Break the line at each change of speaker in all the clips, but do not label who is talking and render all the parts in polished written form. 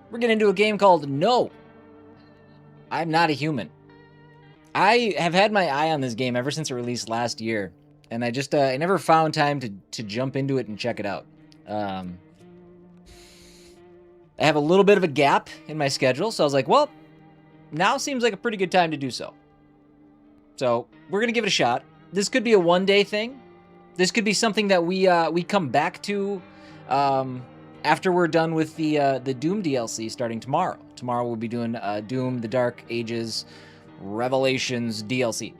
We're getting into a game called No, I'm Not a Human. I have had my eye on this game ever since it released last year, and I just I never found time to jump into it and check it out. I have a little bit of a gap in my schedule, so I was like, well, now seems like a pretty good time to do so. So we're gonna give it a shot. This could be a one-day thing. This could be something that we come back to after we're done with the Doom DLC starting tomorrow. Tomorrow we'll be doing Doom: The Dark Ages Revelations DLC.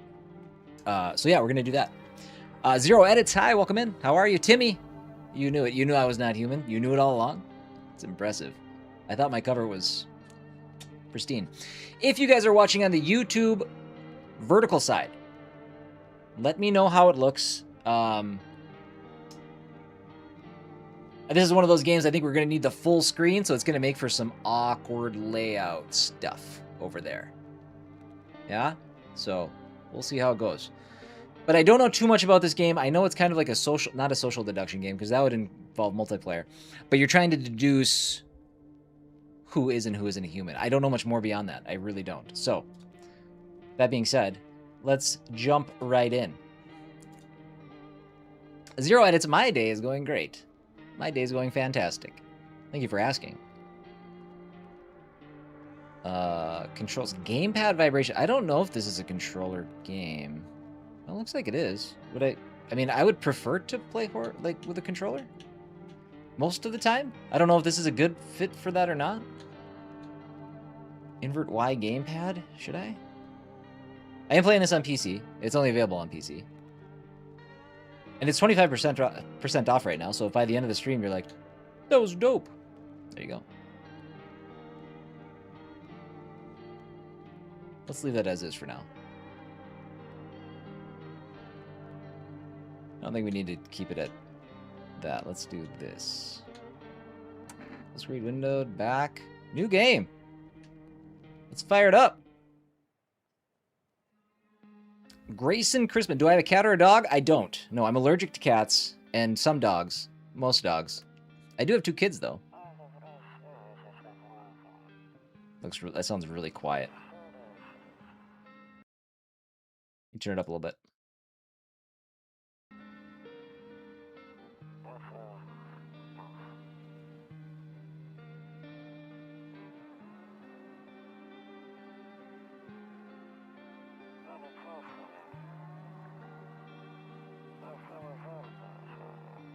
So yeah, we're gonna do that. Zero Edits, hi, welcome in. How are you, Timmy? You knew it. You knew I was not human. You knew it all along. It's impressive. I thought my cover was pristine. If you guys are watching on the YouTube vertical side, let me know how it looks. This is one of those games I think we're going to need the full screen, so it's going to make for some awkward layout stuff over there. Yeah? So, we'll see how it goes. But I don't know too much about this game. I know it's kind of like a social, not a social deduction game, because that would involve multiplayer. But you're trying to deduce who is and who isn't a human. I don't know much more beyond that. I really don't. So, that being said, let's jump right in. Zero Edits, my day is going great. My day is going fantastic. Thank you for asking. Controls gamepad vibration. I don't know if this is a controller game. It looks like it is. Would I mean, I would prefer to play like with a controller most of the time. I don't know if this is a good fit for that or not. Invert Y gamepad? Should I? I am playing this on PC. It's only available on PC. And it's 25% off right now, so if by the end of the stream you're like, that was dope. There you go. Let's leave that as is for now. I don't think we need to keep it at that. Let's do this. Let's read windowed, back. New game. Let's fire it up. Grayson Crispin. Do I have a cat or a dog? I don't. No, I'm allergic to cats and some dogs. Most dogs. I do have 2 kids, though. That sounds really quiet. You turn it up a little bit.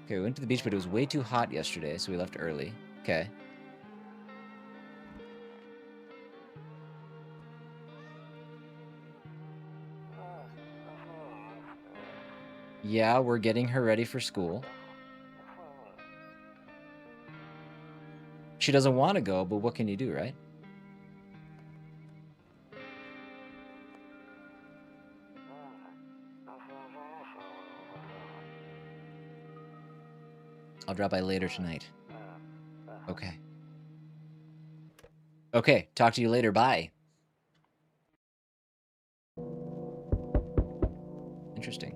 Okay, we went to the beach, but it was way too hot yesterday, so we left early. Okay. Yeah, we're getting her ready for school. She doesn't want to go, but what can you do, right? I'll drop by later tonight. Okay. Okay, talk to you later. Bye. Interesting.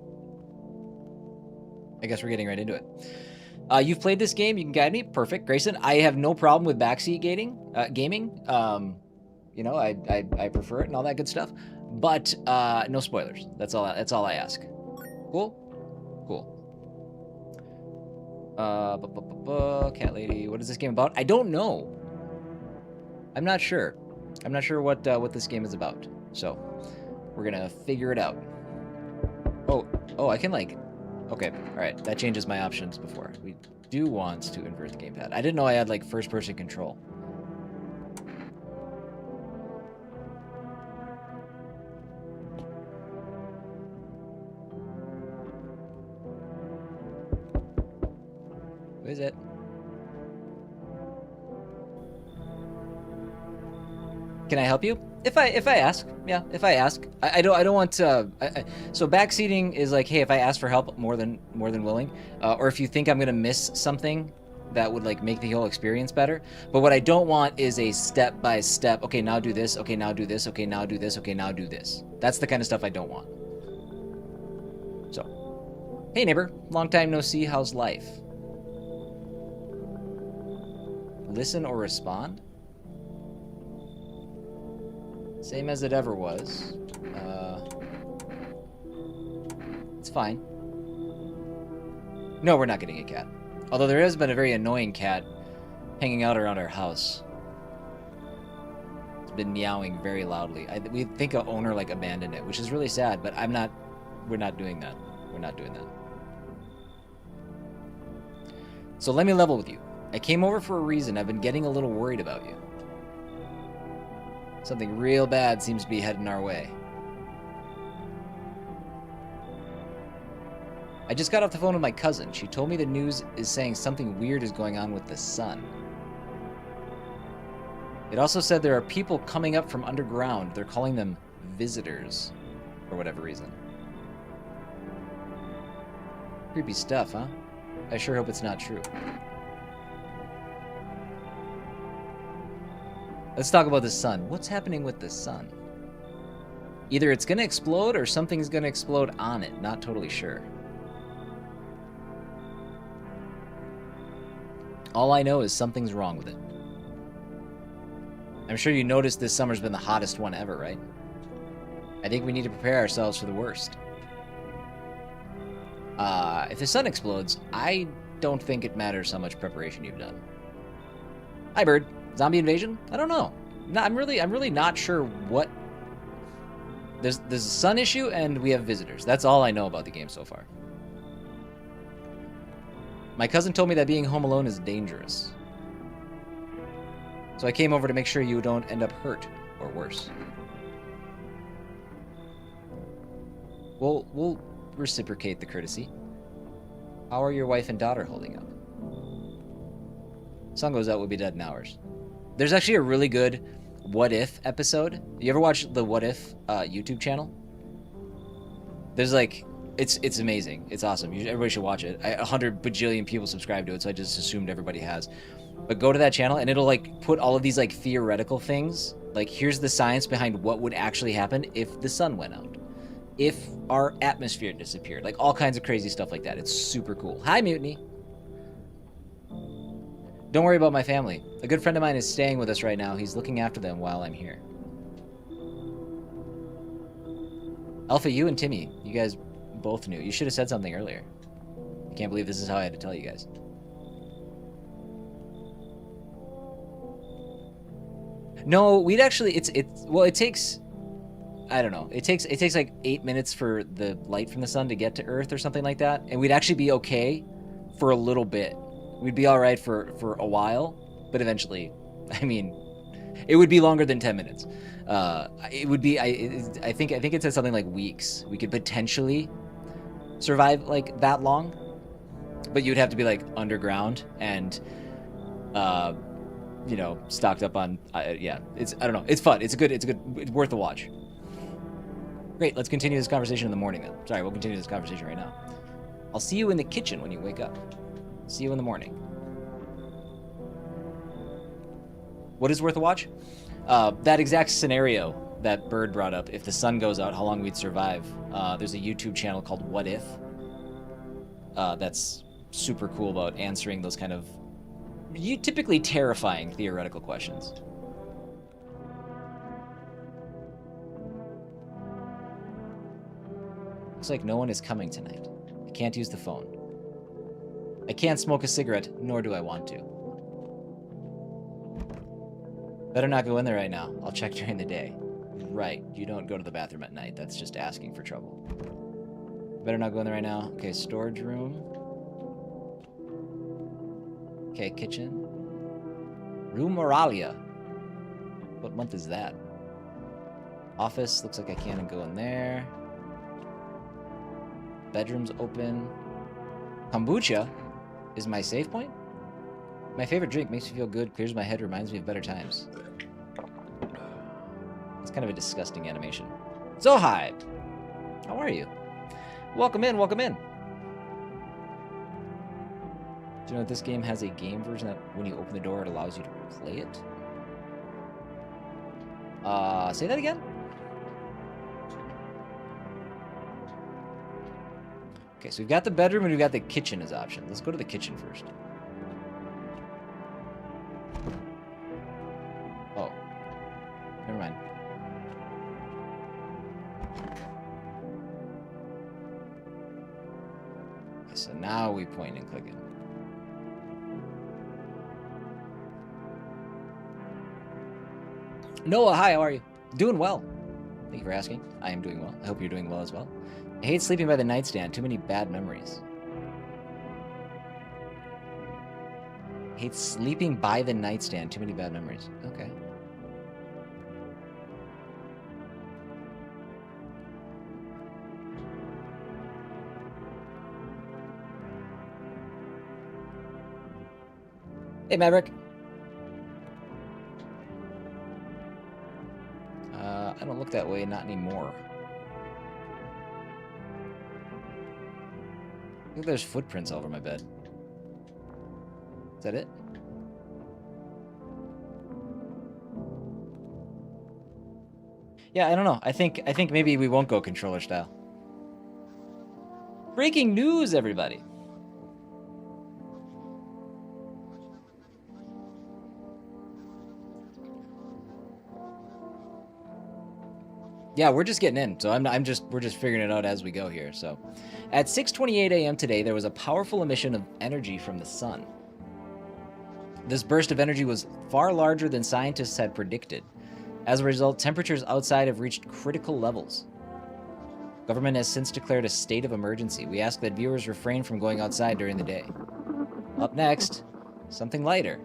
I guess we're getting right into it. You've played this game. You can guide me. Perfect. Grayson, I have no problem with backseat gaming. You know, I prefer it and all that good stuff. But no spoilers. That's all I ask. Cool? Cool. Cat lady. What is this game about? I don't know. I'm not sure. I'm not sure what this game is about. So we're gonna figure it out. Oh, I can like. Okay, all right. That changes my options before. We do want to invert the gamepad. I didn't know I had like first-person control. Who is it? Can I help you? If I ask, yeah. If I ask, I don't want to. So backseating is like, hey, if I ask for help, more than willing, or if you think I'm gonna miss something that would like make the whole experience better. But what I don't want is a step by step. Okay, now do this. Okay, now do this. Okay, now do this. Okay, now do this. That's the kind of stuff I don't want. So, hey neighbor, long time no see. How's life? Listen or respond? Same as it ever was. It's fine. No, we're not getting a cat. Although there has been a very annoying cat hanging out around our house. It's been meowing very loudly. We think a owner like abandoned it, which is really sad, but we're not doing that. We're not doing that. So let me level with you. I came over for a reason. I've been getting a little worried about you. Something real bad seems to be heading our way. I just got off the phone with my cousin. She told me the news is saying something weird is going on with the sun. It also said there are people coming up from underground. They're calling them visitors, for whatever reason. Creepy stuff, huh? I sure hope it's not true. Let's talk about the sun. What's happening with the sun? Either it's going to explode or something's going to explode on it. Not totally sure. All I know is something's wrong with it. I'm sure you noticed this summer's been the hottest one ever, right? I think we need to prepare ourselves for the worst. If the sun explodes, I don't think it matters how much preparation you've done. Hi, Bird. Zombie invasion? I don't know. No, I'm really not sure what... There's a sun issue, and we have visitors. That's all I know about the game so far. My cousin told me that being home alone is dangerous. So I came over to make sure you don't end up hurt, or worse. We'll reciprocate the courtesy. How are your wife and daughter holding up? Sun goes out, we'll be dead in hours. There's actually a really good What If episode. You ever watch the What If YouTube channel? There's like, it's amazing. It's awesome. Everybody should watch it. 100 bajillion people subscribe to it, so I just assumed everybody has. But go to that channel, and it'll like put all of these like theoretical things. Like, here's the science behind what would actually happen if the sun went out. If our atmosphere disappeared. Like, all kinds of crazy stuff like that. It's super cool. Hi, Mutiny. Don't worry about my family. A good friend of mine is staying with us right now. He's looking after them while I'm here. Alpha, you and Timmy, you guys both knew. You should have said something earlier. I can't believe this is how I had to tell you guys. No, we'd actually, it takes, I don't know. It takes like 8 minutes for the light from the sun to get to Earth or something like that. And we'd actually be okay for a little bit. We'd be all right for a while, but eventually, I mean, it would be longer than 10 minutes. It would be, I think it said something like weeks. We could potentially survive like that long, but you'd have to be like underground and, you know, stocked up on, yeah, I don't know. It's fun. It's worth a watch. Great. Let's continue this conversation in the morning then. Sorry, we'll continue this conversation right now. I'll see you in the kitchen when you wake up. See you in the morning. What is worth a watch? That exact scenario that Bird brought up, if the sun goes out, how long we'd survive. There's a YouTube channel called What If. That's super cool about answering those kind of typically terrifying theoretical questions. Looks like no one is coming tonight. I can't use the phone. I can't smoke a cigarette, nor do I want to. Better not go in there right now. I'll check during the day. Right, you don't go to the bathroom at night. That's just asking for trouble. Better not go in there right now. Okay, storage room. Okay, kitchen. Room Moralia. What month is that? Office, looks like I can't go in there. Bedroom's open. Kombucha is my save point? My favorite drink, makes me feel good, clears my head, reminds me of better times. It's kind of a disgusting animation. Zohai! How are you? Welcome in, welcome in. Do you know that this game has a game version that when you open the door, it allows you to play it? Say that again? Okay, so we've got the bedroom and we've got the kitchen as option. Let's go to the kitchen first. Oh. Never mind. Okay, so now we point and click it. Noah, hi, how are you? Doing well. Thank you for asking. I am doing well. I hope you're doing well as well. I hate sleeping by the nightstand. Too many bad memories. I hate sleeping by the nightstand. Too many bad memories. Okay. Hey, Maverick. I don't look that way, not anymore. I think there's footprints all over my bed. Is that it? Yeah, I don't know. I think maybe we won't go controller style. Breaking news, everybody. Yeah, we're just getting in, so we're just figuring it out as we go here. So, at 6:28 a.m. today, there was a powerful emission of energy from the sun. This burst of energy was far larger than scientists had predicted. As a result, temperatures outside have reached critical levels. Government has since declared a state of emergency. We ask that viewers refrain from going outside during the day. Up next, something lighter.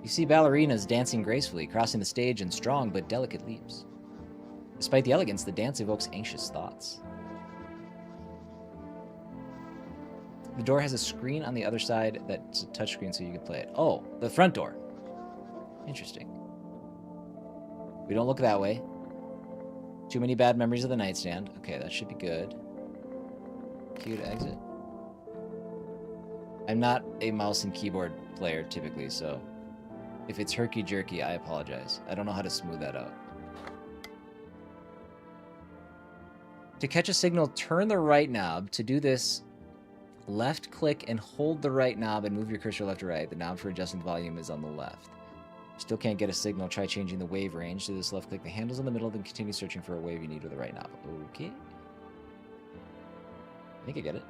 You see ballerinas dancing gracefully, crossing the stage in strong but delicate leaps. Despite the elegance, the dance evokes anxious thoughts. The door has a screen on the other side that's a touchscreen so you can play it. Oh, the front door. Interesting. We don't look that way. Too many bad memories of the nightstand. Okay, that should be good. Cue to exit. I'm not a mouse and keyboard player typically, so if it's herky-jerky, I apologize. I don't know how to smooth that out. To catch a signal, turn the right knob. To do this, left-click and hold the right knob and move your cursor left to right. The knob for adjusting the volume is on the left. Still can't get a signal. Try changing the wave range. Do this, left-click the handles in the middle, then continue searching for a wave you need with the right knob. Okay. I think I get it.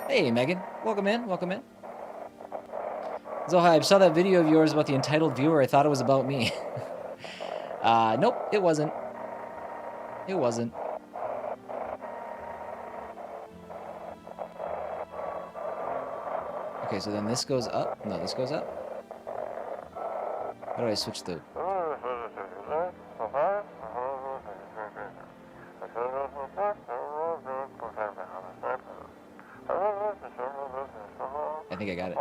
Hey, Megan. Welcome in. Welcome in. Zoha, I saw that video of yours about the entitled viewer. I thought it was about me. Nope, it wasn't. It wasn't. Okay, so then this goes up. No, this goes up. How do I switch the... I think I got it.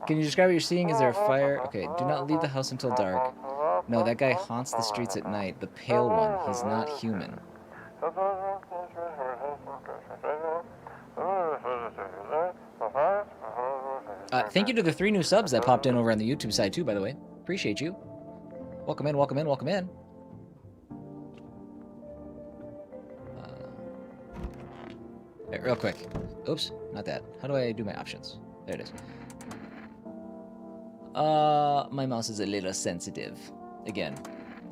Can you describe what you're seeing? Is there a fire? Okay, do not leave the house until dark. No, that guy haunts the streets at night. The pale one. He's not human. Thank you to the 3 new subs that popped in over on the YouTube side too, by the way. Appreciate you. Welcome in, welcome in, welcome in. Right, real quick. Oops, not that. How do I do my options? There it is. My mouse is a little sensitive. Again,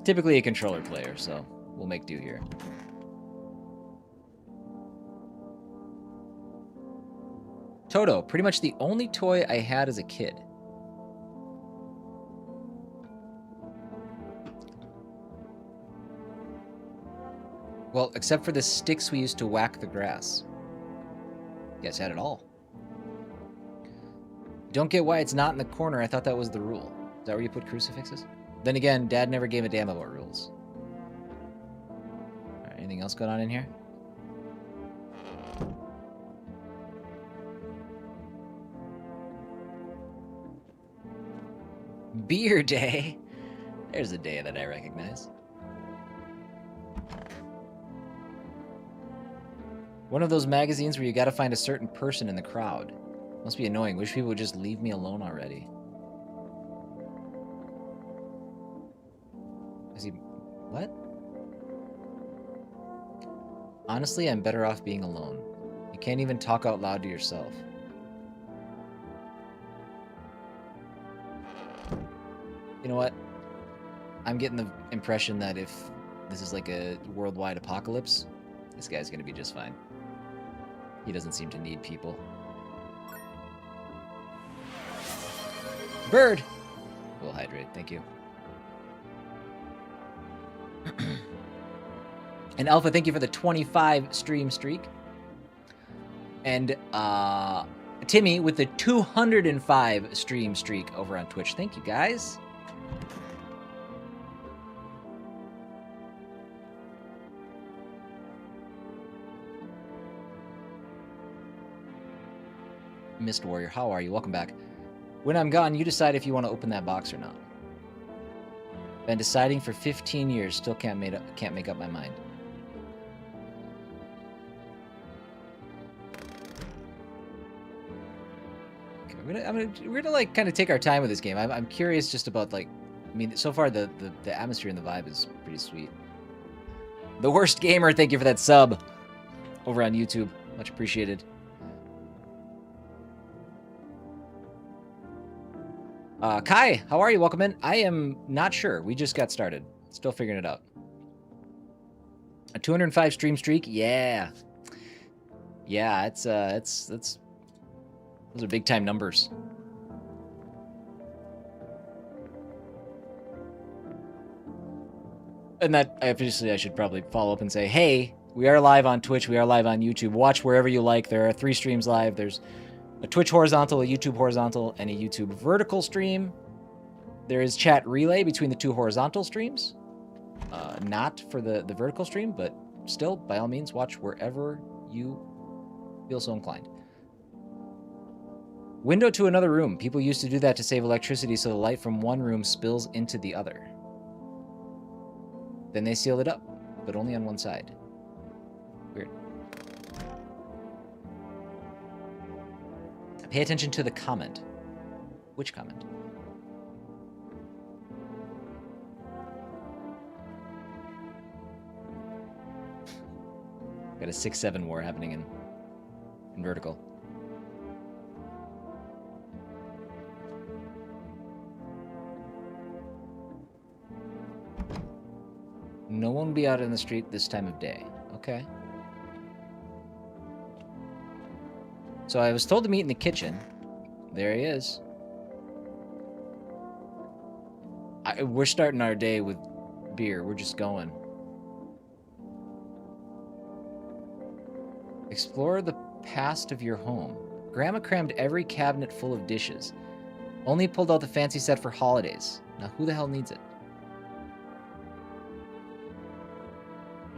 typically a controller player, so we'll make do here. Toto, pretty much the only toy I had as a kid. Well, except for the sticks we used to whack the grass. You guys had it all. Don't get why it's not in the corner. I thought that was the rule. Is that where you put crucifixes? Then again, Dad never gave a damn about rules. All right, anything else going on in here? Beer day. There's a day that I recognize. One of those magazines where you gotta find a certain person in the crowd. Must be annoying. Wish people would just leave me alone already. Is he... What? Honestly, I'm better off being alone. You can't even talk out loud to yourself. You know what? I'm getting the impression that if this is like a worldwide apocalypse, this guy's gonna be just fine. He doesn't seem to need people. Bird! We'll hydrate, thank you. And Alpha, thank you for the 25 stream streak. And Timmy with the 205 stream streak over on Twitch. Thank you, guys. Mist Warrior, how are you? Welcome back. When I'm gone, you decide if you want to open that box or not. Been deciding for 15 years, still can't make up my mind. Okay, we're gonna like kind of take our time with this game. I'm curious just about like, I mean, so far the atmosphere and the vibe is pretty sweet. The Worst Gamer, thank you for that sub over on YouTube. Much appreciated. Kai, how are you? Welcome in. I am not sure. We just got started. Still figuring it out. A 205 stream streak? Yeah. Yeah, it's those are big time numbers. And that, obviously, I should probably follow up and say, hey, we are live on Twitch. We are live on YouTube. Watch wherever you like. There are 3 streams live. There's a Twitch horizontal, a YouTube horizontal, and a YouTube vertical stream. There is chat relay between the 2 horizontal streams. Not for the vertical stream, but still, by all means, watch wherever you feel so inclined. Window to another room. People used to do that to save electricity so the light from one room spills into the other. Then they sealed it up, but only on one side. Weird. Pay attention to the comment. Which comment? Got a 6-7 war happening in vertical. No one will be out in the street this time of day. Okay. So I was told to meet in the kitchen. There he is. We're starting our day with beer. We're just going. Explore the past of your home. Grandma crammed every cabinet full of dishes. Only pulled out the fancy set for holidays. Now who the hell needs it?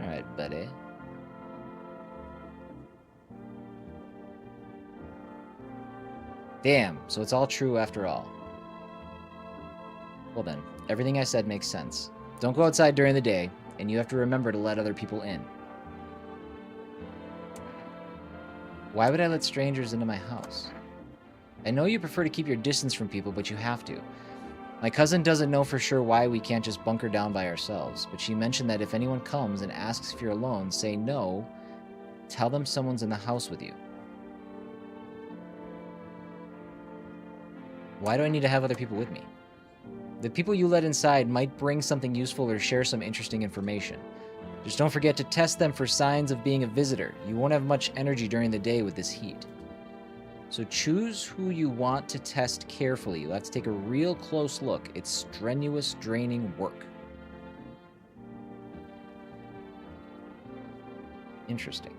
Alright, buddy. Damn, so it's all true after all. Well then, everything I said makes sense. Don't go outside during the day, and you have to remember to let other people in. Why would I let strangers into my house? I know you prefer to keep your distance from people, but you have to. My cousin doesn't know for sure why we can't just bunker down by ourselves, but she mentioned that if anyone comes and asks if you're alone, say no, tell them someone's in the house with you. Why do I need to have other people with me? The people you let inside might bring something useful or share some interesting information. Just don't forget to test them for signs of being a visitor. You won't have much energy during the day with this heat. So choose who you want to test carefully. You'll have to take a real close look. It's strenuous, draining work. Interesting.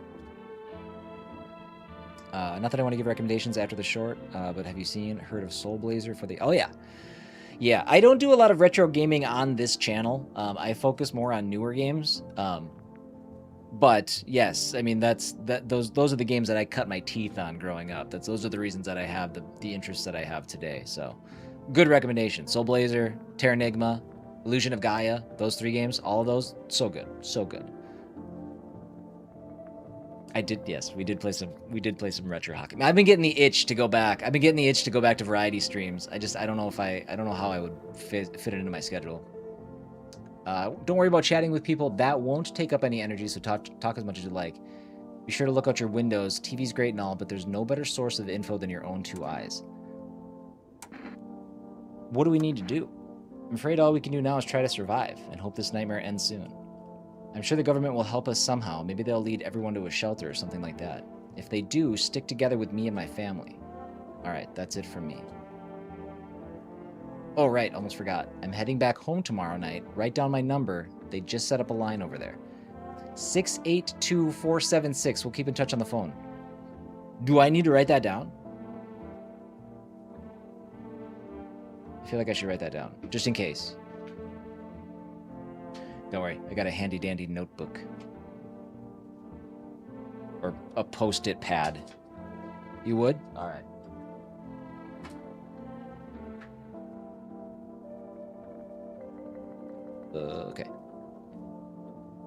Not that I want to give recommendations after the short, but have you heard of Soul Blazer for the... Oh, yeah. Yeah, I don't do a lot of retro gaming on this channel. I focus more on newer games. But yes, I mean those are the games that I cut my teeth on growing up. Those are the reasons that I have the interests that I have today. So, good recommendation. Soul Blazer, Terranigma, Illusion of Gaia, those 3 games, all of those, so good, so good. I did, yes, we did play some retro hockey. I've been getting the itch to go back. I've been getting the itch to go back to variety streams. I don't know how I would fit it into my schedule. Don't worry about chatting with people. That won't take up any energy, so talk as much as you like. Be sure to look out your windows. TV's great and all, but there's no better source of info than your own two eyes. What do we need to do? I'm afraid all we can do now is try to survive and hope this nightmare ends soon. I'm sure the government will help us somehow. Maybe they'll lead everyone to a shelter or something like that. If they do, stick together with me and my family. Alright, that's it from me. Oh, right, almost forgot. I'm heading back home tomorrow night. Write down my number. They just set up a line over there. 682-476. We'll keep in touch on the phone. Do I need to write that down? I feel like I should write that down, just in case. Don't worry, I got a handy-dandy notebook. Or a post-it pad. You would? Alright. Okay.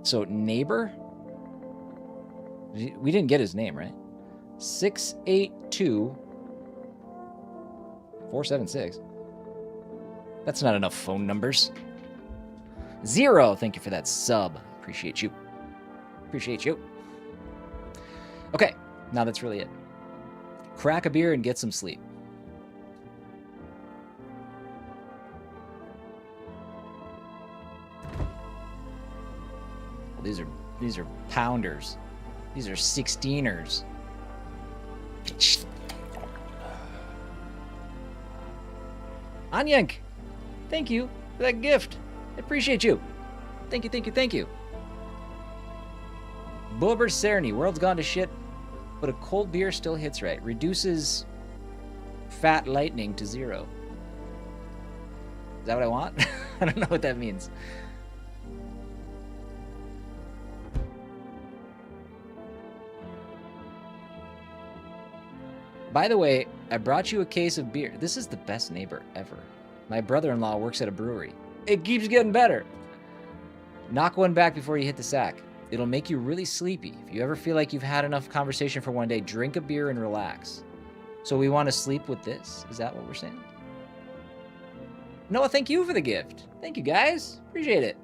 So, neighbor? We didn't get his name, right? 682-476. That's not enough phone numbers. 0, thank you for that sub. Appreciate you. Appreciate you. Okay, now that's really it. Crack a beer and get some sleep. Well, these are pounders. These are 16ers. Anyank, thank you for that gift. I appreciate you. Thank you, thank you, thank you. Bober Cerny, world's gone to shit, but a cold beer still hits right. Reduces fat lightning to 0. Is that what I want? I don't know what that means. By the way, I brought you a case of beer. This is the best neighbor ever. My brother-in-law works at a brewery. It keeps getting better. Knock one back before you hit the sack. It'll make you really sleepy. If you ever feel like you've had enough conversation for one day, drink a beer and relax. So we want to sleep with this? Is that what we're saying? Noah, thank you for the gift. Thank you, guys. Appreciate it.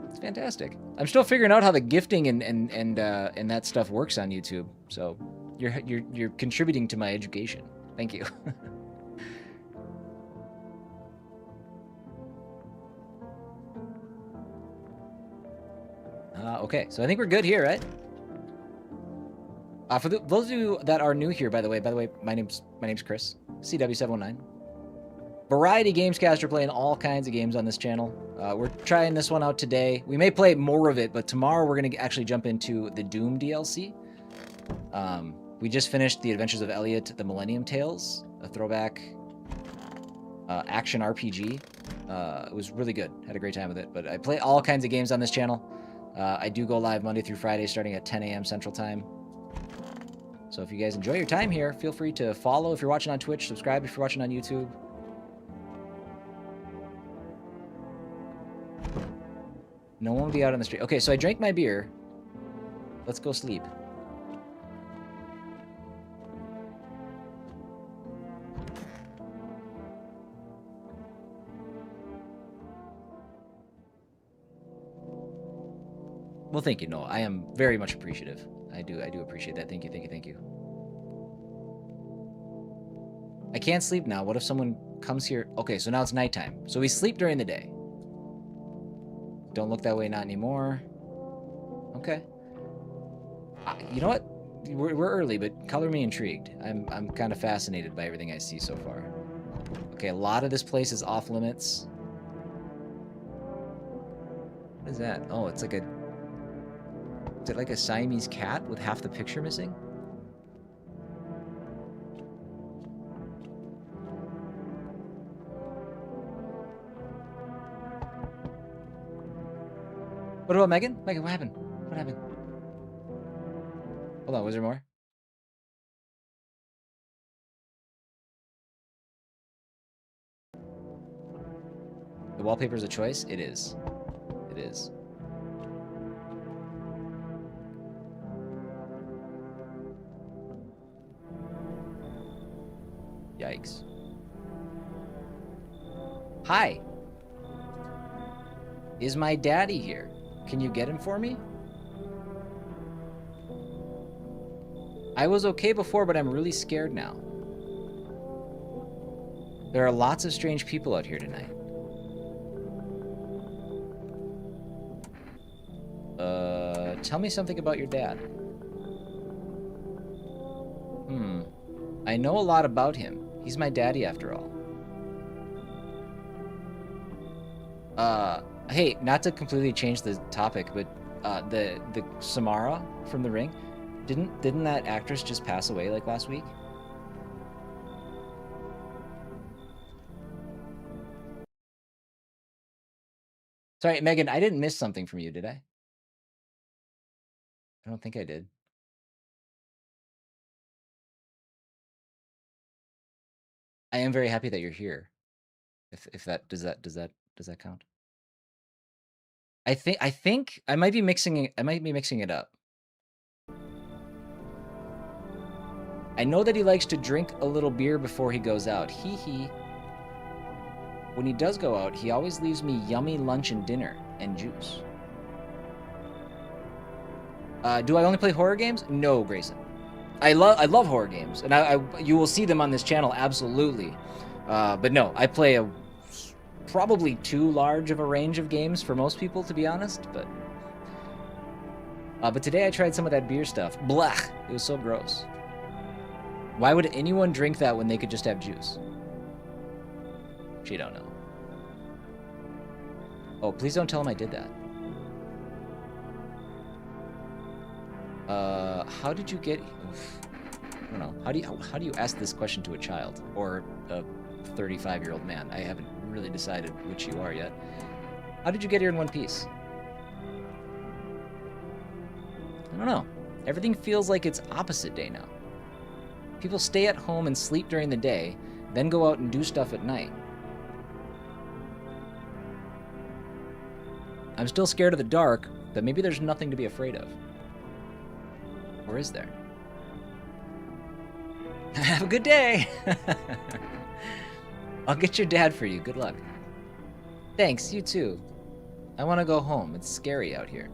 It's fantastic. I'm still figuring out how the gifting and that stuff works on YouTube. So you're contributing to my education. Thank you. Okay, so I think we're good here, right? For those of you that are new here, by the way, my name's Chris, CW719. Variety Gamescaster, playing all kinds of games on this channel. We're trying this one out today. We may play more of it, but tomorrow we're gonna actually jump into the Doom DLC. We just finished The Adventures of Elliot, The Millennium Tales, a throwback action RPG. It was really good. Had a great time with it. But I play all kinds of games on this channel. I do go live Monday through Friday starting at 10 a.m. Central Time. So if you guys enjoy your time here, feel free to follow if you're watching on Twitch, subscribe if you're watching on YouTube. No one will be out on the street. Okay, so I drank my beer. Let's go sleep. Well, thank you, Noah. I am very much appreciative. I do appreciate that. Thank you, thank you, thank you. I can't sleep now. What if someone comes here? Okay, so now it's nighttime. So we sleep during the day. Don't look that way, not anymore. Okay. You know what? We're early, but color me intrigued. I'm kind of fascinated by everything I see so far. Okay, a lot of this place is off limits. What is that? Oh, it's like a... Is it like a Siamese cat with half the picture missing? What about Megan? Megan, what happened? What happened? Hold on, was there more? The wallpaper is a choice? It is. It is. Yikes. Hi. Is my daddy here? Can you get him for me? I was okay before, but I'm really scared now. There are lots of strange people out here tonight. Tell me something about your dad. I know a lot about him. He's my daddy after all. Hey, not to completely change the topic, but the Samara from The Ring, didn't that actress just pass away like last week? Sorry, Megan, I didn't miss something from you, did I? I don't think I did. I am very happy that you're here. If that does that count? I think I might be mixing it up. I know that he likes to drink a little beer before he goes out. Hee hee. When he does go out, he always leaves me yummy lunch and dinner and juice. Do I only play horror games? No, Grayson. I love horror games, and you will see them on this channel, absolutely. But no, I play a probably too large of a range of games for most people, to be honest. But today I tried some of that beer stuff. Blah! It was so gross. Why would anyone drink that when they could just have juice? She don't know. Oh, please don't tell him I did that. How did you get? Oof. I don't know. How do you ask this question to a child or a 35-year-old man? I haven't really decided which you are yet. How did you get here in one piece? I don't know. Everything feels like it's opposite day now. People stay at home and sleep during the day, then go out and do stuff at night. I'm still scared of the dark, but maybe there's nothing to be afraid of. Or is there? Have a good day! I'll get your dad for you. Good luck. Thanks, you too. I want to go home. It's scary out here.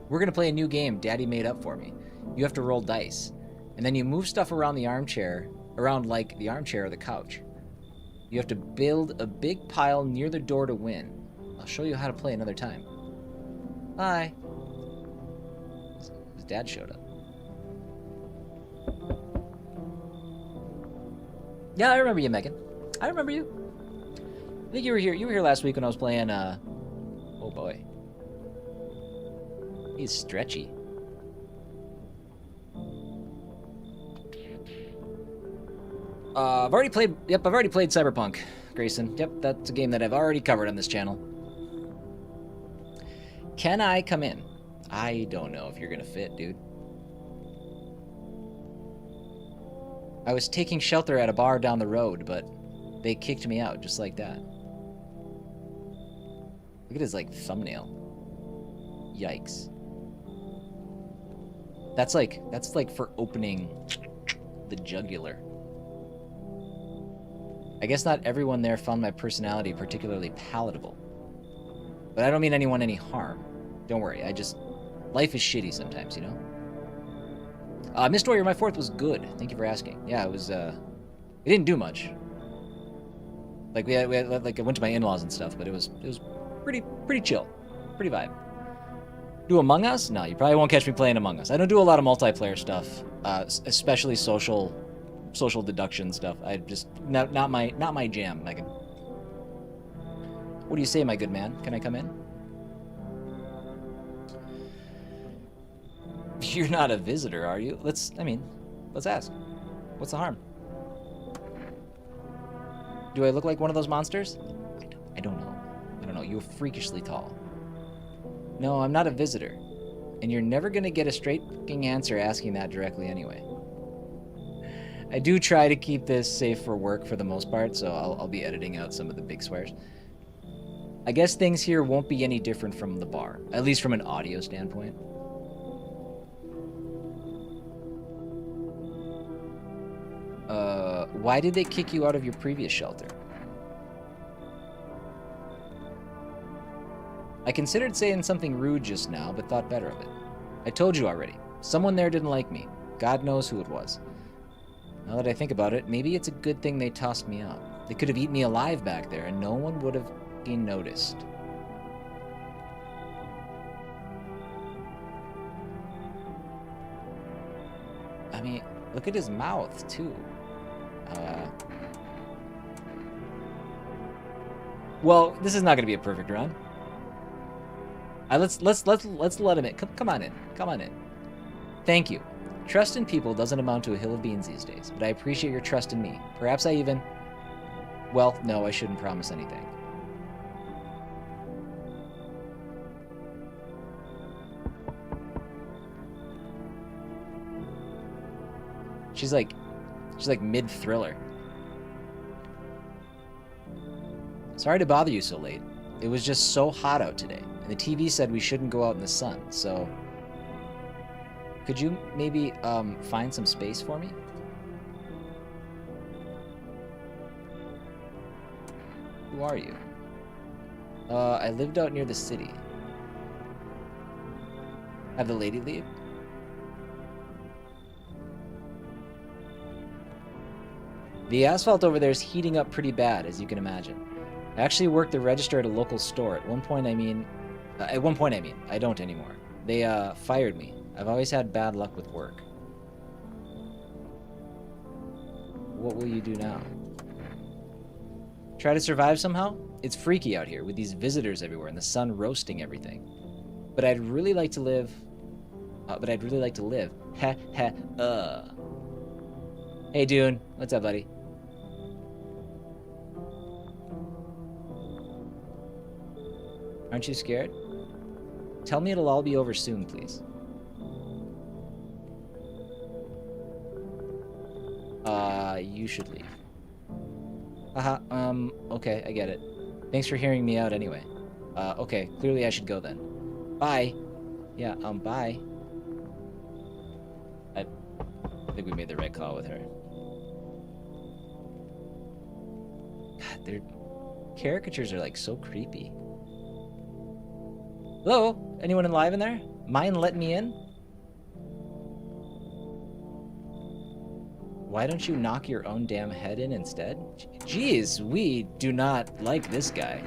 We're going to play a new game Daddy made up for me. You have to roll dice. And then you move stuff around the armchair, like the armchair or the couch. You have to build a big pile near the door to win. I'll show you how to play another time. Bye. His dad showed up. Yeah, I remember you, Megan. I remember you. I think you were here. You were here last week when I was playing, oh boy. He's stretchy. I've already played Cyberpunk, Grayson. Yep, that's a game that I've already covered on this channel. Can I come in? I don't know if you're gonna fit, dude. I was taking shelter at a bar down the road, but they kicked me out just like that. Look at his, like, thumbnail. Yikes. That's like for opening the jugular. I guess not everyone there found my personality particularly palatable. But I don't mean anyone any harm. Don't worry, life is shitty sometimes, you know? Miss Doyer, my fourth was good. Thank you for asking. Yeah, it was, it didn't do much. Like, we had like, I went to my in-laws and stuff, but it was pretty chill. Pretty vibe. Do Among Us? No, you probably won't catch me playing Among Us. I don't do a lot of multiplayer stuff, especially social deduction stuff. I just, not my jam, Megan. What do you say, my good man? Can I come in? You're not a visitor, are you? Let's ask. What's the harm? Do I look like one of those monsters? I don't know. I don't know. You're freakishly tall. No, I'm not a visitor. And you're never gonna get a straight fucking answer asking that directly anyway. I do try to keep this safe for work for the most part, so I'll be editing out some of the big swears. I guess things here won't be any different from the bar, at least from an audio standpoint. Why did they kick you out of your previous shelter? I considered saying something rude just now, but thought better of it. I told you already. Someone there didn't like me. God knows who it was. Now that I think about it, maybe it's a good thing they tossed me out. They could have eaten me alive back there, and no one would have been noticed. I mean, look at his mouth, too. Well, this is not going to be a perfect run. Let's let him in. Come on in. Come on in. Thank you. Trust in people doesn't amount to a hill of beans these days, but I appreciate your trust in me. Perhaps I even... Well, no, I shouldn't promise anything. She's like mid-thriller. Sorry to bother you so late. It was just so hot out today, and the TV said we shouldn't go out in the sun, so... Could you maybe find some space for me? Who are you? I lived out near the city. Have the lady leave? The asphalt over there is heating up pretty bad, as you can imagine. I actually worked the register at a local store. At one point, I mean, I don't anymore. They fired me. I've always had bad luck with work. What will you do now? Try to survive somehow? It's freaky out here with these visitors everywhere and the sun roasting everything. But I'd really like to live. Heh heh Hey Dune, what's up, buddy? Aren't you scared? Tell me it'll all be over soon, please. You should leave. Okay, I get it. Thanks for hearing me out anyway. Okay, clearly I should go then. Bye. Yeah, bye. I think we made the right call with her. God, their caricatures are like so creepy. Hello? Anyone alive in there? Mind letting me in? Why don't you knock your own damn head in instead? Jeez, we do not like this guy.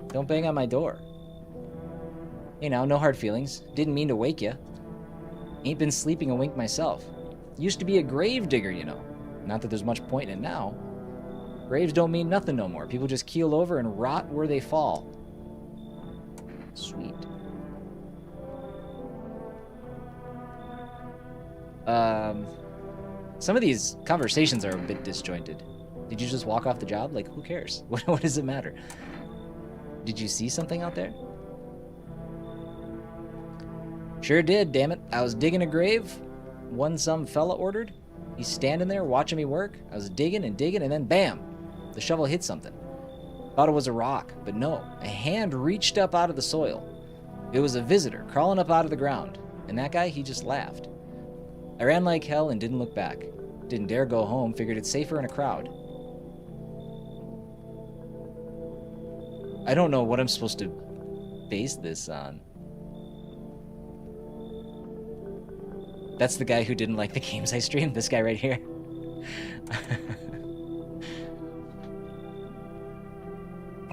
Don't bang on my door. You know, no hard feelings. Didn't mean to wake you. Ain't been sleeping a wink myself. Used to be a grave digger, you know. Not that there's much point in it now. Graves don't mean nothing no more. People just keel over and rot where they fall. Sweet. Some of these conversations are a bit disjointed. Did you just walk off the job? Like, who cares? What does it matter? Did you see something out there? Sure did, damn it. I was digging a grave. One some fella ordered. He's standing there watching me work. I was digging and digging, and then bam! The shovel hit something. Thought it was a rock, but no. A hand reached up out of the soil. It was a visitor crawling up out of the ground. And that guy, he just laughed. I ran like hell and didn't look back. Didn't dare go home, figured it's safer in a crowd. I don't know what I'm supposed to base this on. That's the guy who didn't like the games I streamed, this guy right here.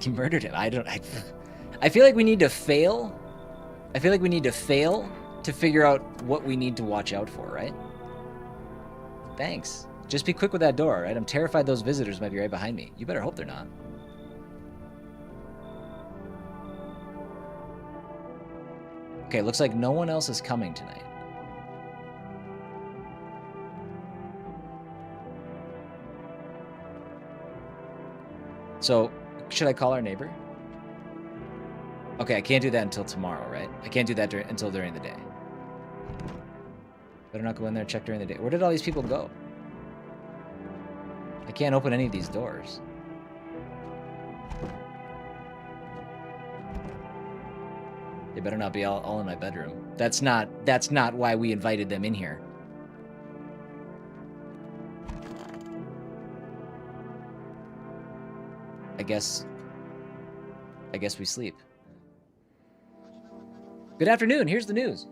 He murdered him. I feel like we need to fail. I feel like we need to fail to figure out what we need to watch out for, right? Thanks. Just be quick with that door, right? I'm terrified those visitors might be right behind me. You better hope they're not. Okay, looks like no one else is coming tonight. So, should I call our neighbor? Okay, I can't do that until tomorrow, right? I can't do that until during the day. Better not go in there and check during the day. Where did all these people go? I can't open any of these doors. They better not be all in my bedroom. That's not why we invited them in here. guess we sleep. Good afternoon. Here's the news.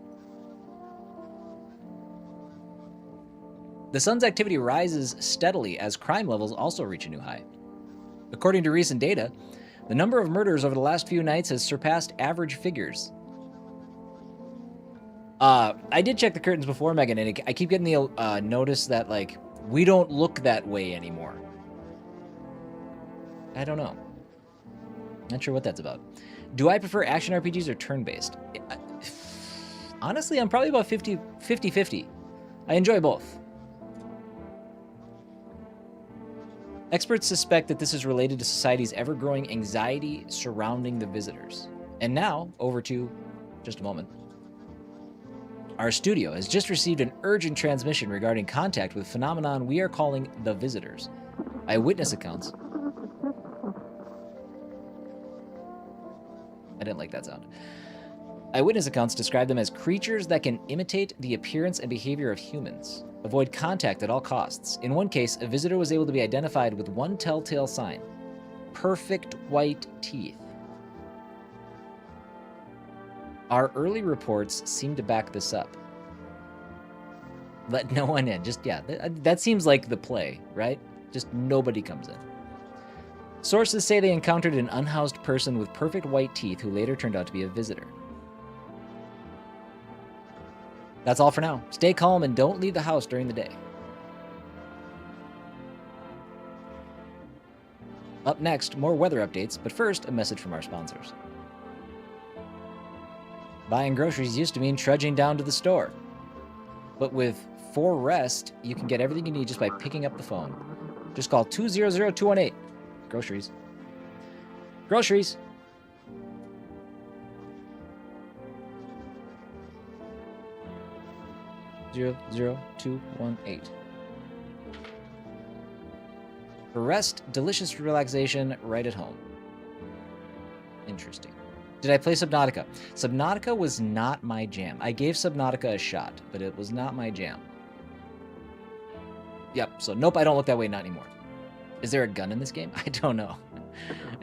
The sun's activity rises steadily as crime levels also reach a new high. According to recent data, the number of murders over the last few nights has surpassed average figures. I did check the curtains before, Megan, and I keep getting the notice that, like, we don't look that way anymore. I don't know. Not sure what that's about. Do I prefer action RPGs or turn-based? Honestly, I'm probably about 50-50. I enjoy both. Experts suspect that this is related to society's ever-growing anxiety surrounding the visitors. And now, over to just a moment. Our studio has just received an urgent transmission regarding contact with a phenomenon we are calling the visitors. Eyewitness accounts. I didn't like that sound. Eyewitness accounts describe them as creatures that can imitate the appearance and behavior of humans. Avoid contact at all costs. In one case, a visitor was able to be identified with one telltale sign: perfect white teeth. Our early reports seem to back this up. Let no one in. That seems like the play, right? Just nobody comes in. Sources say they encountered an unhoused person with perfect white teeth who later turned out to be a visitor. That's all for now. Stay calm and don't leave the house during the day. Up next, more weather updates, but first, a message from our sponsors. Buying groceries used to mean trudging down to the store. But with For Rest, you can get everything you need just by picking up the phone. Just call 200-218. Groceries. Groceries. Zero, 218. For rest, delicious relaxation right at home. Interesting. Did I play Subnautica? Subnautica was not my jam. I gave Subnautica a shot, but it was not my jam. Yep, so nope, I don't look that way, not anymore. Is there a gun in this game? I don't know.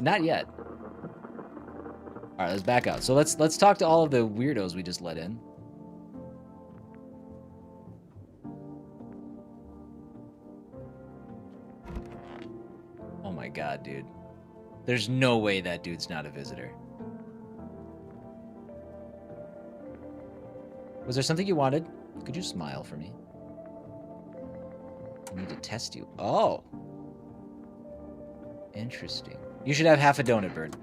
Not yet. All right, let's back out. So let's talk to all of the weirdos we just let in. Oh my god, dude. There's no way that dude's not a visitor. Was there something you wanted? Could you smile for me? I need to test you. Oh. Interesting. You should have half a donut, Bird.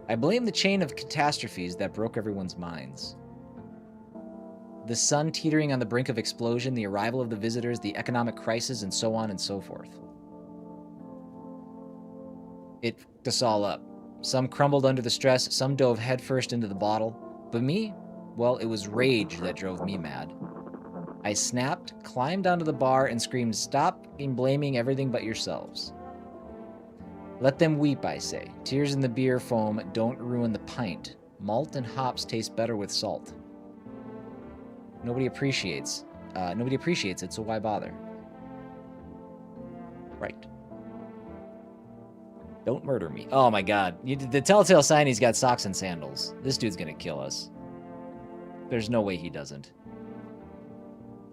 I blame the chain of catastrophes that broke everyone's minds. The sun teetering on the brink of explosion, the arrival of the visitors, the economic crisis, and so on and so forth. It fucked us all up. Some crumbled under the stress, some dove headfirst into the bottle. But me? Well, it was rage that drove me mad. I snapped, climbed onto the bar, and screamed, "Stop blaming everything but yourselves. Let them weep, I say. Tears in the beer foam don't ruin the pint. Malt and hops taste better with salt. Nobody appreciates it, so why bother?" Right. Don't murder me. Oh my god. The telltale sign, he's got socks and sandals. This dude's gonna kill us. There's no way he doesn't.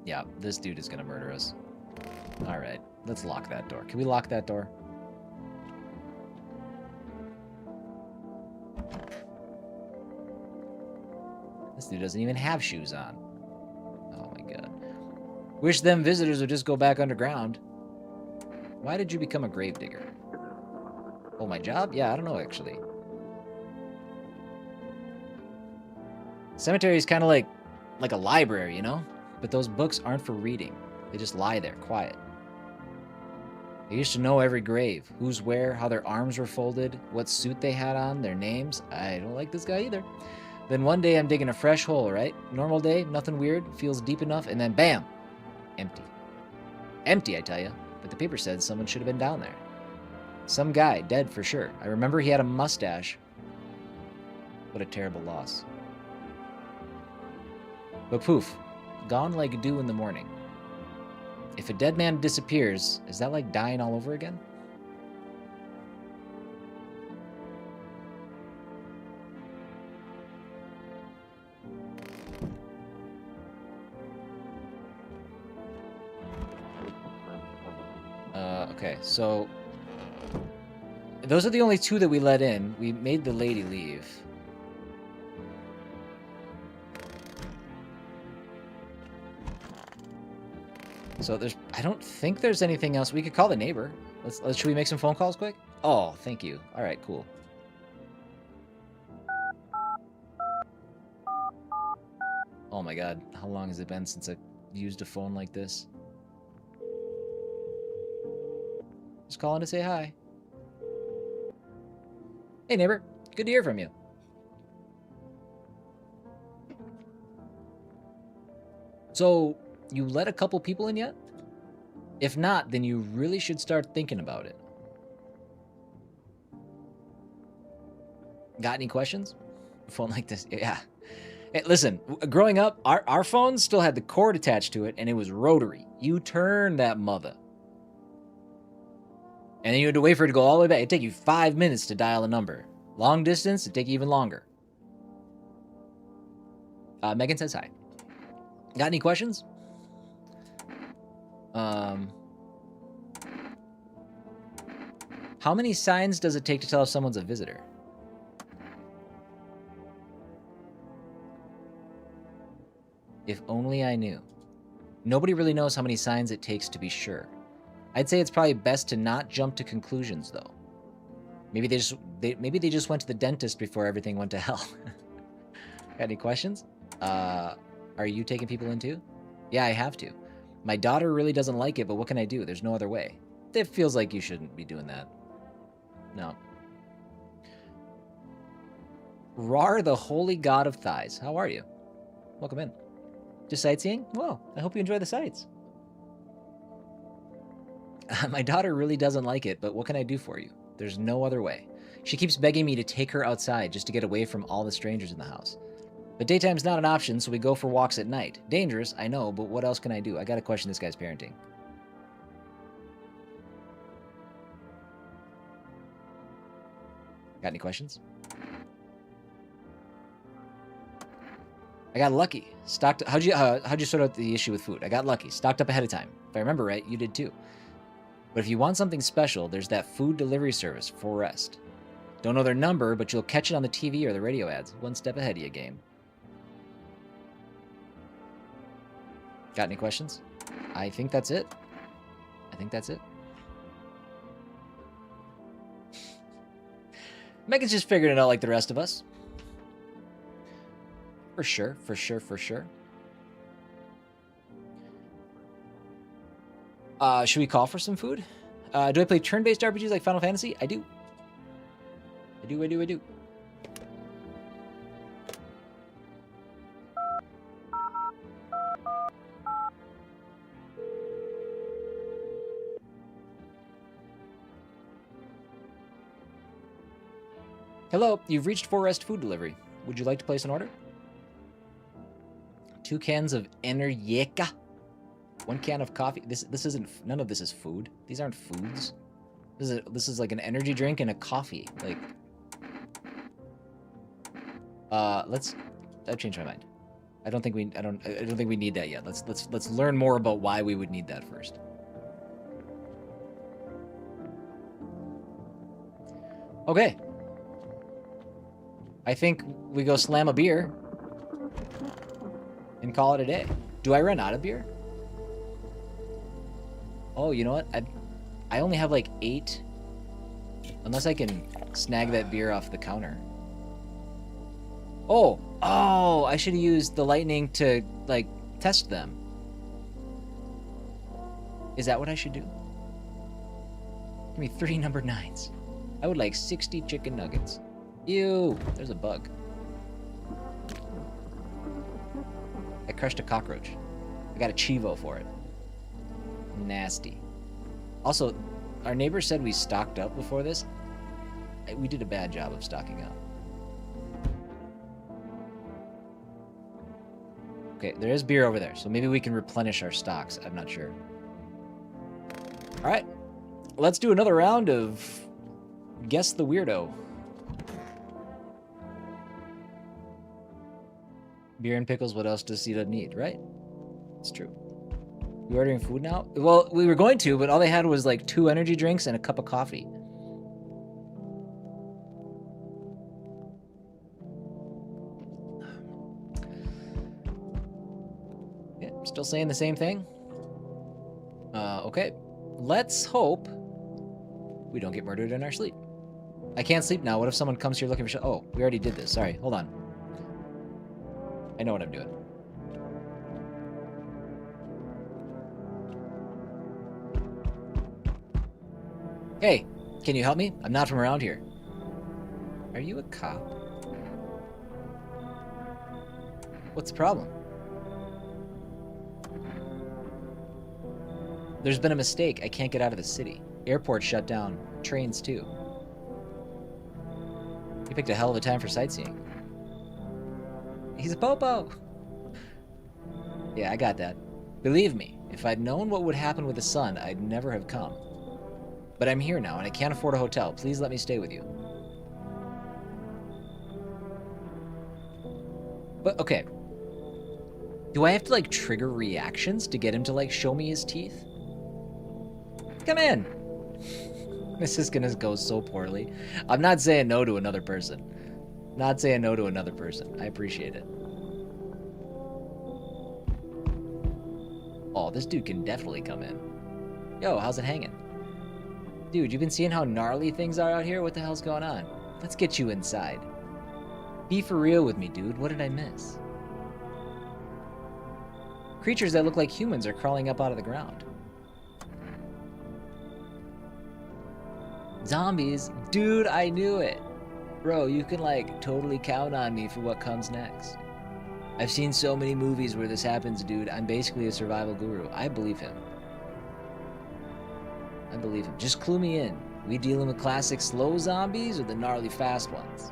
Yeah, this dude is gonna murder us. Alright, let's lock that door. Can we lock that door? This dude doesn't even have shoes on. Oh my god. Wish them visitors would just go back underground. Why did you become a gravedigger? Oh, my job? Yeah, I don't know, actually. Cemetery is kind of like a library, you know? But those books aren't for reading. They just lie there, quiet. I used to know every grave. Who's where, how their arms were folded, what suit they had on, their names. I don't like this guy either. Then one day I'm digging a fresh hole, right? Normal day, nothing weird, feels deep enough, and then bam! Empty. Empty, I tell you. But the paper said someone should have been down there. Some guy, dead for sure. I remember he had a mustache. What a terrible loss. But poof, gone like dew in the morning. If a dead man disappears, is that like dying all over again? Okay, so those are the only two that we let in. We made the lady leave. So I don't think there's anything else. We could call the neighbor. Should we make some phone calls quick? Oh, thank you. All right, cool. Oh my God, how long has it been since I've used a phone like this? Just calling to say hi. Hey neighbor, good to hear from you. So, you let a couple people in yet? If not, then you really should start thinking about it. Got any questions? A phone like this? Yeah. Hey, listen, growing up, our phone still had the cord attached to it, and it was rotary. You turn that mother. And then you had to wait for it to go all the way back. It'd take you 5 minutes to dial a number. Long distance, it'd take you even longer. Megan says hi. Got any questions? How many signs does it take to tell if someone's a visitor? If only I knew. Nobody really knows how many signs it takes to be sure. I'd say it's probably best to not jump to conclusions, though. Maybe they just went to the dentist before everything went to hell. Got any questions? Are you taking people in too? Yeah, I have to. My daughter really doesn't like it, but what can I do? There's no other way. It feels like you shouldn't be doing that. No. Rar, the holy god of thighs. How are you? Welcome in. Just sightseeing? Well, I hope you enjoy the sights. My daughter really doesn't like it, but what can I do for you? There's no other way. She keeps begging me to take her outside just to get away from all the strangers in the house. But daytime's not an option, so we go for walks at night. Dangerous, I know, but what else can I do? I gotta question this guy's parenting. Got any questions? I got lucky. How'd you sort out the issue with food? I got lucky. Stocked up ahead of time. If I remember right, you did too. But if you want something special, there's that food delivery service, For Rest. Don't know their number, but you'll catch it on the TV or the radio ads. One step ahead of you, game. Got any questions? I think that's it. Megan's just figuring it out like the rest of us. For sure. Should we call for some food? Do I play turn-based RPGs like Final Fantasy? I do. Hello, you've reached For Rest Food Delivery. Would you like to place an order? 2 cans of Energeka. 1 can of coffee. This isn't. None of this is food. These aren't foods. This is like an energy drink and a coffee. Like. I've changed my mind. I don't think we need that yet. Let's learn more about why we would need that first. Okay. I think we go slam a beer and call it a day. Do I run out of beer? Oh, you know what? I only have like 8. Unless I can snag that beer off the counter. Oh, I should have used the lightning to, like, test them. Is that what I should do? Give me 3 number 9s. I would like 60 chicken nuggets. Ew, there's a bug. I crushed a cockroach. I got a Chivo for it. Nasty. Also, our neighbor said we stocked up before this. We did a bad job of stocking up. Okay, there is beer over there, so maybe we can replenish our stocks. I'm not sure. All right, let's do another round of Guess the Weirdo. Beer and pickles, what else does Cita need, right? It's true. You ordering food now? Well, we were going to, but all they had was like 2 energy drinks and a cup of coffee. Yeah, still saying the same thing? Okay. Let's hope we don't get murdered in our sleep. I can't sleep now. What if someone comes here looking for oh, we already did this. Sorry, hold on. I know what I'm doing. Hey, can you help me? I'm not from around here. Are you a cop? What's the problem? There's been a mistake. I can't get out of the city. Airport shut down. Trains too. You picked a hell of a time for sightseeing. He's a popo. Yeah, I got that. Believe me, if I'd known what would happen with the sun, I'd never have come. But I'm here now, and I can't afford a hotel. Please let me stay with you. But, okay. Do I have to, like, trigger reactions to get him to, like, show me his teeth? Come in! This is gonna go so poorly. I'm not saying no to another person. Not saying no to another person. I appreciate it. Oh, this dude can definitely come in. Yo, how's it hanging? Dude, you been seeing how gnarly things are out here? What the hell's going on? Let's get you inside. Be for real with me, dude. What did I miss? Creatures that look like humans are crawling up out of the ground. Zombies? Dude, I knew it. Bro, you can, like, totally count on me for what comes next. I've seen so many movies where this happens, dude. I'm basically a survival guru. I believe him. I believe him. Just clue me in. We dealing with classic slow zombies or the gnarly fast ones?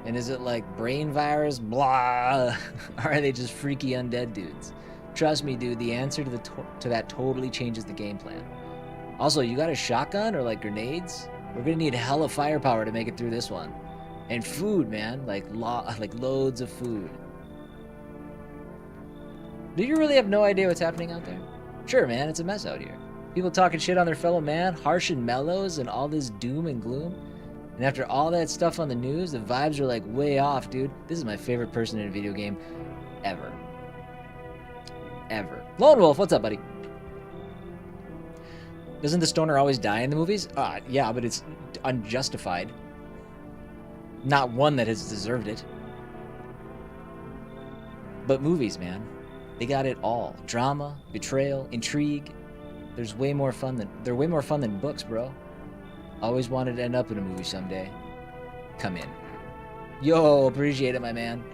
And is it like brain virus, blah? Or are they just freaky undead dudes? Trust me, dude, the answer to that totally changes the game plan. Also, you got a shotgun or like grenades? We're gonna need hella firepower to make it through this one. And food, man, like loads of food. Do you really have no idea what's happening out there? Sure, man, it's a mess out here. People talking shit on their fellow man, harsh and mellows, and all this doom and gloom. And after all that stuff on the news, the vibes are like way off, dude. This is my favorite person in a video game ever. Ever. Lone Wolf, what's up, buddy? Doesn't the stoner always die in the movies? Yeah, but it's unjustified. Not one that has deserved it. But movies, man. They got it all. Drama, betrayal, intrigue. They're way more fun than books, bro. Always wanted to end up in a movie someday. Come in. Yo, appreciate it, my man.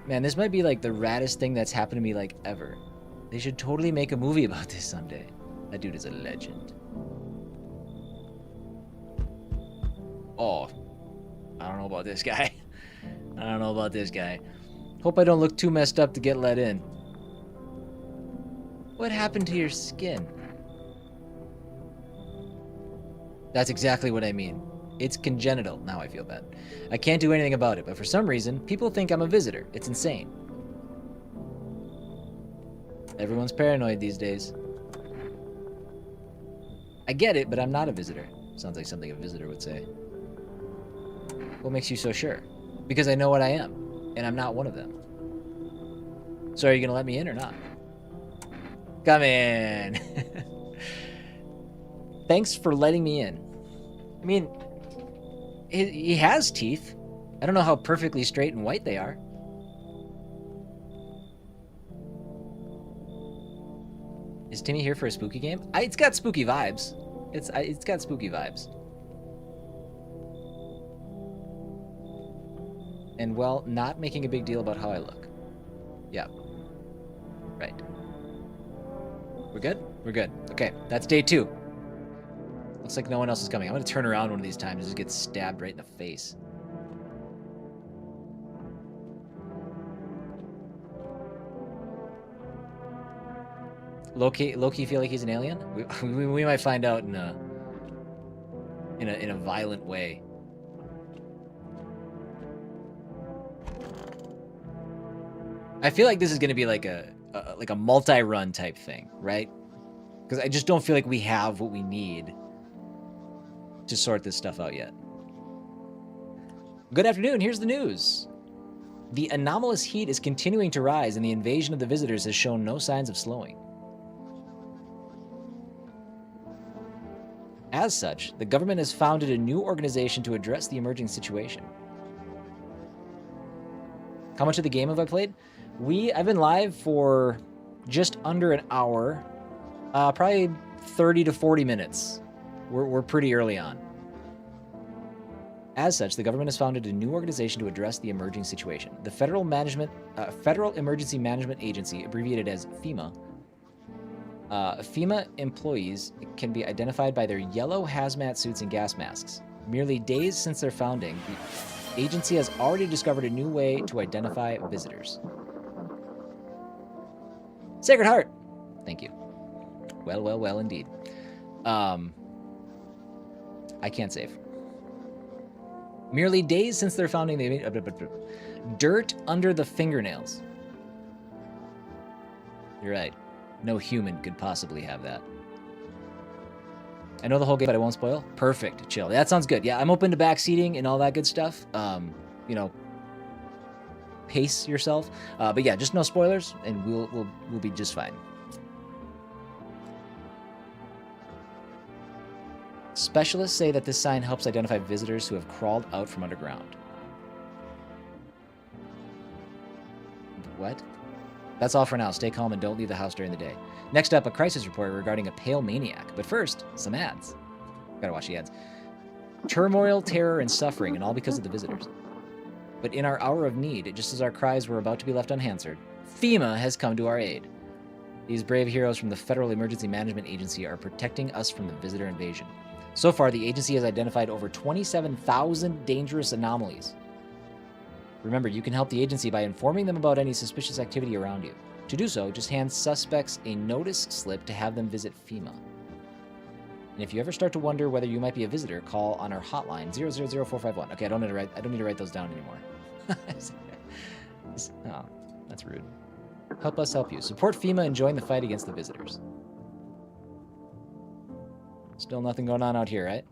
Man, this might be like the raddest thing that's happened to me like ever. They should totally make a movie about this someday. That dude is a legend. Oh, I don't know about this guy. I don't know about this guy. Hope I don't look too messed up to get let in. What happened to your skin? That's exactly what I mean. It's congenital. Now I feel bad. I can't do anything about it, but for some reason, people think I'm a visitor. It's insane. Everyone's paranoid these days. I get it, but I'm not a visitor. Sounds like something a visitor would say. What makes you so sure? Because I know what I am, and I'm not one of them. So are you gonna let me in or not? Come in. Thanks for letting me in. I mean, he has teeth. I don't know how perfectly straight and white they are. Is Timmy here for a spooky game? It's got spooky vibes. It's got spooky vibes. And, well, not making a big deal about how I look. Yeah. Right. We're good? We're good. Okay, that's day 2. Looks like no one else is coming. I'm gonna turn around one of these times and just get stabbed right in the face. Low-key feel like he's an alien? We might find out in a violent way. I feel like this is gonna be like like a multi-run type thing, right? Because I just don't feel like we have what we need to sort this stuff out yet. Good afternoon. Here's the news. The anomalous heat is continuing to rise, and the invasion of the visitors has shown no signs of slowing. As such, the government has founded a new organization to address the emerging situation. How much of the game have I played? I've been live for just under an hour, probably 30 to 40 minutes. We're pretty early on. As such, the government has founded a new organization to address the emerging situation. The Federal Emergency Management Agency, abbreviated as FEMA. FEMA employees can be identified by their yellow hazmat suits and gas masks. Merely days since their founding, the agency has already discovered a new way to identify visitors. Sacred Heart! Thank you. Well, well, well, indeed. I can't save. Merely days since their founding, they made dirt under the fingernails. You're right. No human could possibly have that. I know the whole game, but I won't spoil. Perfect. Chill. That sounds good. Yeah, I'm open to backseating and all that good stuff. You know, pace yourself. But yeah, just no spoilers, and we'll be just fine. Specialists say that this sign helps identify visitors who have crawled out from underground. What? That's all for now. Stay calm and don't leave the house during the day. Next up, a crisis report regarding a pale maniac. But first, some ads. Gotta watch the ads. Turmoil, terror, and suffering, and all because of the visitors. But in our hour of need, just as our cries were about to be left unanswered, FEMA has come to our aid. These brave heroes from the Federal Emergency Management Agency are protecting us from the visitor invasion. So far, the agency has identified over 27,000 dangerous anomalies. Remember, you can help the agency by informing them about any suspicious activity around you. To do so, just hand suspects a notice slip to have them visit FEMA. And if you ever start to wonder whether you might be a visitor, call on our hotline, 000451. Okay, I don't need to write those down anymore. Oh, that's rude. Help us help you. Support FEMA and join the fight against the visitors. Still nothing going on out here, right?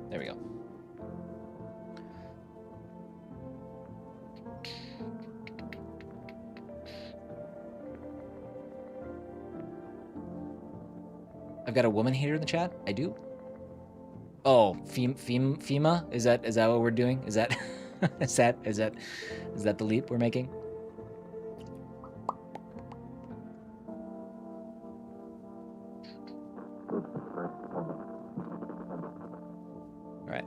There we go. I've got a woman hater in the chat. I do. Oh, FEMA? Is that what we're doing? Is that is that the leap we're making? All right.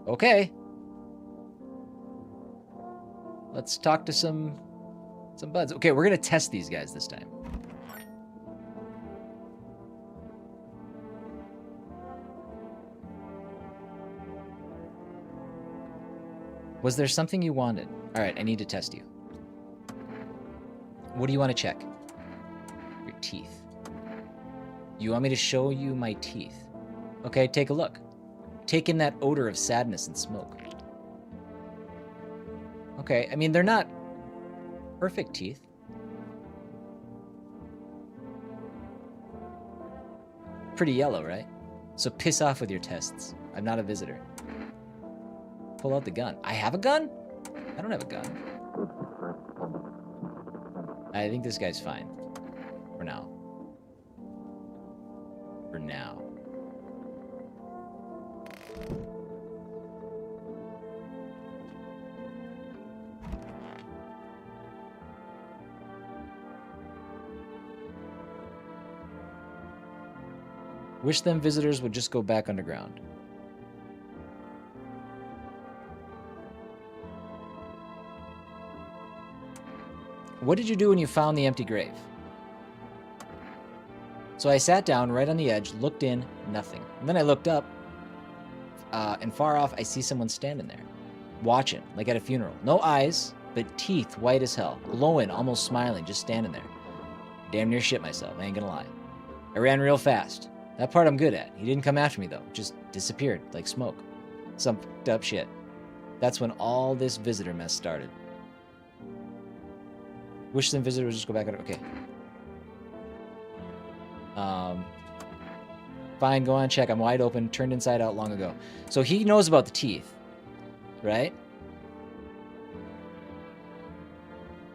Okay. Let's talk to some buds. Okay, we're gonna test these guys this time. Was there something you wanted? All right, I need to test you. What do you want to check? Your teeth. You want me to show you my teeth? Okay, take a look. Take in that odor of sadness and smoke. Okay, I mean, they're not perfect teeth. Pretty yellow, right? So piss off with your tests. I'm not a visitor. Pull out the gun. I have a gun? I don't have a gun. I think this guy's fine. For now. For now. Wish them visitors would just go back underground. What did you do when you found the empty grave? So I sat down right on the edge, looked in, nothing. And then I looked up, and far off I see someone standing there, watching, like at a funeral. No eyes, but teeth white as hell, glowing, almost smiling, just standing there. Damn near shit myself, I ain't gonna lie. I ran real fast. That part I'm good at. He didn't come after me though, just disappeared like smoke. Some fucked up shit. That's when all this visitor mess started. Wish some visitors would just go back on. Okay. Fine, go on, check. I'm wide open, turned inside out long ago. So he knows about the teeth, right?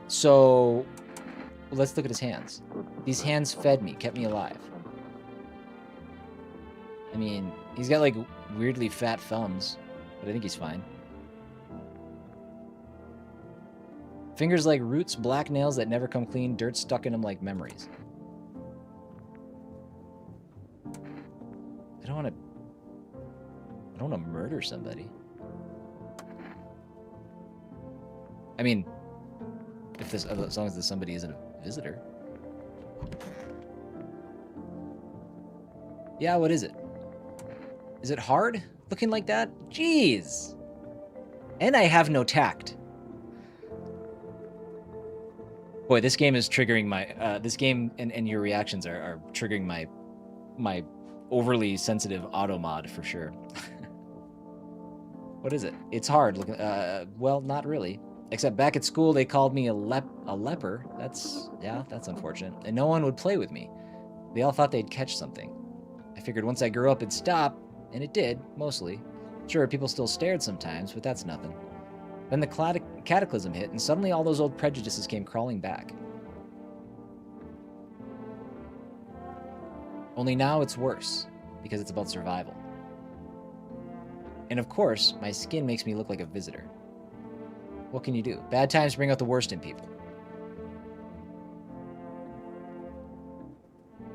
So let's look at his hands. These hands fed me, kept me alive. I mean, he's got like weirdly fat thumbs, but I think he's fine. Fingers like roots, black nails that never come clean, dirt stuck in them like memories. I don't want to murder somebody. I mean, if this, as long as this somebody isn't a visitor. Yeah, what is it? Is it hard looking like that? Jeez. And I have no tact. Boy, this game is triggering my, this game and your reactions are triggering my overly sensitive auto mod for sure. What is it? It's hard. Look, well, not really. Except back at school, they called me a leper. Yeah, that's unfortunate. And no one would play with me. They all thought they'd catch something. I figured once I grew up it'd stop, and it did, mostly. Sure, people still stared sometimes, but that's nothing. Then the cataclysm hit, and suddenly all those old prejudices came crawling back. Only now it's worse, because it's about survival. And of course, my skin makes me look like a visitor. What can you do? Bad times bring out the worst in people.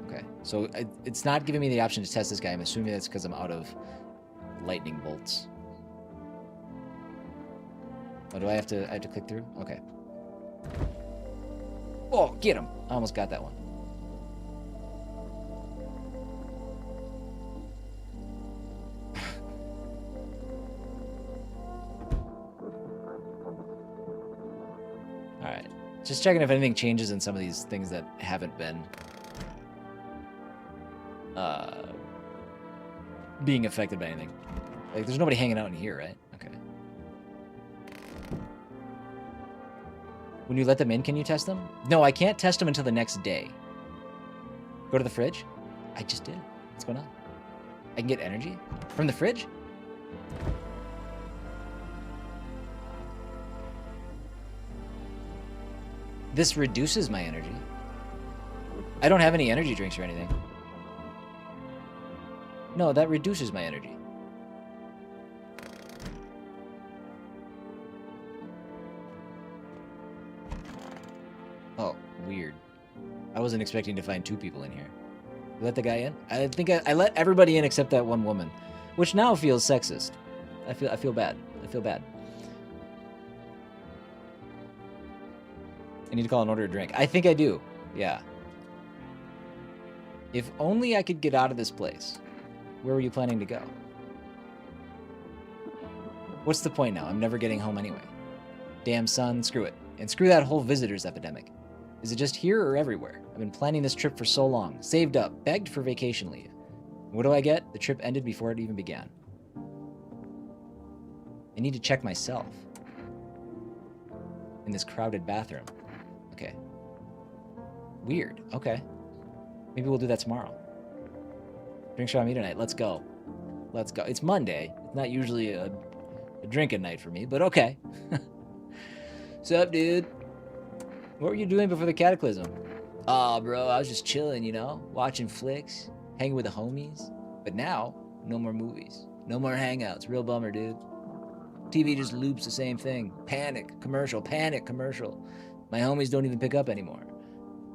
Okay, so it's not giving me the option to test this guy. I'm assuming that's because I'm out of lightning bolts. Oh, do I have to click through? Okay. Oh, get him! I almost got that one. Alright. Just checking if anything changes in some of these things that haven't been being affected by anything. Like, there's nobody hanging out in here, right? Okay. When you let them in, can you test them? No, I can't test them until the next day. Go to the fridge? I just did. What's going on? I can get energy from the fridge? This reduces my energy. I don't have any energy drinks or anything. No, that reduces my energy. Oh, weird. I wasn't expecting to find two people in here. You let the guy in? I think I let everybody in except that one woman, which now feels sexist. I feel bad. I feel bad. I need to call and order a drink. I think I do. Yeah. If only I could get out of this place. Where were you planning to go? What's the point now? I'm never getting home anyway. Damn son, screw it. And screw that whole visitors epidemic. Is it just here or everywhere? I've been planning this trip for so long. Saved up, begged for vacation leave. What do I get? The trip ended before it even began. I need to check myself. In this crowded bathroom. Okay. Weird. Okay. Maybe we'll do that tomorrow. Drink shot me tonight. Let's go. Let's go. It's Monday. It's not usually a drinking night for me, but okay. Sup, dude? What were you doing before the cataclysm? Aw, bro, I was just chilling, you know? Watching flicks, hanging with the homies. But now, no more movies. No more hangouts. Real bummer, dude. TV just loops the same thing. Panic, commercial, panic, commercial. My homies don't even pick up anymore.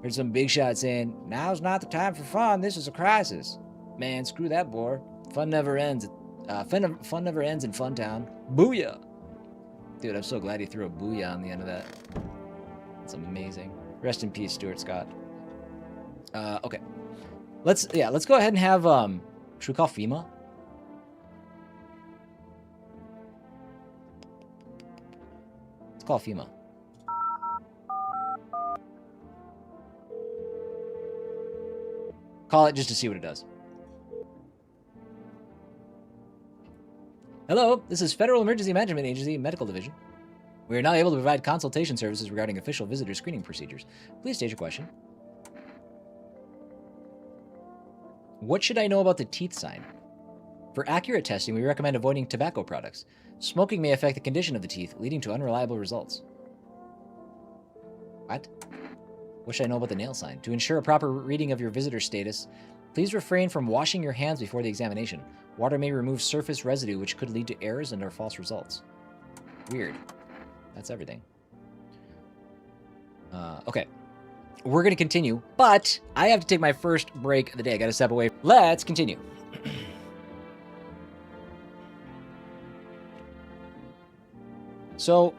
Heard some big shot saying, now's not the time for fun, this is a crisis. Man, screw that, boy. Fun never ends. Fun never ends in Funtown. Booyah! Dude, I'm so glad he threw a booyah on the end of that. That's amazing. Rest in peace, Stuart Scott. Okay. Let's go ahead and have, should we call FEMA? Let's call FEMA. Call it just to see what it does. Hello, this is Federal Emergency Management Agency Medical Division. We are now able to provide consultation services regarding official visitor screening procedures. Please state your question. What should I know about the teeth sign? For accurate testing, we recommend avoiding tobacco products. Smoking may affect the condition of the teeth, leading to unreliable results. What? What should I know about the nail sign? To ensure a proper reading of your visitor status, please refrain from washing your hands before the examination. Water may remove surface residue, which could lead to errors and/or false results. Weird. That's everything. Okay. We're going to continue, but I have to take my first break of the day. I got to step away. Let's continue. So,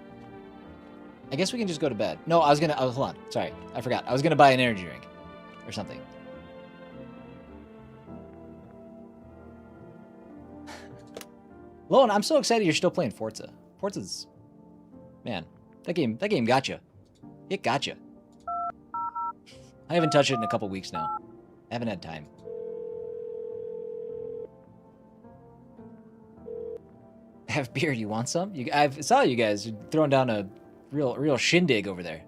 I guess we can just go to bed. No, I was going to... Oh, hold on. Sorry. I forgot. I was going to buy an energy drink or something. Lone, I'm so excited you're still playing Forza. Forza's... Man, that game got you. It got you. I haven't touched it in a couple weeks now. I haven't had time. I have beer. You want some? I saw you guys throwing down a real shindig over there.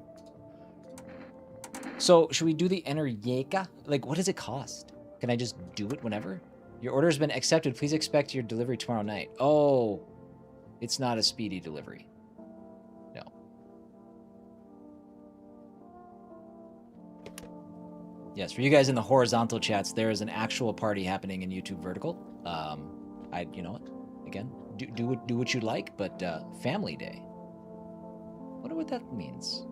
So, should we do the Energeka? Like, what does it cost? Can I just do it whenever? Your order has been accepted. Please expect your delivery tomorrow night. Oh, it's not a speedy delivery. No. Yes, for you guys in the horizontal chats, there is an actual party happening in YouTube vertical. You know what? Again, do what you like, but family day. Wonder what that means.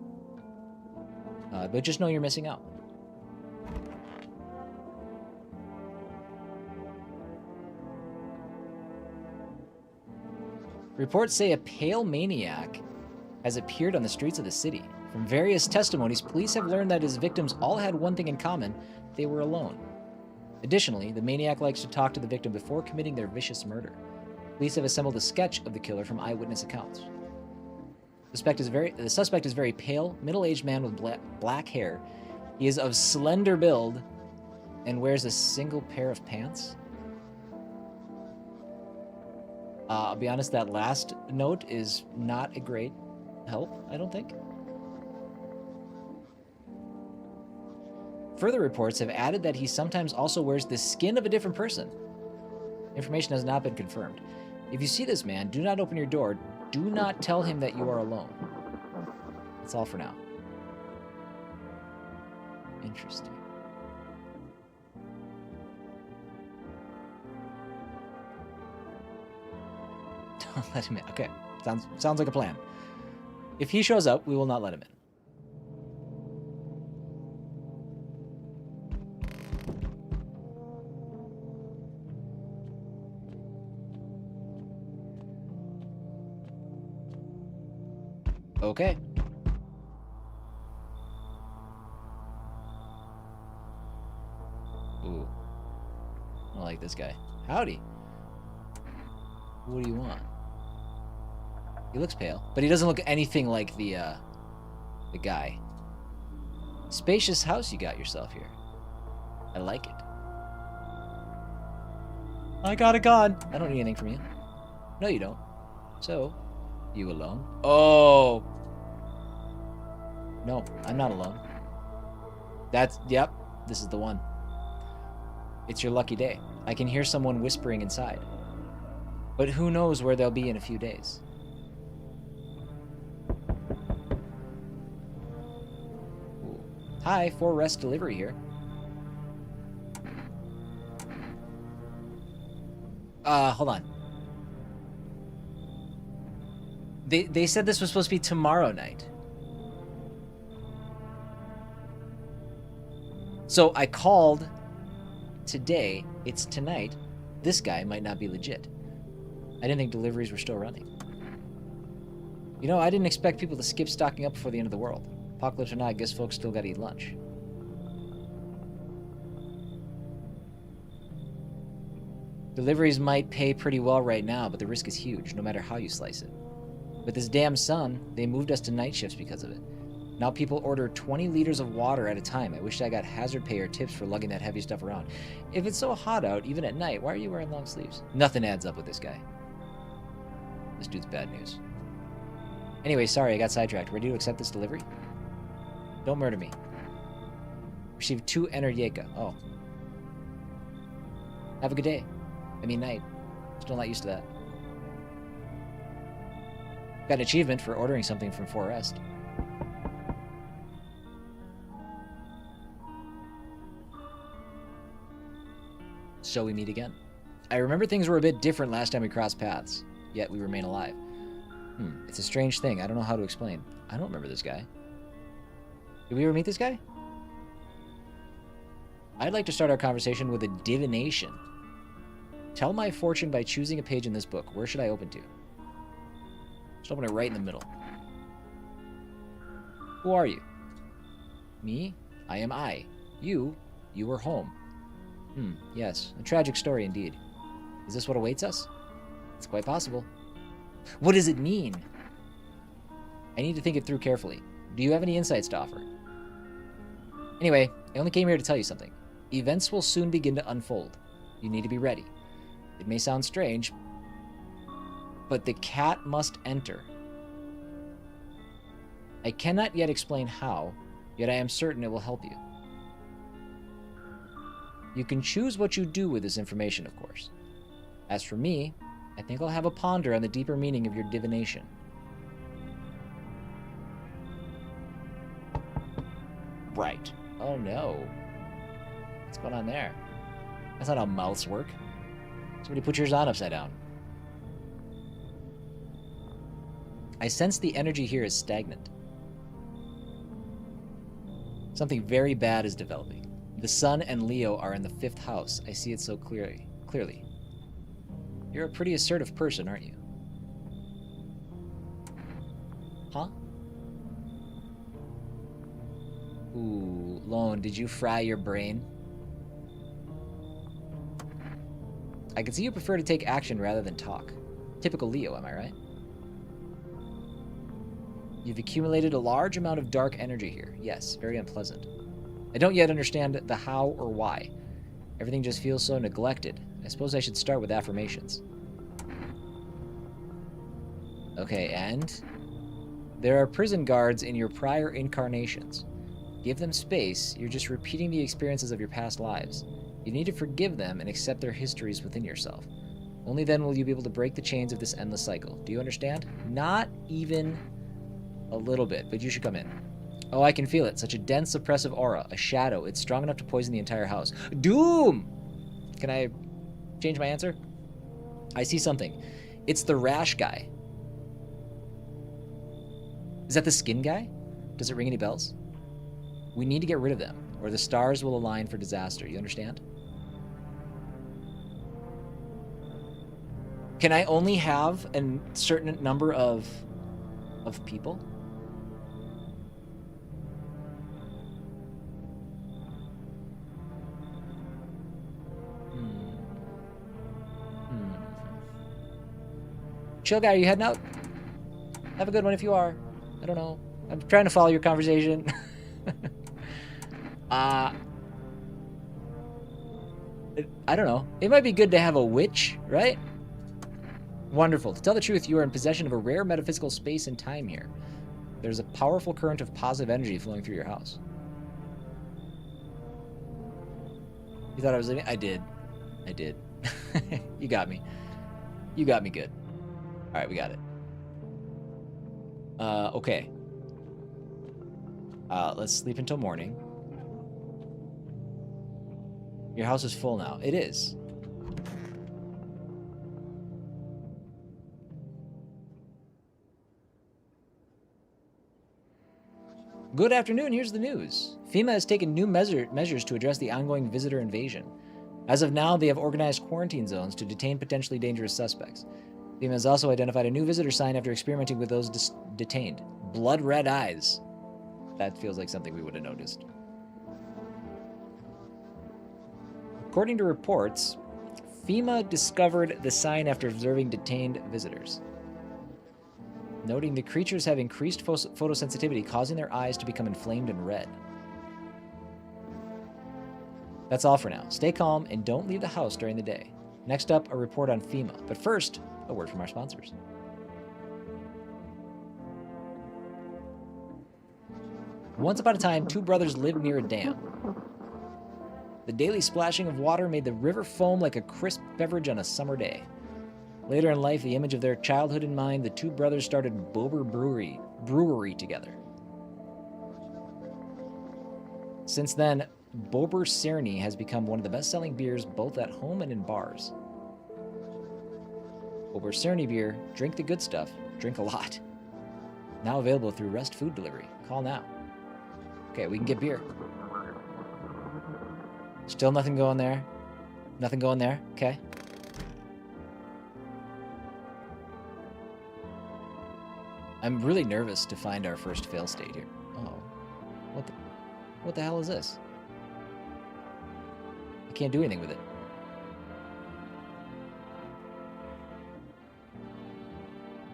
But just know you're missing out. Reports say a pale maniac has appeared on the streets of the city. From various testimonies, police have learned that his victims all had one thing in common: they were alone. Additionally, the maniac likes to talk to the victim before committing their vicious murder. Police have assembled a sketch of the killer from eyewitness accounts. The suspect is very pale, middle-aged man with black hair. He is of slender build and wears a single pair of pants. I'll be honest, that last note is not a great help, I don't think. Further reports have added that he sometimes also wears the skin of a different person. Information has not been confirmed. If you see this man, do not open your door. Do not tell him that you are alone. That's all for now. Interesting. Don't let him in. Okay. Sounds like a plan. If he shows up, we will not let him in. Okay. Ooh. I like this guy. Howdy. What do you want? He looks pale, but he doesn't look anything like the guy. Spacious house you got yourself here. I like it. I got a gun. I don't need anything from you. No, you don't. So, you alone? Oh. No, I'm not alone. Yep, this is the one. It's your lucky day. I can hear someone whispering inside. But who knows where they'll be in a few days. Ooh. Hi, 4 rest delivery here. Hold on. They said this was supposed to be tomorrow night. So I called today. It's tonight. This guy might not be legit. I didn't think deliveries were still running. You know, I didn't expect people to skip stocking up before the end of the world. Apocalypse or not, I guess folks still gotta eat lunch. Deliveries might pay pretty well right now, but the risk is huge, no matter how you slice it. With this damn sun, they moved us to night shifts because of it. Now people order 20 liters of water at a time. I wish I got hazard pay or tips for lugging that heavy stuff around. If it's so hot out, even at night, why are you wearing long sleeves? Nothing adds up with this guy. This dude's bad news. Anyway, sorry, I got sidetracked. Ready to accept this delivery? Don't murder me. Received 2 Energeka. Oh. Have a good day. I mean night. Still not used to that. Got an achievement for ordering something from Forest. So we meet again. I remember things were a bit different last time we crossed paths, yet we remain alive. It's a strange thing. I don't know how to explain. I don't remember this guy. Did we ever meet this guy? I'd like to start our conversation with a divination. Tell my fortune by choosing a page in this book. Where should I open to? Just open it right in the middle. Who are you? Me? I am I. You are home. Yes. A tragic story indeed. Is this what awaits us? It's quite possible. What does it mean? I need to think it through carefully. Do you have any insights to offer? Anyway, I only came here to tell you something. Events will soon begin to unfold. You need to be ready. It may sound strange, but the cat must enter. I cannot yet explain how, yet I am certain it will help you. You can choose what you do with this information, of course. As for me, I think I'll have a ponder on the deeper meaning of your divination. Right. Oh no. What's going on there? That's not how mouths work. Somebody put yours on upside down. I sense the energy here is stagnant. Something very bad is developing. The Sun and Leo are in the 5th house. I see it so clearly. You're a pretty assertive person, aren't you? Huh? Ooh, Lone, did you fry your brain? I can see you prefer to take action rather than talk. Typical Leo, am I right? You've accumulated a large amount of dark energy here. Yes, very unpleasant. I don't yet understand the how or why. Everything just feels so neglected. I suppose I should start with affirmations. Okay, and? There are prison guards in your prior incarnations. Give them space. You're just repeating the experiences of your past lives. You need to forgive them and accept their histories within yourself. Only then will you be able to break the chains of this endless cycle. Do you understand? Not even a little bit, but you should come in. Oh, I can feel it. Such a dense, oppressive aura. A shadow. It's strong enough to poison the entire house. Doom! Can I change my answer? I see something. It's the rash guy. Is that the skin guy? Does it ring any bells? We need to get rid of them, or the stars will align for disaster. You understand? Can I only have a certain number of people? Chill guy, are you heading out? Have a good one if you are. I don't know. I'm trying to follow your conversation. I don't know. It might be good to have a witch, right? Wonderful. To tell the truth, you are in possession of a rare metaphysical space and time here. There's a powerful current of positive energy flowing through your house. You thought I was leaving? I did. You got me. You got me good. All right, we got it. Okay. Let's sleep until morning. Your house is full now. It is. Good afternoon, here's the news. FEMA has taken new measures to address the ongoing visitor invasion. As of now, they have organized quarantine zones to detain potentially dangerous suspects. FEMA has also identified a new visitor sign after experimenting with those detained. Blood red eyes. That feels like something we would have noticed. According to reports, FEMA discovered the sign after observing detained visitors, noting the creatures have increased photosensitivity, causing their eyes to become inflamed and red. That's all for now. Stay calm and don't leave the house during the day. Next up, a report on FEMA. But first, a word from our sponsors. Once upon a time, two brothers lived near a dam. The daily splashing of water made the river foam like a crisp beverage on a summer day. Later in life, the image of their childhood in mind, the two brothers started Bober Brewery together. Since then, Bober Cerny has become one of the best-selling beers both at home and in bars. Bober Cerny beer, drink the good stuff, drink a lot. Now available through Rest Food Delivery. Call now. Okay, we can get beer. Still nothing going there. Nothing going there. Okay. I'm really nervous to find our first fail state here. Oh. What the hell is this? I can't do anything with it.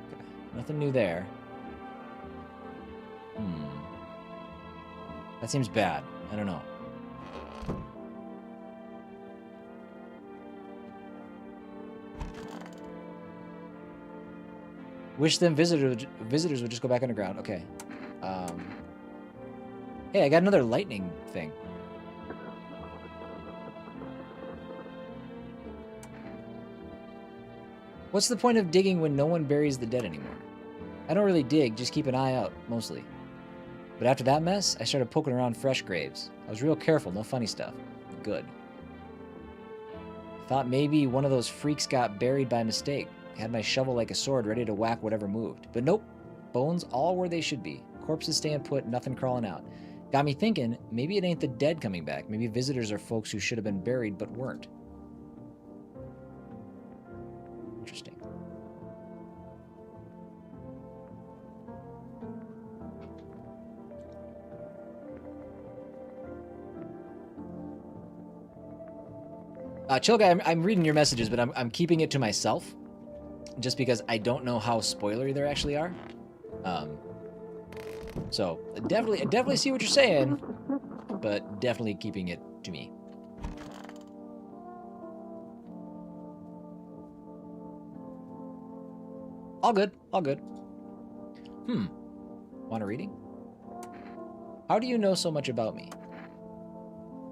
Okay. Nothing new there. That seems bad. I don't know. Wish them visitors would just go back underground. Okay. Hey, I got another lightning thing. What's the point of digging when no one buries the dead anymore? I don't really dig, just keep an eye out, mostly. But after that mess, I started poking around fresh graves. I was real careful, no funny stuff. Good. Thought maybe one of those freaks got buried by mistake. Had my shovel like a sword ready to whack whatever moved. But nope. Bones all where they should be. Corpses staying put, nothing crawling out. Got me thinking, maybe it ain't the dead coming back. Maybe visitors are folks who should have been buried but weren't. Interesting. Chill guy, I'm reading your messages, but I'm keeping it to myself. Just because I don't know how spoilery there actually are. So I definitely see what you're saying, but definitely keeping it to me. All good, all good. Want a reading? How do you know so much about me?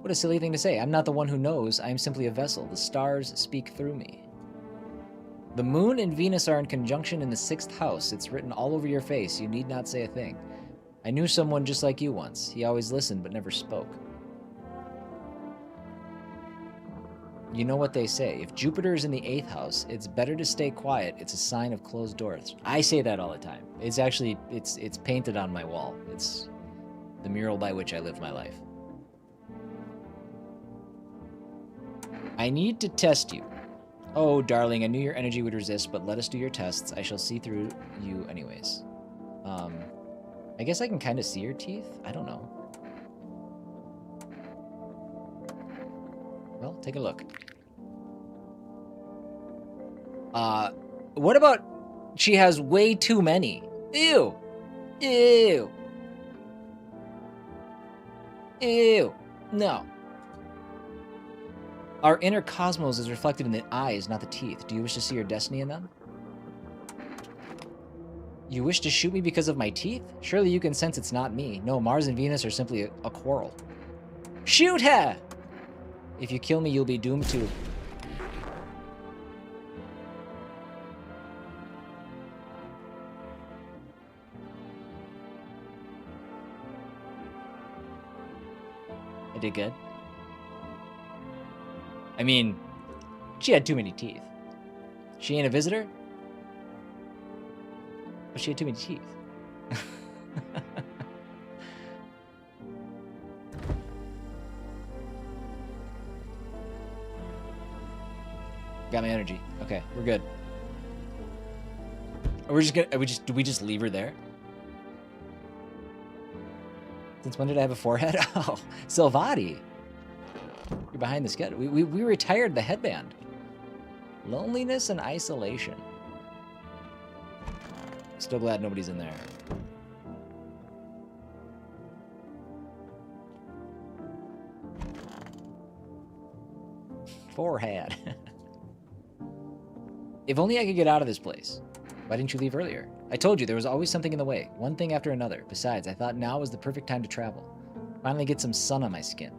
What a silly thing to say. I'm not the one who knows. I am simply a vessel. The stars speak through me. The moon and Venus are in conjunction in the 6th house. It's written all over your face. You need not say a thing. I knew someone just like you once. He always listened but never spoke. You know what they say. If Jupiter is in the 8th house, it's better to stay quiet. It's a sign of closed doors. I say that all the time. It's actually, it's painted on my wall. It's the mural by which I live my life. I need to test you. Oh, darling, I knew your energy would resist, but let us do your tests. I shall see through you anyways. I guess I can kind of see your teeth? I don't know. Well, take a look. What about she has way too many? Ew. Ew. Ew. No. Our inner cosmos is reflected in the eyes, not the teeth. Do you wish to see your destiny in them? You wish to shoot me because of my teeth? Surely you can sense it's not me. No, Mars and Venus are simply a quarrel. Shoot her! If you kill me, you'll be doomed to... I did good. I mean, she had too many teeth. She ain't a visitor? But she had too many teeth. Got my energy. Okay, we're good. We're just gonna. Do we just leave her there? Since when did I have a forehead? Oh, Silvati. You're behind the schedule. We retired the headband. Loneliness and isolation. Still glad nobody's in there. Forehead. If only I could get out of this place. Why didn't you leave earlier? I told you there was always something in the way, one thing after another. Besides, I thought now was the perfect time to travel. Finally get some sun on my skin.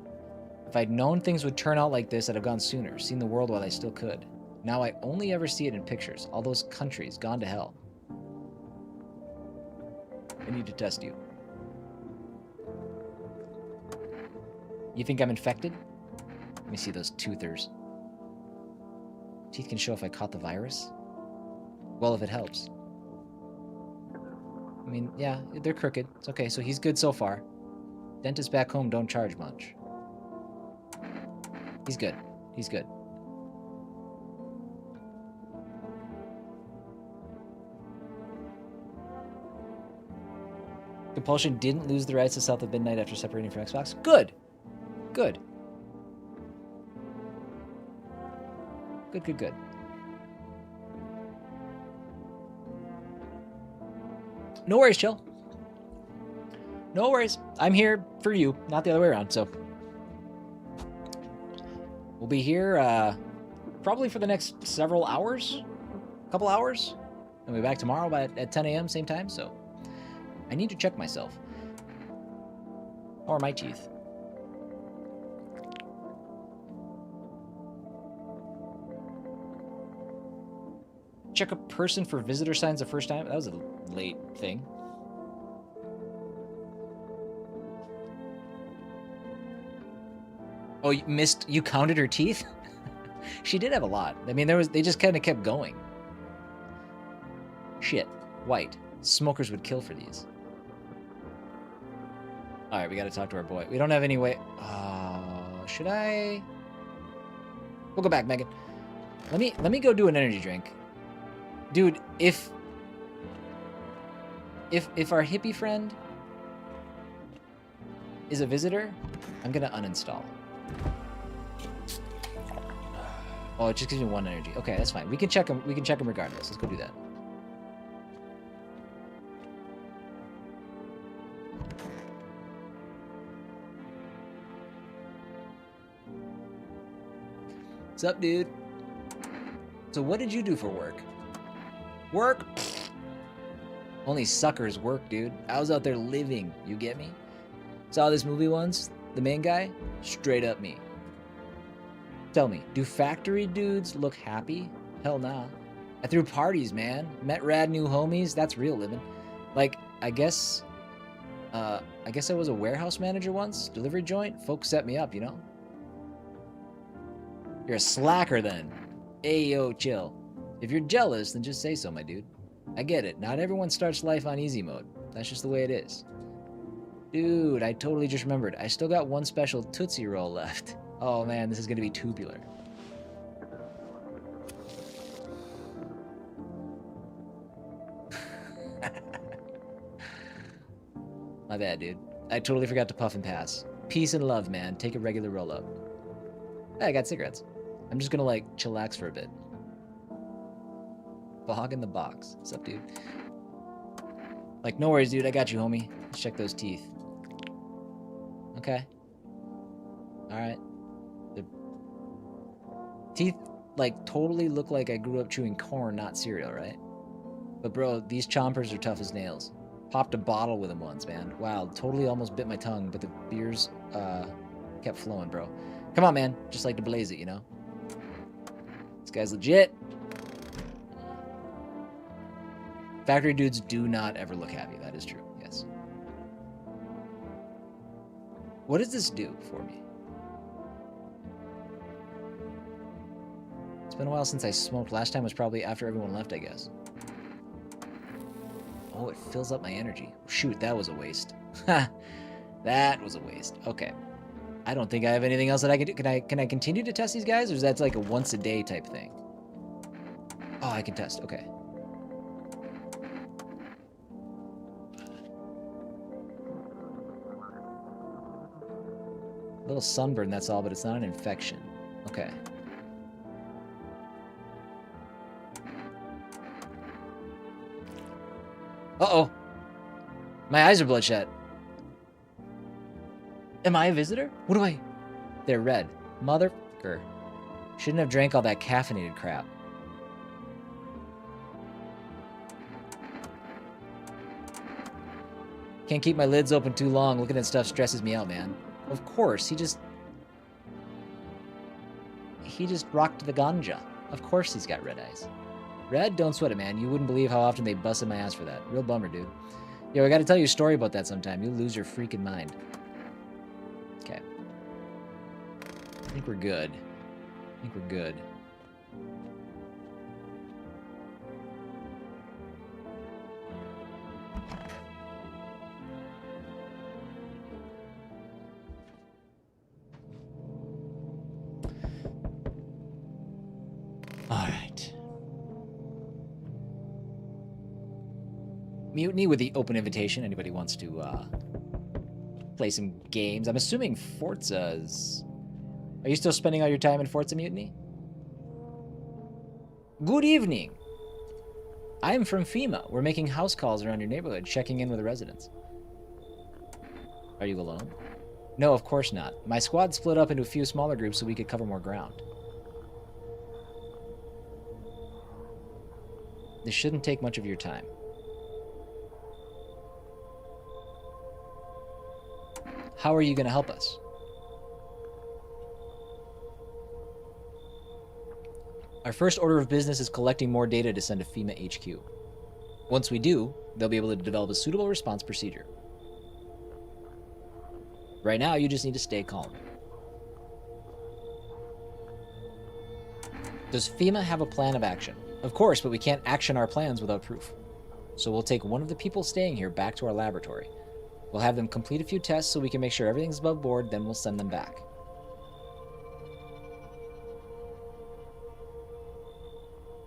If I'd known things would turn out like this, I'd have gone sooner, seen the world while I still could. Now I only ever see it in pictures, all those countries gone to hell. I need to test you. You think I'm infected? Let me see those toothers. Teeth can show if I caught the virus? Well, if it helps. I mean, yeah, they're crooked. It's okay, so he's good so far. Dentists back home don't charge much. He's good. He's good. Compulsion didn't lose the rights to South of Midnight after separating from Xbox. Good. Good. Good, good, good. No worries, chill. No worries. I'm here for you, not the other way around, so. We'll be here probably for the next several hours. Couple hours. And we'll be back tomorrow at 10 a.m. same time, so. I need to check myself. Or my teeth. Check a person for visitor signs the first time. That was a late thing. Oh, you missed. You counted her teeth? She did have a lot. I mean, they just kind of kept going. Shit. White. Smokers would kill for these. All right, we got to talk to our boy. We don't have any way. Should I? We'll go back, Megan. Let me go do an energy drink. Dude, if our hippie friend is a visitor, I'm gonna uninstall. Oh, it just gives me 1 energy. Okay, that's fine. We can check him. We can check him regardless. Let's go do that. What's up, dude? So what did you do for work? Work? Only suckers work, dude. I was out there living, you get me? Saw this movie once, the main guy, straight up me. Tell me, do factory dudes look happy? Hell nah. I threw parties, man. Met rad new homies, that's real living. Like, I guess I was a warehouse manager once, delivery joint, folks set me up, you know? You're a slacker then. Ayo, chill. If you're jealous, then just say so, my dude. I get it. Not everyone starts life on easy mode. That's just the way it is. Dude, I totally just remembered. I still got one special Tootsie Roll left. Oh man, this is gonna be tubular. My bad, dude. I totally forgot to puff and pass. Peace and love, man. Take a regular roll up. Hey, I got cigarettes. I'm just gonna, like, chillax for a bit. Bog in the box. What's up, dude? Like, no worries, dude. I got you, homie. Let's check those teeth. Okay. Alright. The teeth, like, totally look like I grew up chewing corn, not cereal, right? But, bro, these chompers are tough as nails. Popped a bottle with them once, man. Wow, totally almost bit my tongue, but the beers, kept flowing, bro. Come on, man. Just like to blaze it, you know? This guy's legit. Factory dudes do not ever look happy. That is true. Yes. What does this do for me? It's been a while since I smoked. Last time was probably after everyone left, I guess. Oh, it fills up my energy. Shoot, that was a waste. That was a waste. Okay. I don't think I have anything else that I can do. Can I continue to test these guys, or is that like a once a day type thing? Oh, I can test. Okay. A little sunburn, that's all, but it's not an infection. Okay. Uh-oh. My eyes are bloodshot. Am I a visitor? What do I... They're red. Motherfucker. Shouldn't have drank all that caffeinated crap. Can't keep my lids open too long. Looking at stuff stresses me out, man. Of course, he just rocked the ganja. Of course he's got red eyes. Red? Don't sweat it, man. You wouldn't believe how often they busted my ass for that. Real bummer, dude. Yo, I gotta tell you a story about that sometime. You'll lose your freaking mind. Okay. I think we're good. I think we're good. Alright. Mutiny with the open invitation. Anybody wants to play some games? I'm assuming Forza's... Are you still spending all your time in Forza Mutiny? Good evening. I am from FEMA. We're making house calls around your neighborhood, checking in with the residents. Are you alone? No, of course not. My squad split up into a few smaller groups so we could cover more ground. This shouldn't take much of your time. How are you going to help us? Our first order of business is collecting more data to send to FEMA HQ. Once we do, they'll be able to develop a suitable response procedure. Right now, you just need to stay calm. Does FEMA have a plan of action? Of course, but we can't action our plans without proof. So we'll take one of the people staying here back to our laboratory. We'll have them complete a few tests so we can make sure everything's above board, then we'll send them back.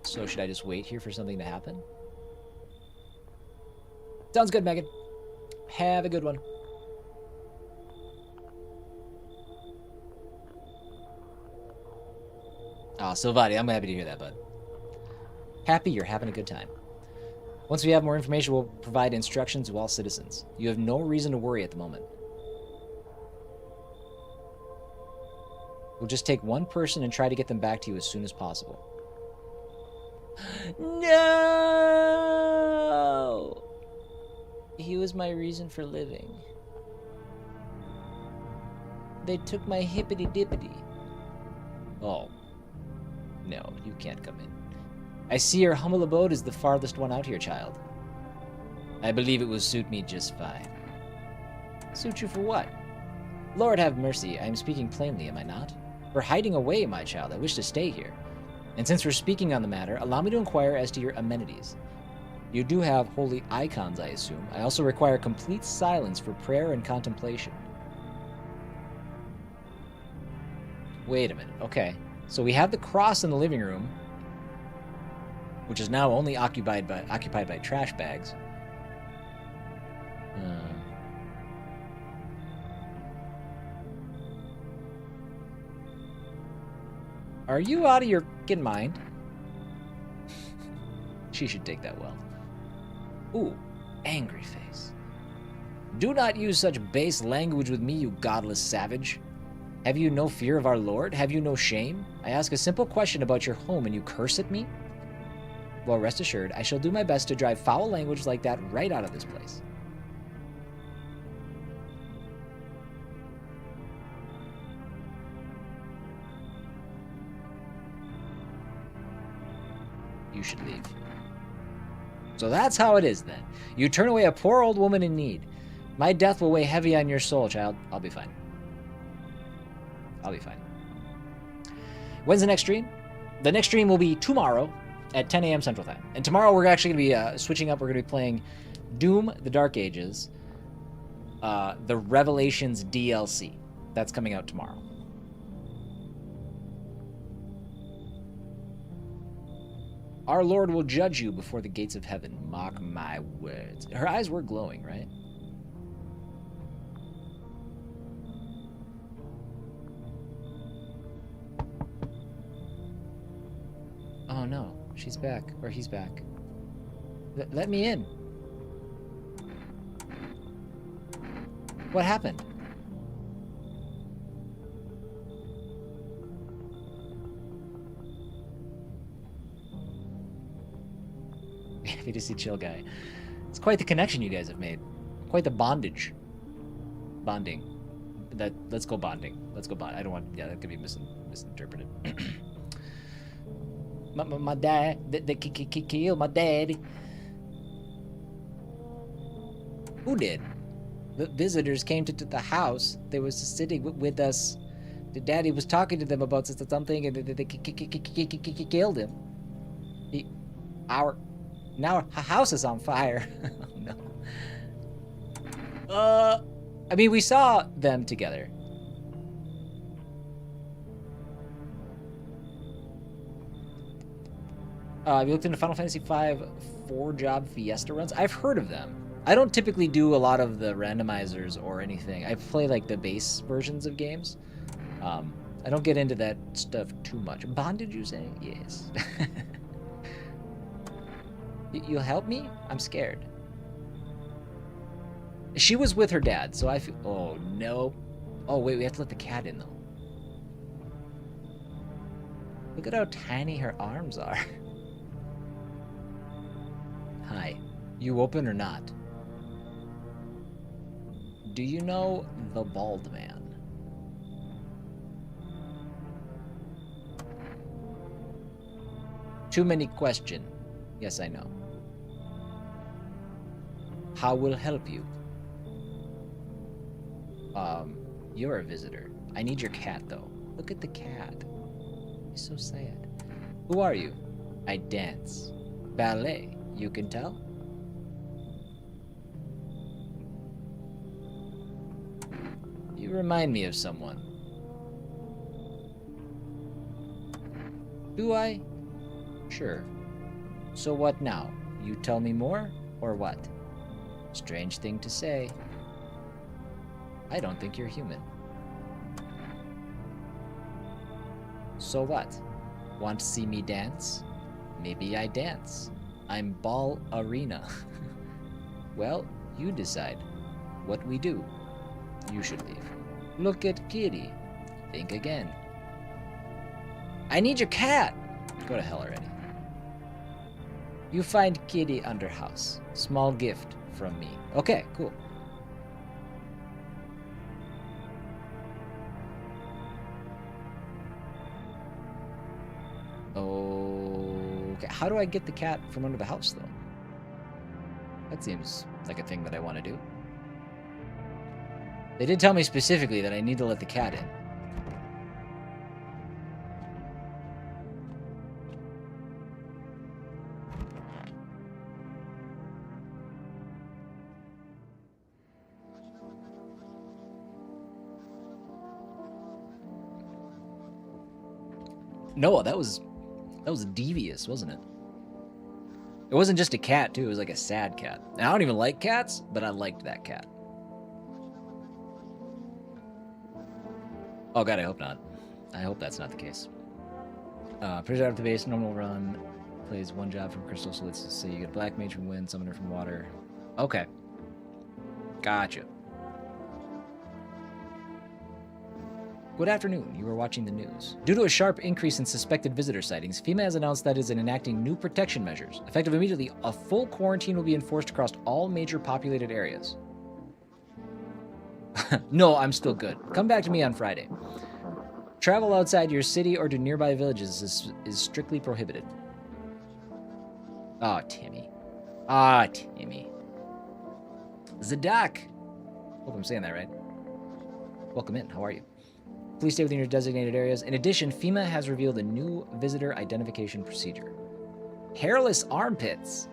So should I just wait here for something to happen? Sounds good, Megan. Have a good one. Oh, Silvati, I'm happy to hear that, bud. Happy you're having a good time. Once we have more information, we'll provide instructions to all citizens. You have no reason to worry at the moment. We'll just take one person and try to get them back to you as soon as possible. No! He was my reason for living. They took my hippity-dippity. Oh. No, you can't come in. I see your humble abode is the farthest one out here, child. I believe it will suit me just fine. Suit you for what? Lord have mercy, I am speaking plainly, am I not? For hiding away, my child, I wish to stay here. And since we're speaking on the matter, allow me to inquire as to your amenities. You do have holy icons, I assume. I also require complete silence for prayer and contemplation. Wait a minute, okay. So we have the cross in the living room, which is now only occupied by trash bags. Are you out of your fucking mind? She should take that well. Ooh, angry face. Do not use such base language with me, you godless savage. Have you no fear of our Lord? Have you no shame? I ask a simple question about your home and you curse at me? Well, rest assured, I shall do my best to drive foul language like that right out of this place. You should leave. So that's how it is then. You turn away a poor old woman in need. My death will weigh heavy on your soul, child. I'll be fine. I'll be fine. When's the next stream? The next stream will be tomorrow at 10 a.m. Central Time. And tomorrow we're actually going to be switching up. We're going to be playing Doom, The Dark Ages, the Revelations DLC. That's coming out tomorrow. Our Lord will judge you before the gates of heaven. Mark my words. Her eyes were glowing, right? Oh no, she's back. Or he's back. Let me in. What happened? Happy to see Chill Guy. It's quite the connection you guys have made. Quite the bondage. Bonding. Let's go bonding. Let's go bond. I don't want. Yeah, that could be misinterpreted. my dad. They killed my daddy. Who did? The visitors came to the house. They was sitting with us. The daddy was talking to them about something, and they killed him. Now our house is on fire. Oh, no. I mean, we saw them together. Have you looked into Final Fantasy V 4-job Fiesta runs? I've heard of them. I don't typically do a lot of the randomizers or anything. I play like the base versions of games. I don't get into that stuff too much. Bondage, you say? Yes. You'll help me? I'm scared. She was with her dad, so I feel... Oh, no. Oh, wait, we have to let the cat in, though. Look at how tiny her arms are. Hi. You open or not? Do you know the bald man? Too many question. Yes, I know. How will help you? You're a visitor. I need your cat, though. Look at the cat. He's so sad. Who are you? I dance. Ballet, you can tell? You remind me of someone. Do I? Sure. So what now? You tell me more, or what? Strange thing to say. I don't think you're human. So what? Want to see me dance? Maybe I dance. I'm ball arena. Well, you decide. What we do. You should leave. Look at Kitty. Think again. I need your cat! Go to hell already. You find Kitty under house. Small gift from me. Okay, cool. Okay, how do I get the cat from under the house, though? That seems like a thing that I want to do. They did tell me specifically that I need to let the cat in. No, that was devious, wasn't it? It wasn't just a cat, too. It was like a sad cat. And I don't even like cats, but I liked that cat. Oh, God, I hope not. I hope that's not the case. Prisoner out of the base, normal run. Plays one job from Crystal, so let's see. You get Black Mage from Wind, Summoner from Water. Okay. Gotcha. Good afternoon. You are watching the news. Due to a sharp increase in suspected visitor sightings, FEMA has announced that it is enacting new protection measures. Effective immediately, a full quarantine will be enforced across all major populated areas. No, I'm still good. Come back to me on Friday. Travel outside your city or to nearby villages is strictly prohibited. Oh, Timmy. Ah, Timmy. Zadak. Hope I'm saying that right. Welcome in. How are you? Please stay within your designated areas. In addition, FEMA has revealed a new visitor identification procedure. Hairless armpits.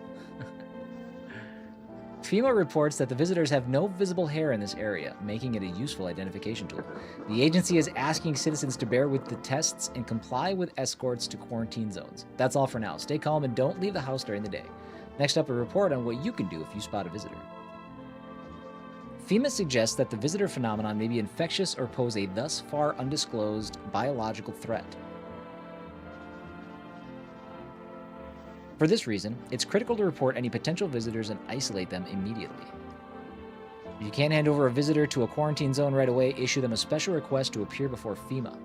FEMA reports that the visitors have no visible hair in this area, making it a useful identification tool. The agency is asking citizens to bear with the tests and comply with escorts to quarantine zones. That's all for now. Stay calm and don't leave the house during the day. Next up, a report on what you can do if you spot a visitor. FEMA suggests that the visitor phenomenon may be infectious or pose a thus far undisclosed biological threat. For this reason, it's critical to report any potential visitors and isolate them immediately. If you can't hand over a visitor to a quarantine zone right away, issue them a special request to appear before FEMA.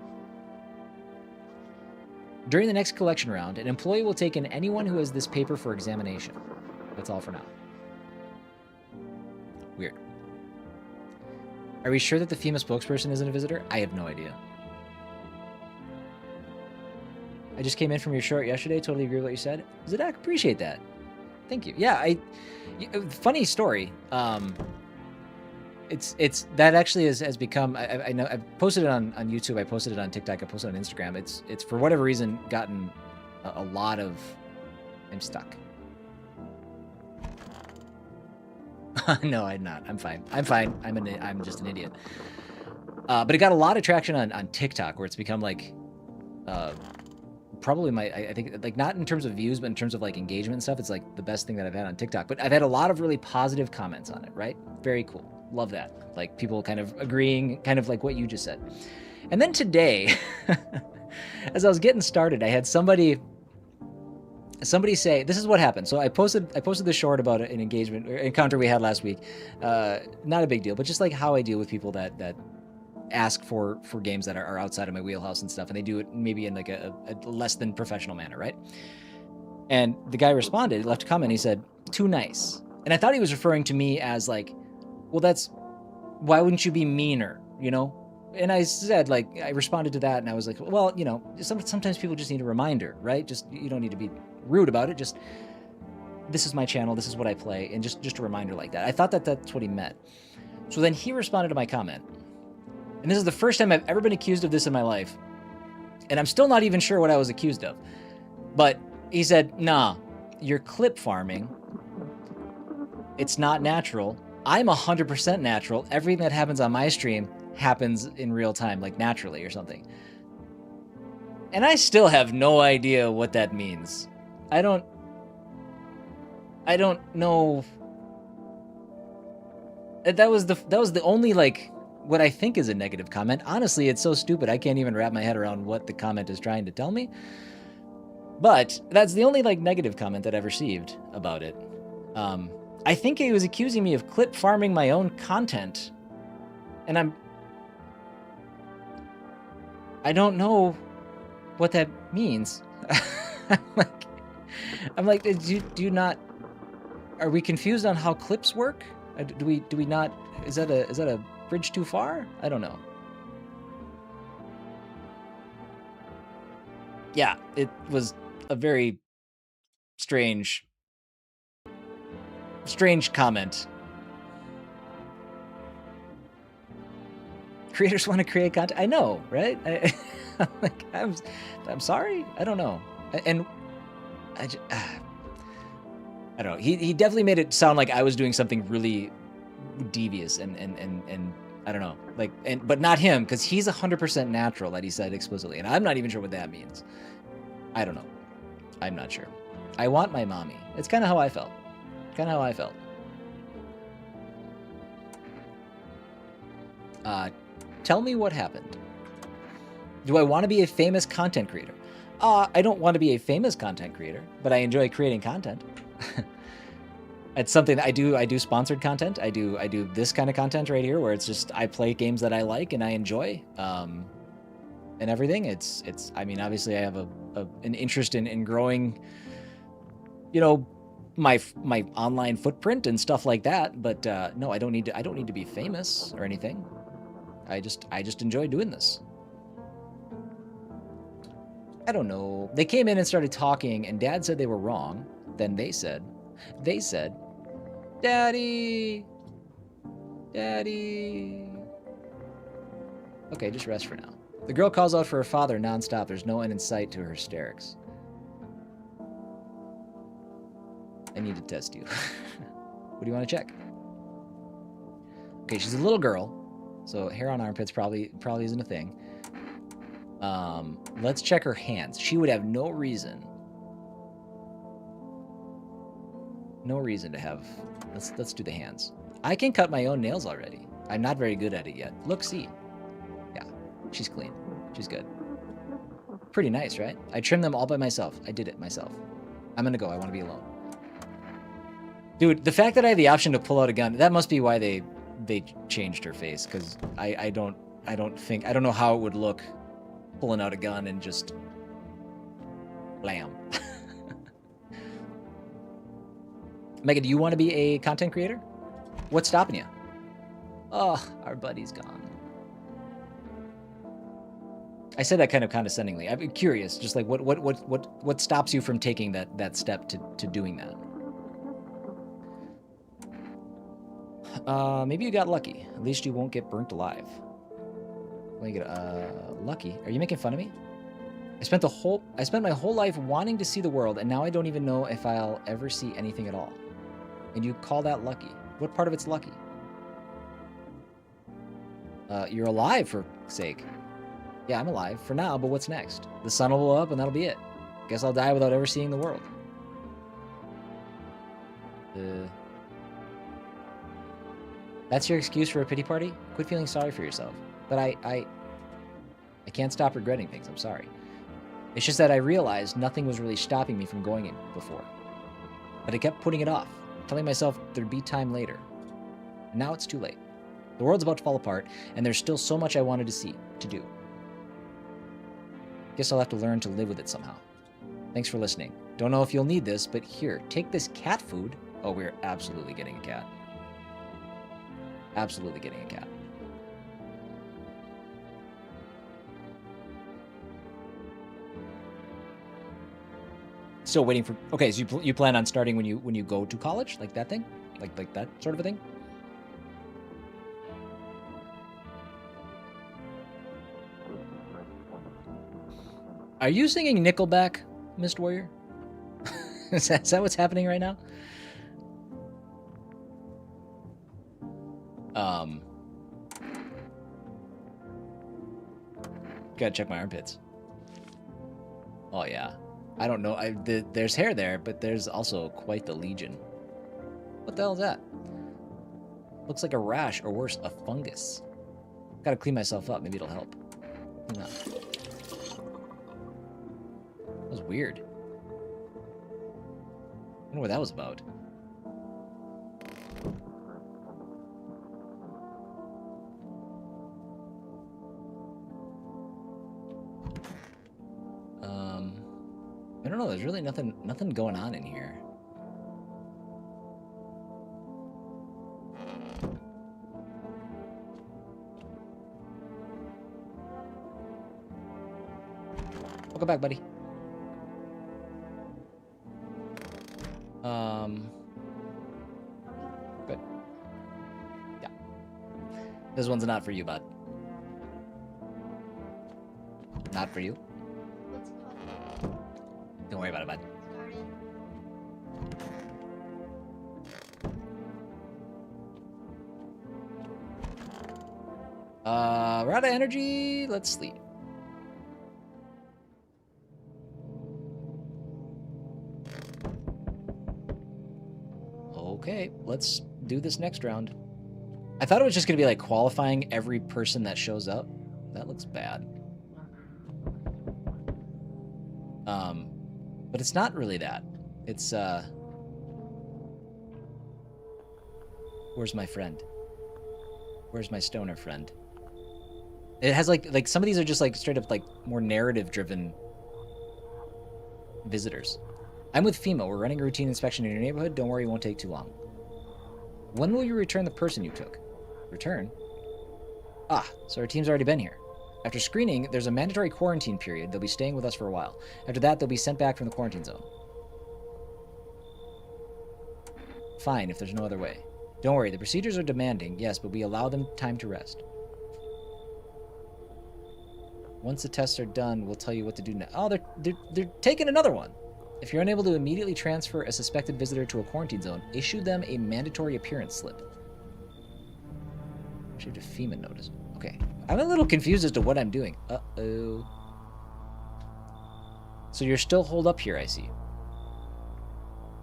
During the next collection round, an employee will take in anyone who has this paper for examination. That's all for now. Weird. Are we sure that the FEMA spokesperson isn't a visitor? I have no idea. I just came in from your short yesterday. Totally agree with what you said. Zadak, appreciate that. Thank you. Yeah, funny story. It's that actually has become. I know I've posted it on YouTube. I posted it on TikTok. I posted it on Instagram. It's for whatever reason gotten a lot of. I'm stuck. No, I'm not. I'm fine. I'm fine. I'm just an idiot. But it got a lot of traction on TikTok, where it's become like, probably I think like not in terms of views, but in terms of like engagement and stuff. It's like the best thing that I've had on TikTok. But I've had a lot of really positive comments on it. Right? Very cool. Love that. Like people kind of agreeing, kind of like what you just said. And then today, as I was getting started, I had somebody say, this is what happened. So I posted the short about an engagement or encounter we had last week. Not a big deal, but just like how I deal with people that ask for games that are outside of my wheelhouse and stuff, and they do it maybe in like a less than professional manner, right? And the guy responded, left a comment, he said, "Too nice." And I thought he was referring to me as like, well, why wouldn't you be meaner, you know? And I said, like, I responded to that, and I was like, well, you know, sometimes people just need a reminder, right? Just, you don't need to be rude about it. Just, this is my channel, this is what I play, and just a reminder like that. I thought that's what he meant. So then he responded to my comment. And this is the first time I've ever been accused of this in my life. And I'm still not even sure what I was accused of. But he said, nah, you're clip farming. It's not natural. I'm 100% natural. Everything that happens on my stream happens in real time, like naturally or something. And I still have no idea what that means. I don't know. That was the only, like, what I think is a negative comment. Honestly, it's so stupid. I can't even wrap my head around what the comment is trying to tell me. But that's the only, like, negative comment that I've received about it. I think he was accusing me of clip farming my own content. And I don't know what that means. I'm like, do you not, are we confused on how clips work? Do we not, is that a bridge too far? I don't know. Yeah, it was a very strange comment. Creators want to create content. I know, right? I'm sorry. I don't know. And I don't know. He definitely made it sound like I was doing something really devious and I don't know. Like, but not him, because he's 100% natural, that he said explicitly, and I'm not even sure what that means. I don't know. I'm not sure. I want my mommy. It's kind of how I felt. Tell me what happened. Do I want to be a famous content creator? I don't want to be a famous content creator, but I enjoy creating content. It's something that I do. I do sponsored content. I do this kind of content right here, where it's just I play games that I like and I enjoy, and everything. It's. I mean, obviously, I have an interest in growing, you know, my online footprint and stuff like that. But no, I don't need to be famous or anything. I just enjoy doing this. I don't know. They came in and started talking, and Dad said they were wrong. Then they said, Daddy. Okay, just rest for now. The girl calls out for her father nonstop. There's no end in sight to her hysterics. I need to test you. What do you want to check? Okay, she's a little girl, so hair on armpits probably isn't a thing. Let's check her hands. She would have no reason to have. Let's do the hands. I can cut my own nails already. I'm not very good at it yet. Look, see. Yeah, she's clean. She's good. Pretty nice, right? I trimmed them all by myself. I did it myself. I'm gonna go. I want to be alone. Dude, the fact that I have the option to pull out a gun, that must be why they changed her face, because I don't know how it would look pulling out a gun and just blam. Megan, do you want to be a content creator? What's stopping you? Oh, our buddy's gone. I said that kind of condescendingly. I'm curious, just like what stops you from taking that step to doing that? Maybe you got lucky. At least you won't get burnt alive. Let me get lucky. Are you making fun of me? I spent my whole life wanting to see the world, and now I don't even know if I'll ever see anything at all. And you call that lucky? What part of it's lucky? You're alive, for sake. Yeah, I'm alive for now, but what's next? The sun will blow up, and that'll be it. Guess I'll die without ever seeing the world. That's your excuse for a pity party? Quit feeling sorry for yourself. But I can't stop regretting things. I'm sorry. It's just that I realized nothing was really stopping me from going in before. But I kept putting it off, telling myself there'd be time later. And now it's too late. The world's about to fall apart, and there's still so much I wanted to do. Guess I'll have to learn to live with it somehow. Thanks for listening. Don't know if you'll need this, but here, take this cat food. Oh, we're absolutely getting a cat. Absolutely getting a cat. Still waiting for... Okay, so you plan on starting when you go to college? Like that thing? Like that sort of a thing? Are you singing Nickelback, Mist Warrior? Is that what's happening right now? Gotta check my armpits. Oh yeah. I don't know. There's hair there, but there's also quite the legion. What the hell is that? Looks like a rash, or worse, a fungus. Gotta clean myself up. Maybe it'll help. No. That was weird. I wonder what that was about. I don't know, there's really nothing going on in here. Welcome back, buddy. Good. Yeah. This one's not for you, bud. Not for you. Don't worry about it, bud. We're out of energy. Let's sleep. Okay, let's do this next round. I thought it was just gonna be like qualifying every person that shows up. That looks bad. But it's not really that. It's, where's my friend? Where's my stoner friend? It has like some of these are just like straight up like more narrative driven visitors. I'm with FEMA. We're running a routine inspection in your neighborhood. Don't worry, it won't take too long. When will you return the person you took? Return? Ah, so our team's already been here. After screening, there's a mandatory quarantine period. They'll be staying with us for a while. After that, they'll be sent back from the quarantine zone. Fine, if there's no other way. Don't worry, the procedures are demanding, yes, but we allow them time to rest. Once the tests are done, we'll tell you what to do now. Oh, they're taking another one. If you're unable to immediately transfer a suspected visitor to a quarantine zone, issue them a mandatory appearance slip. Received a FEMA notice. Okay. I'm a little confused as to what I'm doing. Uh-oh. So you're still holed up here, I see.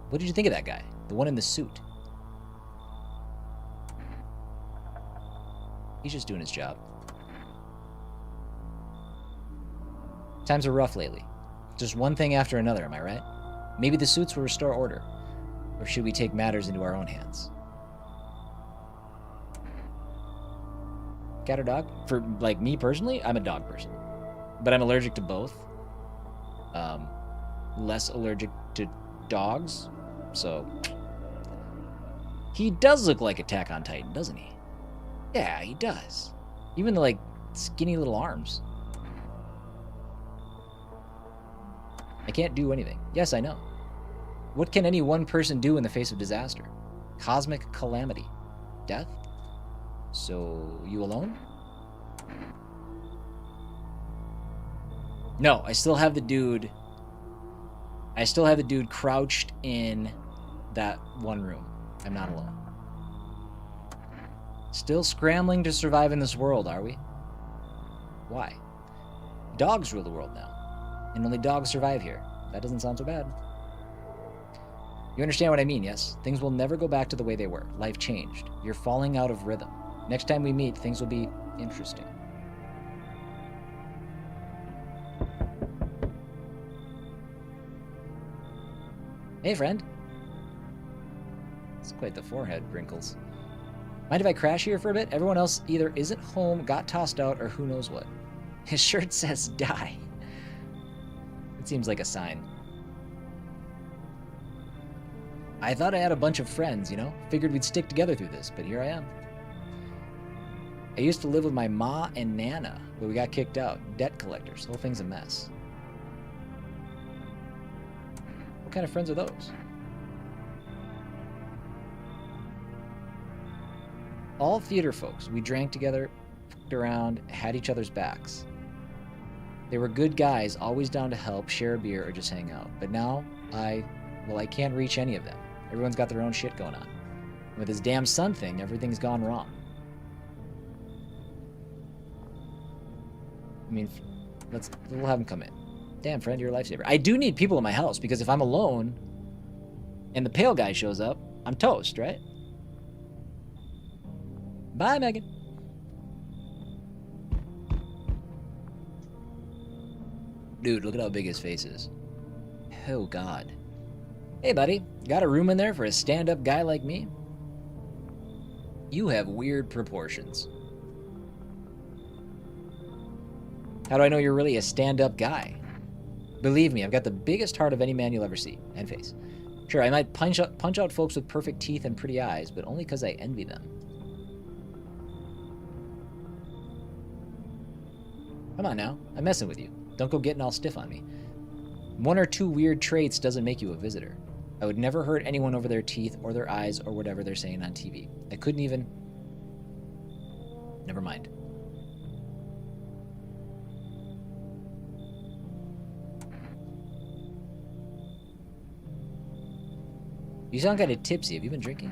What did you think of that guy? The one in the suit? He's just doing his job. Times are rough lately. Just one thing after another, am I right? Maybe the suits will restore order. Or should we take matters into our own hands? Cat or dog? For, like, me personally, I'm a dog person. But I'm allergic to both. Less allergic to dogs. So, he does look like Attack on Titan, doesn't he? Yeah, he does. Even the, like, skinny little arms. I can't do anything. Yes, I know. What can any one person do in the face of disaster? Cosmic calamity. Death? So, you alone? No, I still have the dude crouched in that one room. I'm not alone. Still scrambling to survive in this world, are we? Why? Dogs rule the world now, and only dogs survive here. That doesn't sound so bad. You understand what I mean, yes? Things will never go back to the way they were. Life changed. You're falling out of rhythm. Next time we meet, things will be interesting. Hey, friend. It's quite the forehead wrinkles. Mind if I crash here for a bit? Everyone else either isn't home, got tossed out, or who knows what. His shirt says die. It seems like a sign. I thought I had a bunch of friends, you know? Figured we'd stick together through this, but here I am. I used to live with my ma and nana, but we got kicked out. Debt collectors. Whole thing's a mess. What kind of friends are those? All theater folks. We drank together, fucked around, had each other's backs. They were good guys, always down to help, share a beer, or just hang out. But now, I can't reach any of them. Everyone's got their own shit going on. And with this damn sun thing, everything's gone wrong. I mean, we'll have him come in. Damn, friend, you're a lifesaver. I do need people in my house, because if I'm alone and the pale guy shows up, I'm toast, right? Bye, Megan. Dude, look at how big his face is. Oh, God. Hey, buddy. Got a room in there for a stand-up guy like me? You have weird proportions. How do I know you're really a stand-up guy? Believe me, I've got the biggest heart of any man you'll ever see. And face. Sure, I might punch out folks with perfect teeth and pretty eyes, but only because I envy them. Come on now. I'm messing with you. Don't go getting all stiff on me. One or two weird traits doesn't make you a visitor. I would never hurt anyone over their teeth or their eyes or whatever they're saying on TV. I couldn't even... Never mind. You sound kind of tipsy. Have you been drinking?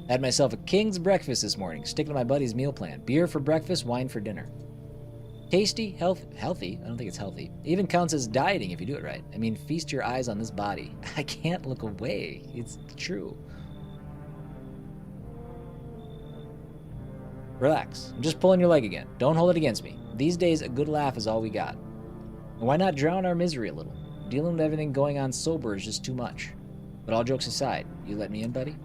I had myself a king's breakfast this morning. Sticking to my buddy's meal plan. Beer for breakfast, wine for dinner. Tasty, healthy. I don't think it's healthy. It even counts as dieting if you do it right. I mean, feast your eyes on this body. I can't look away. It's true. Relax. I'm just pulling your leg again. Don't hold it against me. These days, a good laugh is all we got. And why not drown our misery a little? Dealing with everything going on sober is just too much. But all jokes aside, you let me in, buddy?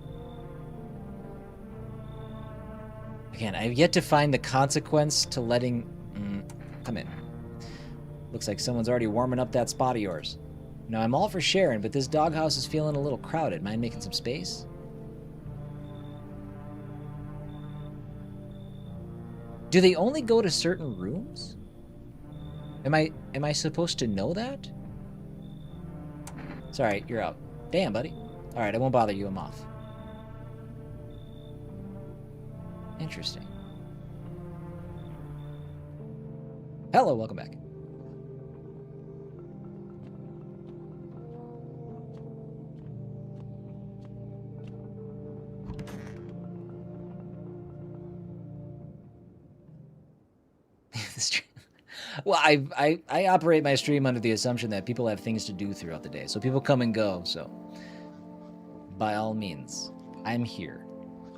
Again, I've yet to find the consequence to letting... come in. Looks like someone's already warming up that spot of yours. Now, I'm all for sharing, but this doghouse is feeling a little crowded. Mind making some space? Do they only go to certain rooms? Am I supposed to know that? It's alright, you're out. Damn, buddy. Alright, I won't bother you. I'm off. Interesting. Hello, welcome back. Well, I operate my stream under the assumption that people have things to do throughout the day. So people come and go, so by all means, I'm here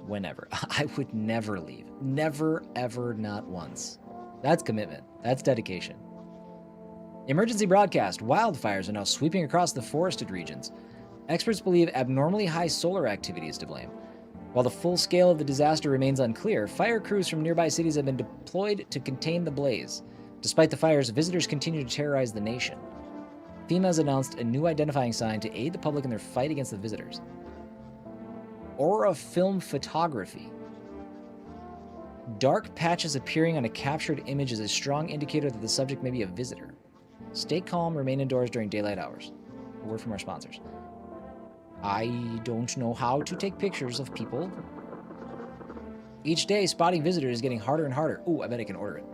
whenever. I would never leave. Never, ever, not once. That's commitment. That's dedication. Emergency broadcast. Wildfires are now sweeping across the forested regions. Experts believe abnormally high solar activity is to blame. While the full scale of the disaster remains unclear, fire crews from nearby cities have been deployed to contain the blaze. Despite the fires, visitors continue to terrorize the nation. FEMA has announced a new identifying sign to aid the public in their fight against the visitors. Aura Film Photography. Dark patches appearing on a captured image is a strong indicator that the subject may be a visitor. Stay calm, remain indoors during daylight hours. A word from our sponsors. I don't know how to take pictures of people. Each day, spotting visitors is getting harder and harder. Ooh, I bet I can order it.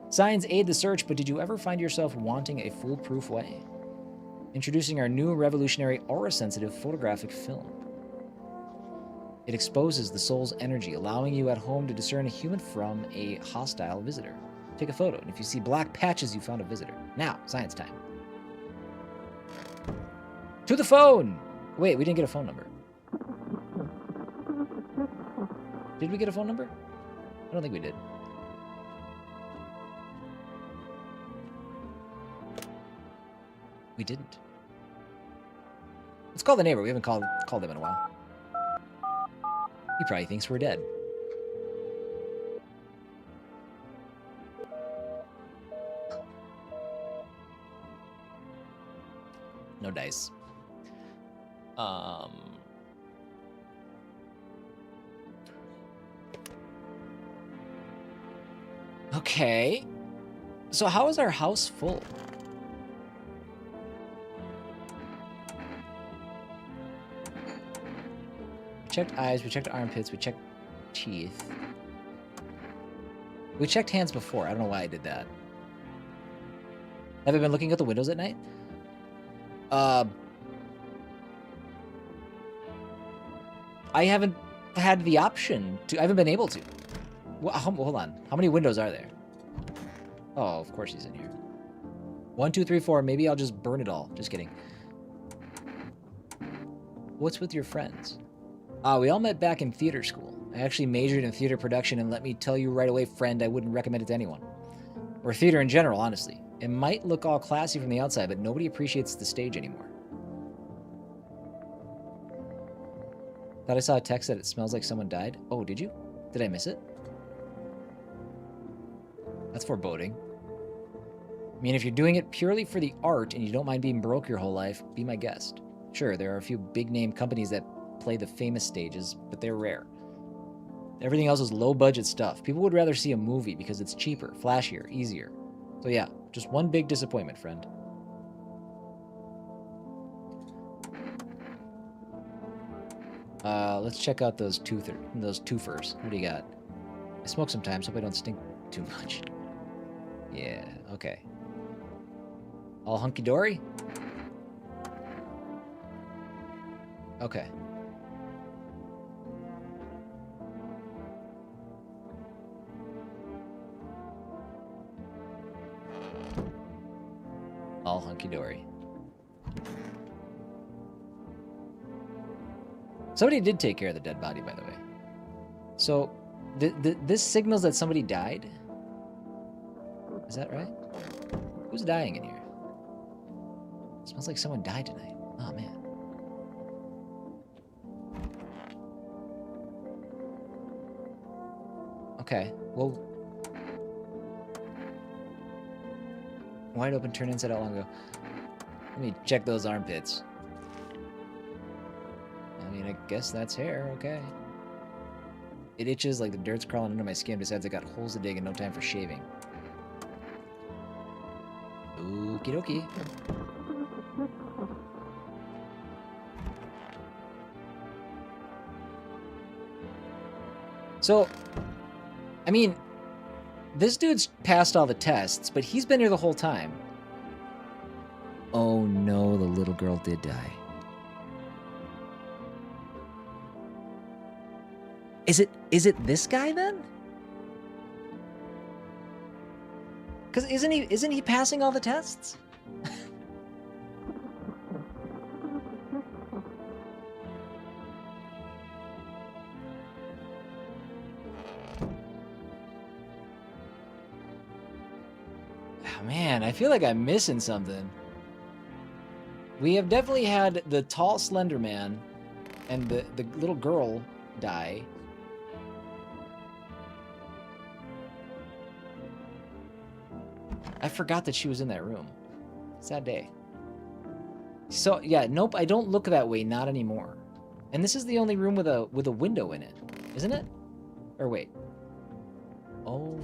Signs aid the search, but did you ever find yourself wanting a foolproof way? Introducing our new revolutionary aura-sensitive photographic film. It exposes the soul's energy, allowing you at home to discern a human from a hostile visitor. Take a photo, and if you see black patches, you found a visitor. Now, science time. To the phone! Wait, we didn't get a phone number. Did we get a phone number? I don't think we did. We didn't. Let's call the neighbor. We haven't called them in a while. He probably thinks we're dead. No dice. Okay. So how is our house full? We checked eyes, we checked armpits, we checked teeth. We checked hands before. I don't know why I did that. Have I been looking at the windows at night? I haven't had the option to. I haven't been able to. Well, hold on. How many windows are there? Oh, of course he's in here. 1, 2, 3, 4. Maybe I'll just burn it all. Just kidding. What's with your friends? We all met back in theater school. I actually majored in theater production, and let me tell you right away, friend, I wouldn't recommend it to anyone. Or theater in general, honestly. It might look all classy from the outside, but nobody appreciates the stage anymore. Thought I saw a text that it smells like someone died. Oh, did you? Did I miss it? That's foreboding. I mean, if you're doing it purely for the art and you don't mind being broke your whole life, be my guest. Sure, there are a few big-name companies that play the famous stages, but they're rare. Everything else is low-budget stuff. People would rather see a movie because it's cheaper, flashier, easier. So yeah, just one big disappointment, friend. Let's check out those twofers. What do you got? I smoke sometimes, hope I don't stink too much. Yeah, okay. All hunky-dory? Okay. All hunky-dory. Somebody did take care of the dead body, by the way. So, this signals that somebody died? Is that right? Who's dying in here? It smells like someone died tonight. Oh, man. Okay, well... Wide open, turn inside out long ago. Let me check those armpits. I mean, I guess that's hair, okay. It itches like the dirt's crawling under my skin, besides I got holes to dig and no time for shaving. Okie dokie. So, I mean, this dude's passed all the tests, but he's been here the whole time. Oh no, the little girl did die. Is it this guy then? Cause isn't he passing all the tests? Oh, man, I feel like I'm missing something. We have definitely had the tall, slender man and the little girl die. I forgot that she was in that room. Sad day. So, yeah, nope, I don't look that way, not anymore. And this is the only room with a window in it, isn't it? Or wait, Oh.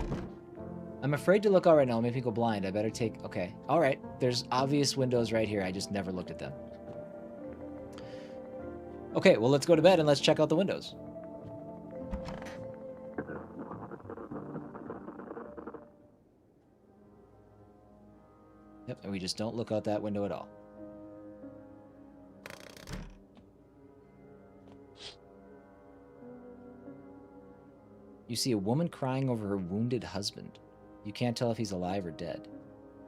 I'm afraid to look out right now. It'll make me go blind. I better take... Okay. All right. There's obvious windows right here. I just never looked at them. Okay, well, let's go to bed and let's check out the windows. Yep, and we just don't look out that window at all. You see a woman crying over her wounded husband. You can't tell if he's alive or dead.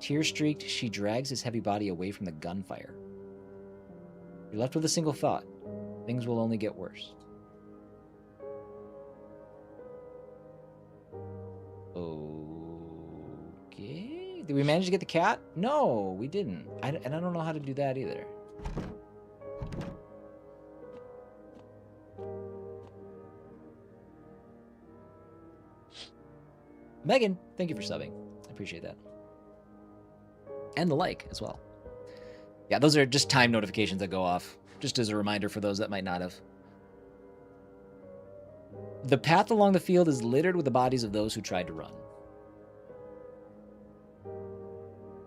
Tear-streaked, she drags his heavy body away from the gunfire. You're left with a single thought. Things will only get worse. Okay. Did we manage to get the cat? No, we didn't. And I don't know how to do that either. Megan, thank you for subbing. I appreciate that. And the like as well. Yeah, those are just time notifications that go off. Just as a reminder for those that might not have. The path along the field is littered with the bodies of those who tried to run.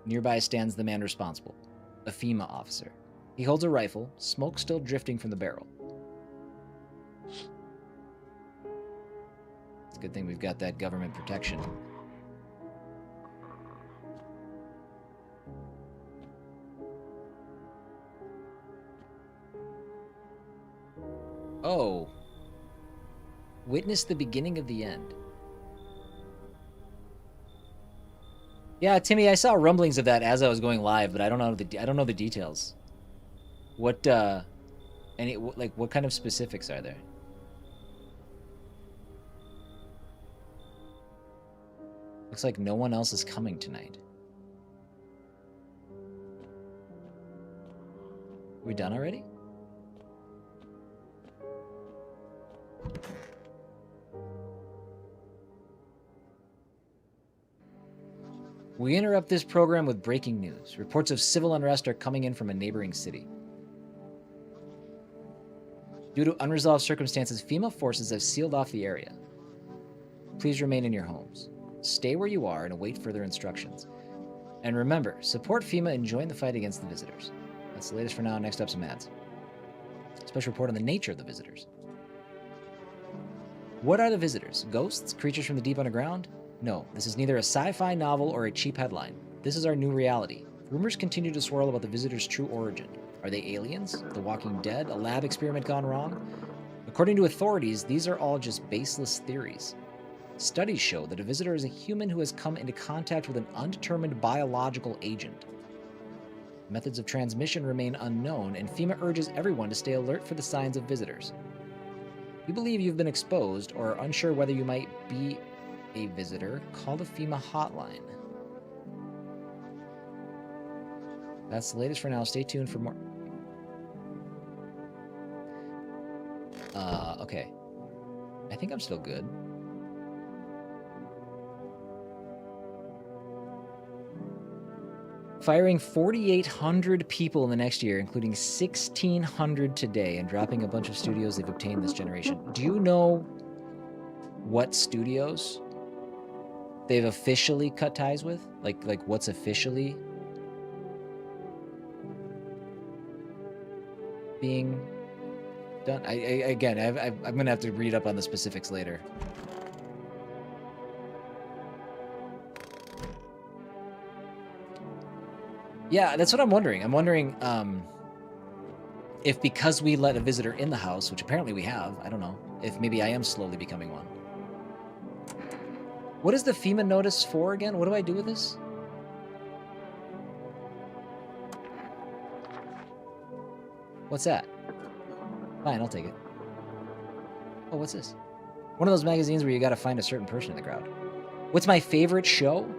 Nearby stands the man responsible, a FEMA officer. He holds a rifle, smoke still drifting from the barrel. It's a good thing we've got that government protection. Oh. Witness the beginning of the end. Yeah, Timmy, I saw rumblings of that as I was going live, but I don't know the details. What what kind of specifics are there? Looks like no one else is coming tonight. Are we done already? We interrupt this program with breaking news. Reports of civil unrest are coming in from a neighboring city. Due to unresolved circumstances, FEMA forces have sealed off the area. Please remain in your homes. Stay where you are and await further instructions. And remember, support FEMA and join the fight against the visitors. That's the latest for now. Next up, some ads. Special report on the nature of the visitors. What are the visitors? Ghosts? Creatures from the deep underground? No, this is neither a sci-fi novel or a cheap headline. This is our new reality. Rumors continue to swirl about the visitors' true origin. Are they aliens? The Walking Dead? A lab experiment gone wrong? According to authorities, these are all just baseless theories. Studies show that a visitor is a human who has come into contact with an undetermined biological agent. Methods of transmission remain unknown, and FEMA urges everyone to stay alert for the signs of visitors. If you believe you've been exposed or are unsure whether you might be a visitor, call the FEMA hotline. That's the latest for now. Stay tuned for more. Okay. I think I'm still good. Firing 4,800 people in the next year, including 1,600 today, and dropping a bunch of studios they've obtained this generation. Do you know what studios they've officially cut ties with? Like what's officially being done? I'm gonna have to read up on the specifics later. Yeah, that's what I'm wondering. I'm wondering if because we let a visitor in the house, which apparently we have, I don't know, if maybe I am slowly becoming one. What is the FEMA notice for again? What do I do with this? What's that? Fine, I'll take it. Oh, what's this? One of those magazines where you gotta find a certain person in the crowd. What's my favorite show?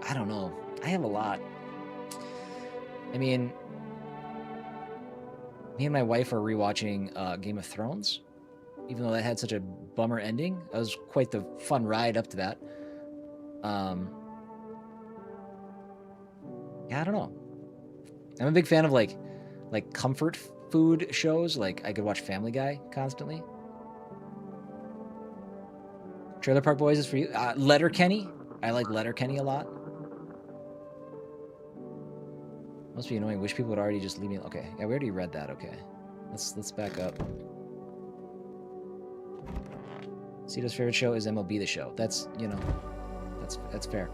I don't know. I have a lot. I mean, me and my wife are rewatching Game of Thrones, even though that had such a bummer ending. That was quite the fun ride up to that. Yeah, I don't know. I'm a big fan of like comfort food shows. Like I could watch Family Guy constantly. Trailer Park Boys is for you. Letterkenny. I like Letterkenny a lot. Must be annoying. Wish people would already just leave me. Okay, yeah, we already read that. Okay, let's back up. Cito's favorite show is MLB The Show. That's, you know, that's fair.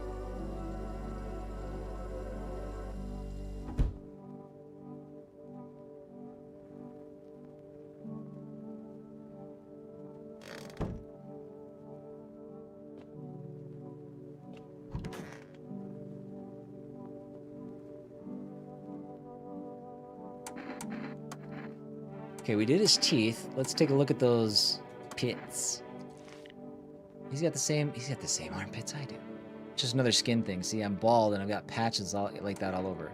Okay, we did his teeth. Let's take a look at those pits. He's got the same armpits I do. Just another skin thing. See, I'm bald and I've got patches all like that all over.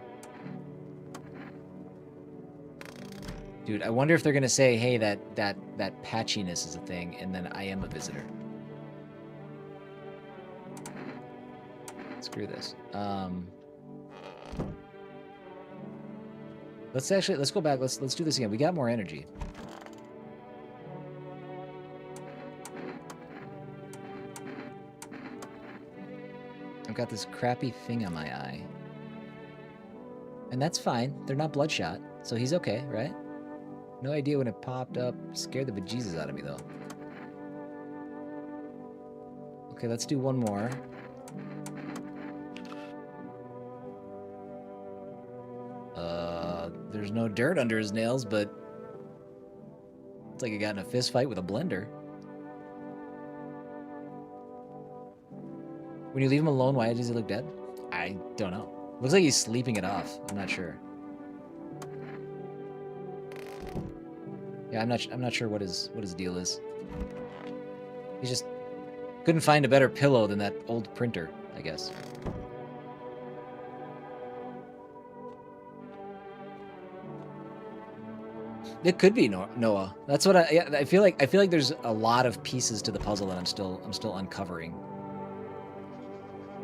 Dude, I wonder if they're gonna say, hey, that patchiness is a thing, and then I am a visitor. Screw this. Let's go back. Let's do this again. We got more energy. I've got this crappy thing on my eye. And that's fine. They're not bloodshot, so he's okay, right? No idea when it popped up. Scared the bejesus out of me, though. Okay, let's do one more. There's no dirt under his nails, but it's like he got in a fist fight with a blender. When you leave him alone, why does he look dead? I don't know. Looks like he's sleeping it off. I'm not sure. Yeah, I'm not sure what his deal is. He just couldn't find a better pillow than that old printer, I guess. It could be Noah. That's what I feel like. I feel like there's a lot of pieces to the puzzle that I'm still uncovering.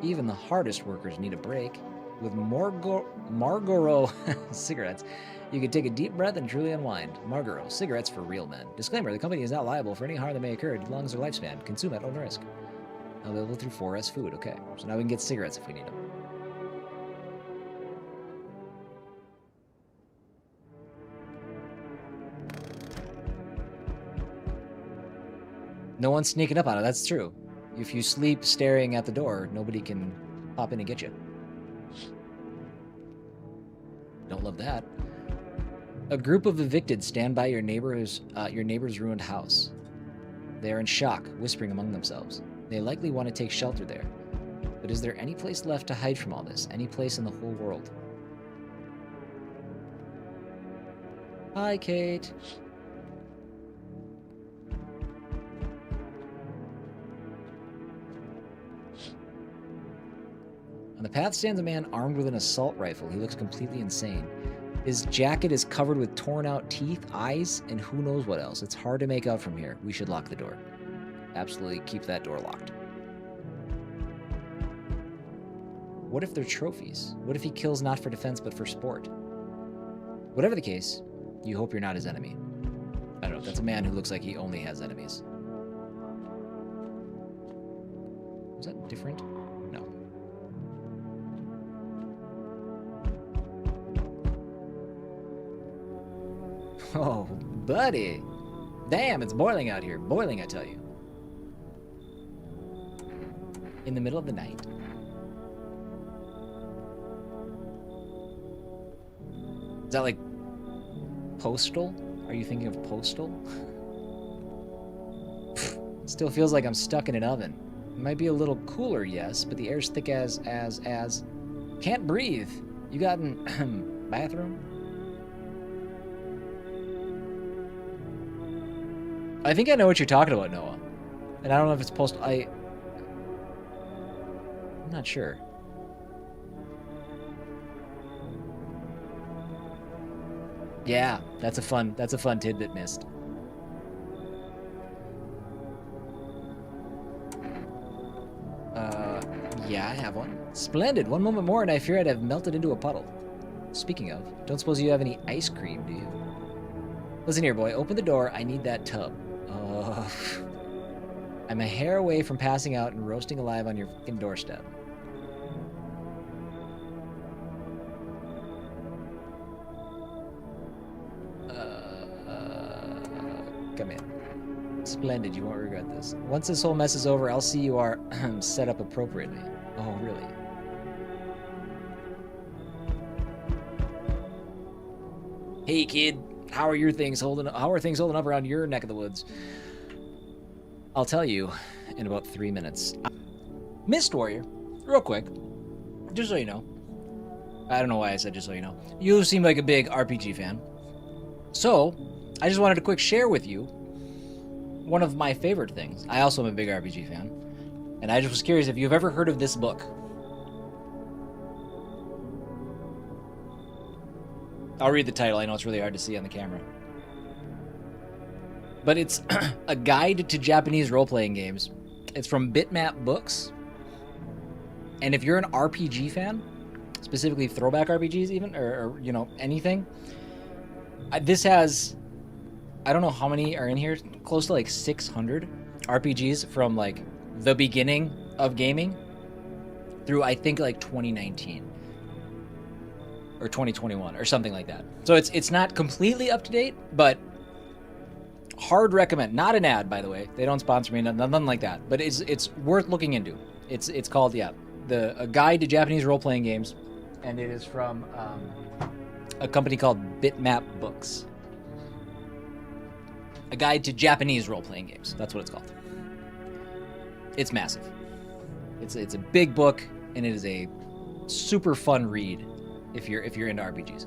Even the hardest workers need a break. With Marlboro cigarettes, you can take a deep breath and truly unwind. Marlboro cigarettes for real men. Disclaimer: the company is not liable for any harm that may occur as long as their lifespan. Consume at own risk. Available through 4S Food. Okay, so now we can get cigarettes if we need them. No one's sneaking up on it. That's true. If you sleep staring at the door, nobody can pop in and get you. Don't love that. A group of evicted stand by your neighbor's ruined house. They are in shock, whispering among themselves. They likely want to take shelter there. But is there any place left to hide from all this? Any place in the whole world? Hi, Kate. On the path stands a man armed with an assault rifle. He looks completely insane. His jacket is covered with torn out teeth, eyes, and who knows what else. It's hard to make out from here. We should lock the door. Absolutely keep that door locked. What if they're trophies? What if he kills not for defense but for sport? Whatever the case, you hope you're not his enemy. I don't know. That's a man who looks like he only has enemies. Was that different? No. Oh, buddy. Damn, it's boiling out here. Boiling, I tell you. In the middle of the night. Is that like Postal? Are you thinking of Postal? Still feels like I'm stuck in an oven. It might be a little cooler, yes, but the air's thick as can't breathe. You got an bathroom? I think I know what you're talking about, Noah. And I don't know if it's Postal. I'm not sure. Yeah, that's a fun tidbit missed. Yeah, I have one. Splendid. One moment more and I fear I'd have melted into a puddle. Speaking of, don't suppose you have any ice cream, do you? Listen here, boy. Open the door. I need that tub. I'm a hair away from passing out and roasting alive on your fucking doorstep. Come in. Splendid, you won't regret this. Once this whole mess is over, I'll see you are set up appropriately. Oh, really? Hey, kid. How are things holding up around your neck of the woods? I'll tell you in about 3 minutes. Mist Warrior, real quick, just so you know. I don't know why I said just so you know. You seem like a big RPG fan. So, I just wanted to quick share with you one of my favorite things. I also am a big RPG fan. And I just was curious if you've ever heard of this book. I'll read the title. I know it's really hard to see on the camera. But it's a guide to Japanese role-playing games. It's from Bitmap Books. And if you're an RPG fan, specifically throwback RPGs even, or you know, anything, this has, I don't know how many are in here, close to like 600 RPGs from like the beginning of gaming through I think like 2019 or 2021 or something like that. So it's not completely up to date, but hard recommend. Not an ad, by the way. They don't sponsor me, nothing like that. But it's worth looking into. It's called a Guide to Japanese Role-Playing Games, and it is from a company called Bitmap Books. A Guide to Japanese Role-Playing Games. That's what it's called. It's massive. It's a big book, and it is a super fun read if you're into RPGs.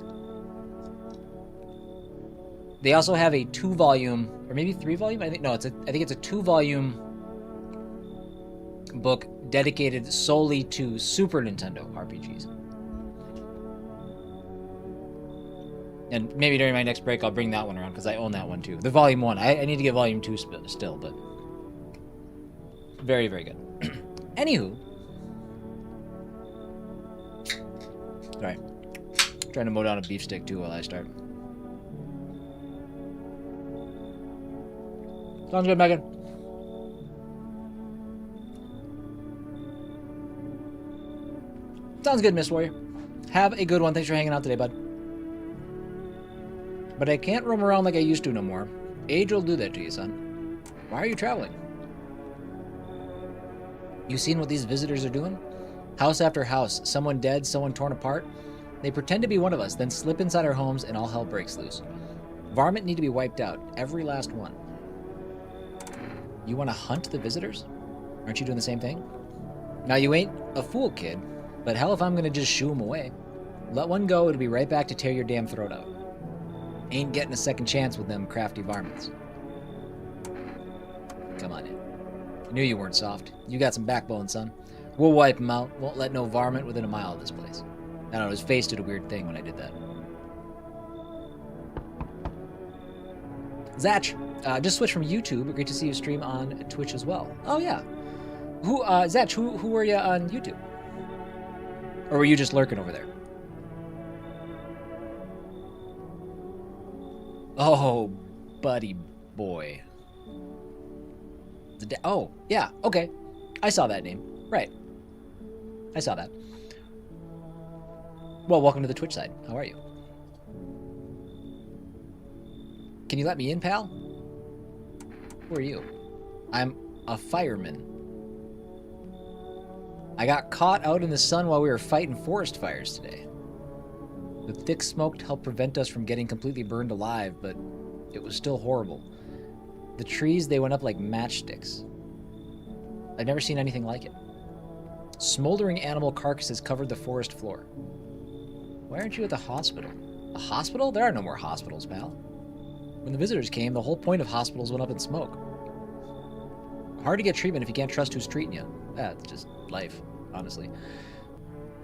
They also have a 2-volume, or maybe 3-volume. I think it's a 2-volume book dedicated solely to Super Nintendo RPGs. And maybe during my next break, I'll bring that one around because I own that one too. The Volume 1. I need to get Volume 2 still, but very, very good. Anywho, sorry, trying to mow down a beef stick too while I start. Sounds good, Megan. Sounds good, Miss Warrior. Have a good one. Thanks for hanging out today, bud. But I can't roam around like I used to no more. Age will do that to you, son. Why are you traveling? You seen what these visitors are doing? House after house, someone dead, someone torn apart. They pretend to be one of us, then slip inside our homes and all hell breaks loose. Varmint need to be wiped out, every last one. You want to hunt the visitors? Aren't you doing the same thing? Now, you ain't a fool, kid, but hell if I'm gonna just shoo them away. Let one go, it'll be right back to tear your damn throat out. Ain't getting a second chance with them crafty varmints. Come on in. Knew you weren't soft. You got some backbone, son. We'll wipe them out. Won't let no varmint within a mile of this place. I don't know, his face did a weird thing when I did that. Zach, just switched from YouTube. Great to see you stream on Twitch as well. Oh, yeah. Zach, who were you on YouTube? Or were you just lurking over there? Oh, buddy boy. Oh, yeah, okay. I saw that name. Right. I saw that. Well, welcome to the Twitch side. How are you? Can you let me in, pal? Who are you? I'm a fireman. I got caught out in the sun while we were fighting forest fires today. The thick smoke helped prevent us from getting completely burned alive, but it was still horrible. The trees, they went up like matchsticks. I've never seen anything like it. Smoldering animal carcasses covered the forest floor. Why aren't you at the hospital? A hospital? There are no more hospitals, pal. When the visitors came, the whole point of hospitals went up in smoke. Hard to get treatment if you can't trust who's treating you. That's just life, honestly.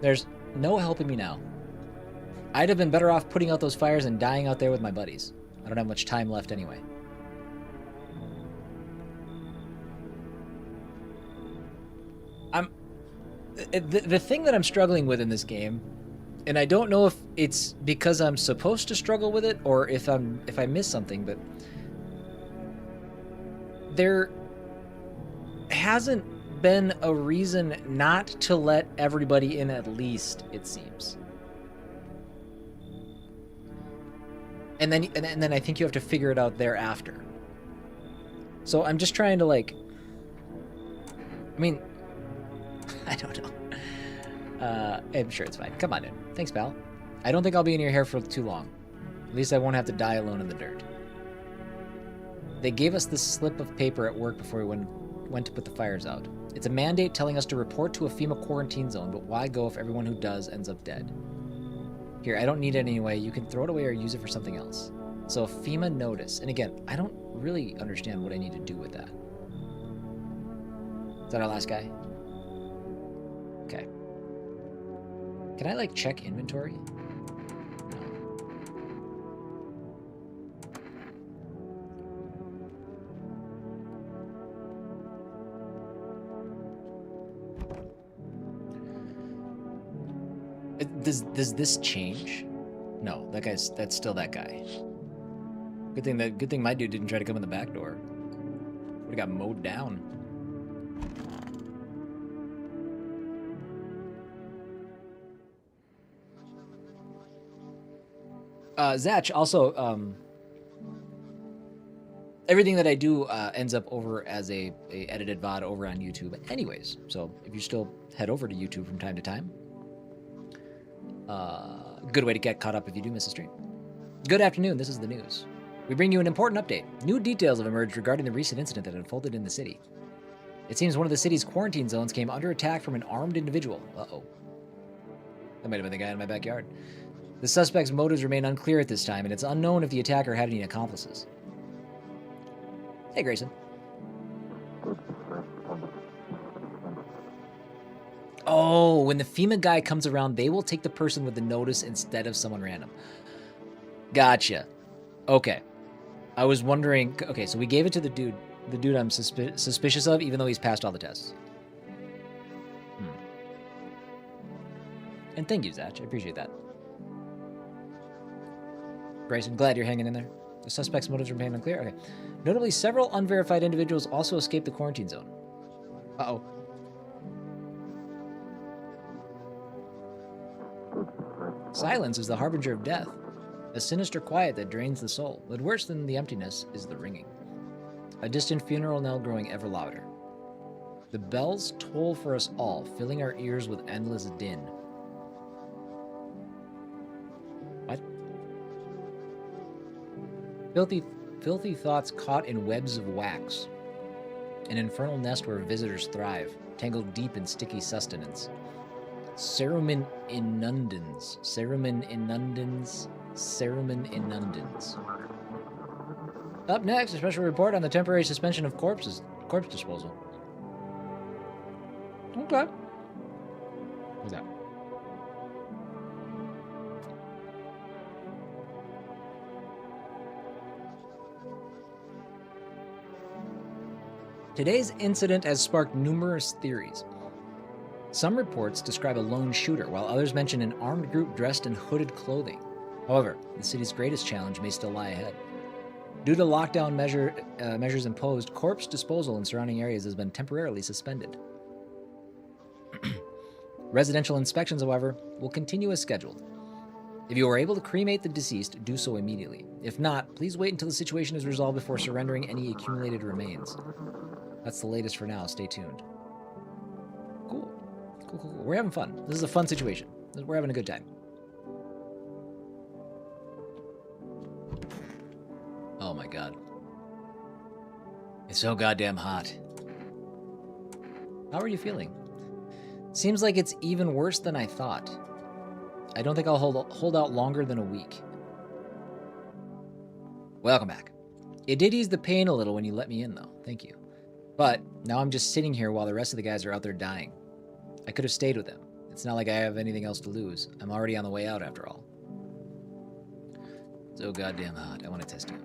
There's no helping me now. I'd have been better off putting out those fires and dying out there with my buddies. I don't have much time left anyway. The thing that I'm struggling with in this game, and I don't know if it's because I'm supposed to struggle with it or if I miss something, but hasn't been a reason not to let everybody in, at least, it seems. And then I think you have to figure it out thereafter. So I'm just trying to, like, I mean, I don't know. I'm sure it's fine. Come on in. Thanks, pal. I don't think I'll be in your hair for too long. At least I won't have to die alone in the dirt. They gave us this slip of paper at work before we went to put the fires out. It's a mandate telling us to report to a FEMA quarantine zone, but why go if everyone who does ends up dead? Here, I don't need it anyway. You can throw it away or use it for something else. So a FEMA notice. And again, I don't really understand what I need to do with that. Is that our last guy? Okay. Can I, like, check inventory? Does this change? No, that's still that guy. Good thing my dude didn't try to come in the back door. Would've got mowed down. Zach, also, everything that I do ends up over as a edited VOD over on YouTube anyways. So if you still head over to YouTube from time to time, good way to get caught up if you do miss a stream. Good afternoon, this is the news. We bring you an important update. New details have emerged regarding the recent incident that unfolded in the city. It seems one of the city's quarantine zones came under attack from an armed individual. Uh-oh. That might have been the guy in my backyard. The suspect's motives remain unclear at this time, and it's unknown if the attacker had any accomplices. Hey, Grayson. Oh, when the FEMA guy comes around, they will take the person with the notice instead of someone random. Gotcha. Okay. I was wondering... Okay, so we gave it to the dude I'm suspicious of, even though he's passed all the tests. And thank you, Zach. I appreciate that. Grayson, glad you're hanging in there. The suspect's motives remain unclear. Okay. Notably, several unverified individuals also escaped the quarantine zone. Uh-oh. Silence is the harbinger of death. A sinister quiet that drains the soul. But worse than the emptiness is the ringing. A distant funeral knell growing ever louder. The bells toll for us all, filling our ears with endless din. What? Filthy thoughts caught in webs of wax. An infernal nest where visitors thrive, tangled deep in sticky sustenance. Cerumen inundans. Cerumen inundans. Cerumen inundans. Up next, a special report on the temporary suspension of corpse disposal. Okay. What's that? Today's incident has sparked numerous theories. Some reports describe a lone shooter, while others mention an armed group dressed in hooded clothing. However, the city's greatest challenge may still lie ahead. Due to lockdown measures imposed, corpse disposal in surrounding areas has been temporarily suspended. Residential inspections, however, will continue as scheduled. If you are able to cremate the deceased, do so immediately. If not, please wait until the situation is resolved before surrendering any accumulated remains. That's the latest for now. Stay tuned. Cool. Cool. We're having fun. This is a fun situation. We're having a good time. Oh my god. It's so goddamn hot. How are you feeling? Seems like it's even worse than I thought. I don't think I'll hold out longer than a week. Welcome back. It did ease the pain a little when you let me in, though. Thank you. But now I'm just sitting here while the rest of the guys are out there dying. I could have stayed with them. It's not like I have anything else to lose. I'm already on the way out, after all. So goddamn hot. I want to test you.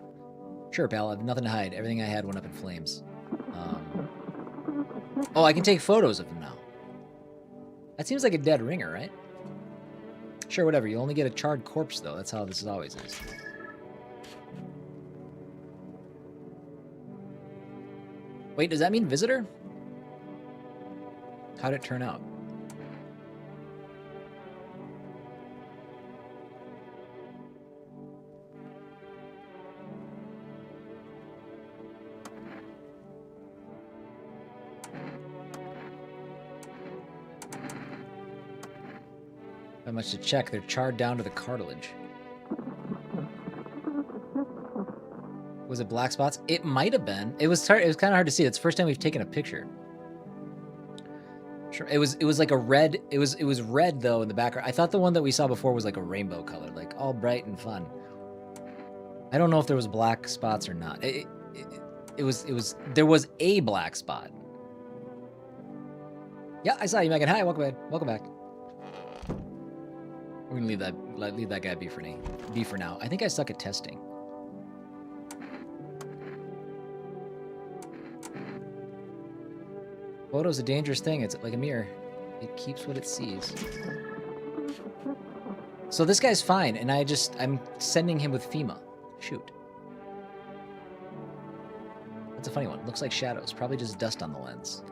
Sure, pal. I have nothing to hide. Everything I had went up in flames. Oh, I can take photos of them now. That seems like a dead ringer, right? Sure, whatever. You only get a charred corpse, though. That's how this always is. Wait, does that mean visitor? How'd it turn out? Not much to check. They're charred down to the cartilage. Was it black spots? It might have been. It was kind of hard to see. It's the first time we've taken a picture. Sure. It was like a red. It was red though in the background. I thought the one that we saw before was like a rainbow color, like all bright and fun. I don't know if there was black spots or not. It was there was a black spot. Yeah, I saw you, Megan. Hi, welcome back. We're gonna leave that guy be for now. I think I suck at testing. Photo's a dangerous thing. It's like a mirror. It keeps what it sees. So this guy's fine, and I'm sending him with FEMA. Shoot. That's a funny one. Looks like shadows. Probably just dust on the lens.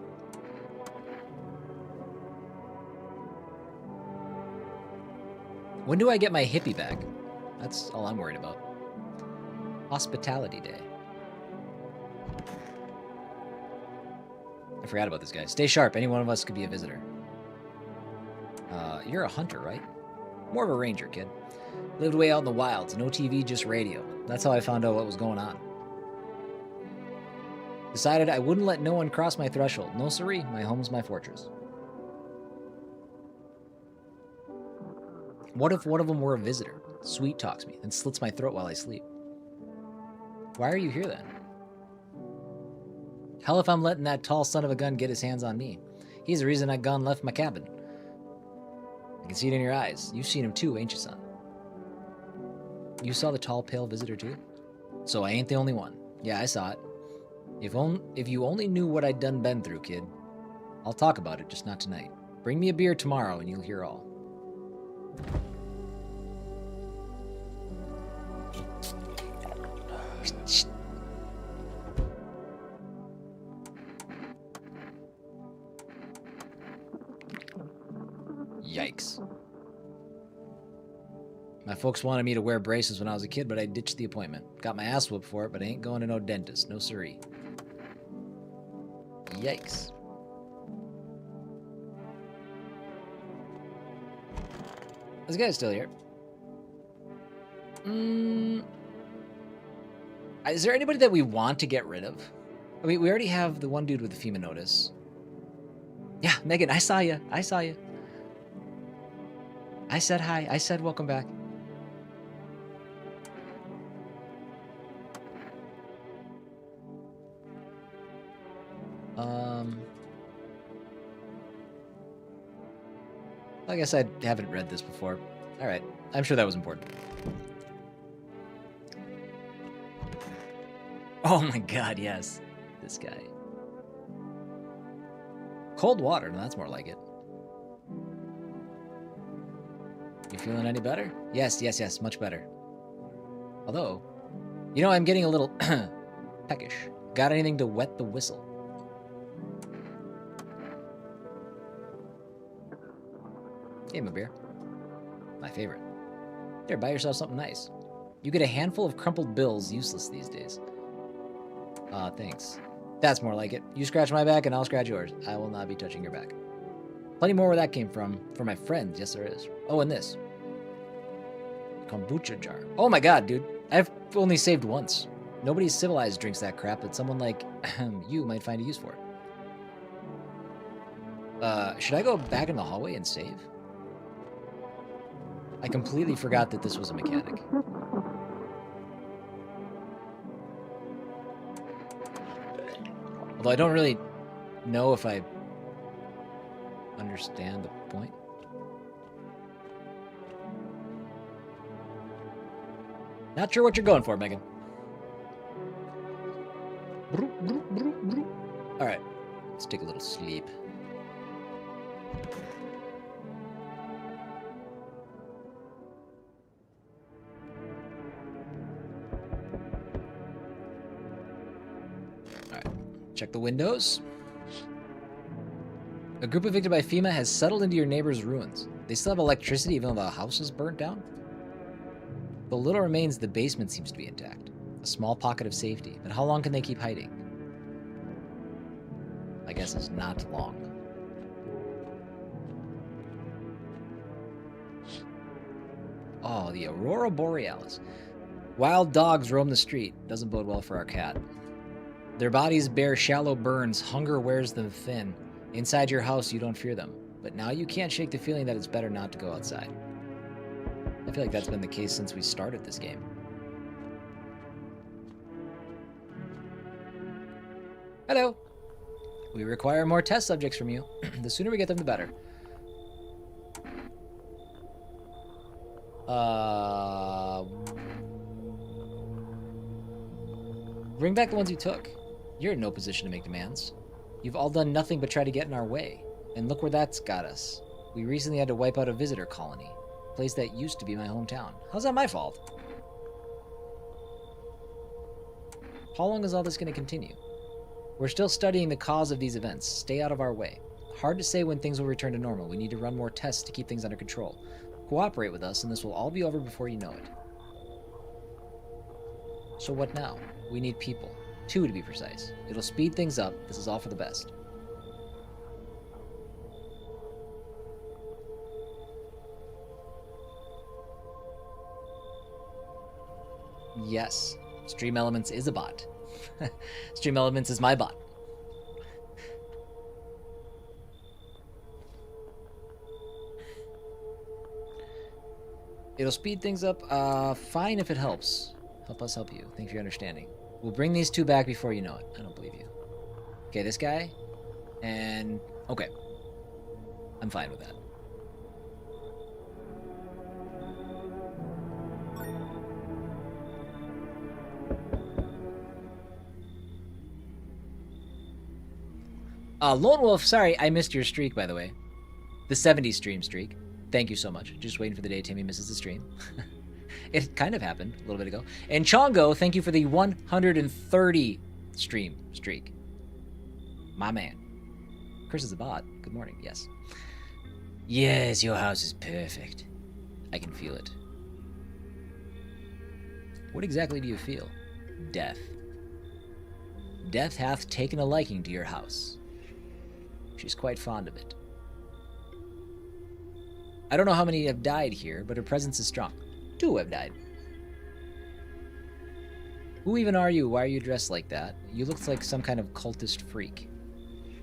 When do I get my hippie back? That's all I'm worried about. Hospitality Day. I forgot about this guy. Stay sharp. Any one of us could be a visitor. You're a hunter, right? More of a ranger, kid. Lived way out in the wilds. No TV, just radio. That's how I found out what was going on. Decided I wouldn't let no one cross my threshold. No siree. My home's my fortress. What if one of them were a visitor? Sweet talks me, then slits my throat while I sleep. Why are you here then? Hell if I'm letting that tall son of a gun get his hands on me. He's the reason that gun left my cabin. I can see it in your eyes. You've seen him too, ain't you, son? You saw the tall, pale visitor too? So I ain't the only one. Yeah, I saw it. If you only knew what I'd done been through, kid. I'll talk about it, just not tonight. Bring me a beer tomorrow and you'll hear all. Yikes. My folks wanted me to wear braces when I was a kid, but I ditched the appointment. Got my ass whooped for it, but I ain't going to no dentist. No siree. Yikes. This guy's still here. Is there anybody that we want to get rid of? I mean, we already have the one dude with the FEMA notice. Yeah, Megan, I saw you. I saw you. I said hi. I said welcome back. I guess I haven't read this before. All right. I'm sure that was important. Oh my god, yes. This guy. Cold water. No, that's more like it. You feeling any better? Yes, yes, yes. Much better. Although, you know, I'm getting a little peckish. Got anything to wet the whistle? Gave him a beer. My favorite. There, buy yourself something nice. You get a handful of crumpled bills, useless these days. Thanks. That's more like it. You scratch my back and I'll scratch yours. I will not be touching your back. Plenty more where that came from. For my friends, yes there is. Oh, and this. Kombucha jar. Oh my god, dude. I've only saved once. Nobody civilized drinks that crap, but someone like you might find a use for it. Should I go back in the hallway and save? I completely forgot that this was a mechanic. Although I don't really know if I understand the point. Not sure what you're going for, Megan. Alright, let's take a little sleep. Alright, check the windows. A group evicted by FEMA has settled into your neighbor's ruins. They still have electricity even though the house is burnt down? The little remains of the basement seems to be intact. A small pocket of safety. But how long can they keep hiding? I guess it's not long. Oh, the Aurora Borealis. Wild dogs roam the street. Doesn't bode well for our cat. Their bodies bear shallow burns. Hunger wears them thin. Inside your house, you don't fear them. But now you can't shake the feeling that it's better not to go outside. I feel like that's been the case since we started this game. Hello. We require more test subjects from you. The sooner we get them, the better. Bring back the ones you took. You're in no position to make demands. You've all done nothing but try to get in our way. And look where that's got us. We recently had to wipe out a visitor colony. A place that used to be my hometown. How's that my fault? How long is all this going to continue? We're still studying the cause of these events. Stay out of our way. Hard to say when things will return to normal. We need to run more tests to keep things under control. Cooperate with us, and this will all be over before you know it. So what now? We need people. 2 to be precise. It'll speed things up. This is all for the best. Yes. Stream Elements is a bot. Stream Elements is my bot. It'll speed things up. Fine if it helps. Help us help you. Thanks for your understanding. We'll bring these 2 back before you know it. I don't believe you. Okay, this guy. And... okay. I'm fine with that. Lone Wolf, sorry, I missed your streak, by the way. The 70 stream streak. Thank you so much. Just waiting for the day Timmy misses the stream. It kind of happened a little bit ago. And Chongo, thank you for the 130 stream streak. My man. Chris is a bot. Good morning. Yes. Yes, your house is perfect. I can feel it. What exactly do you feel? Death. Death hath taken a liking to your house. She's quite fond of it. I don't know how many have died here, but her presence is strong. 2 have died. Who even are you? Why are you dressed like that? You look like some kind of cultist freak.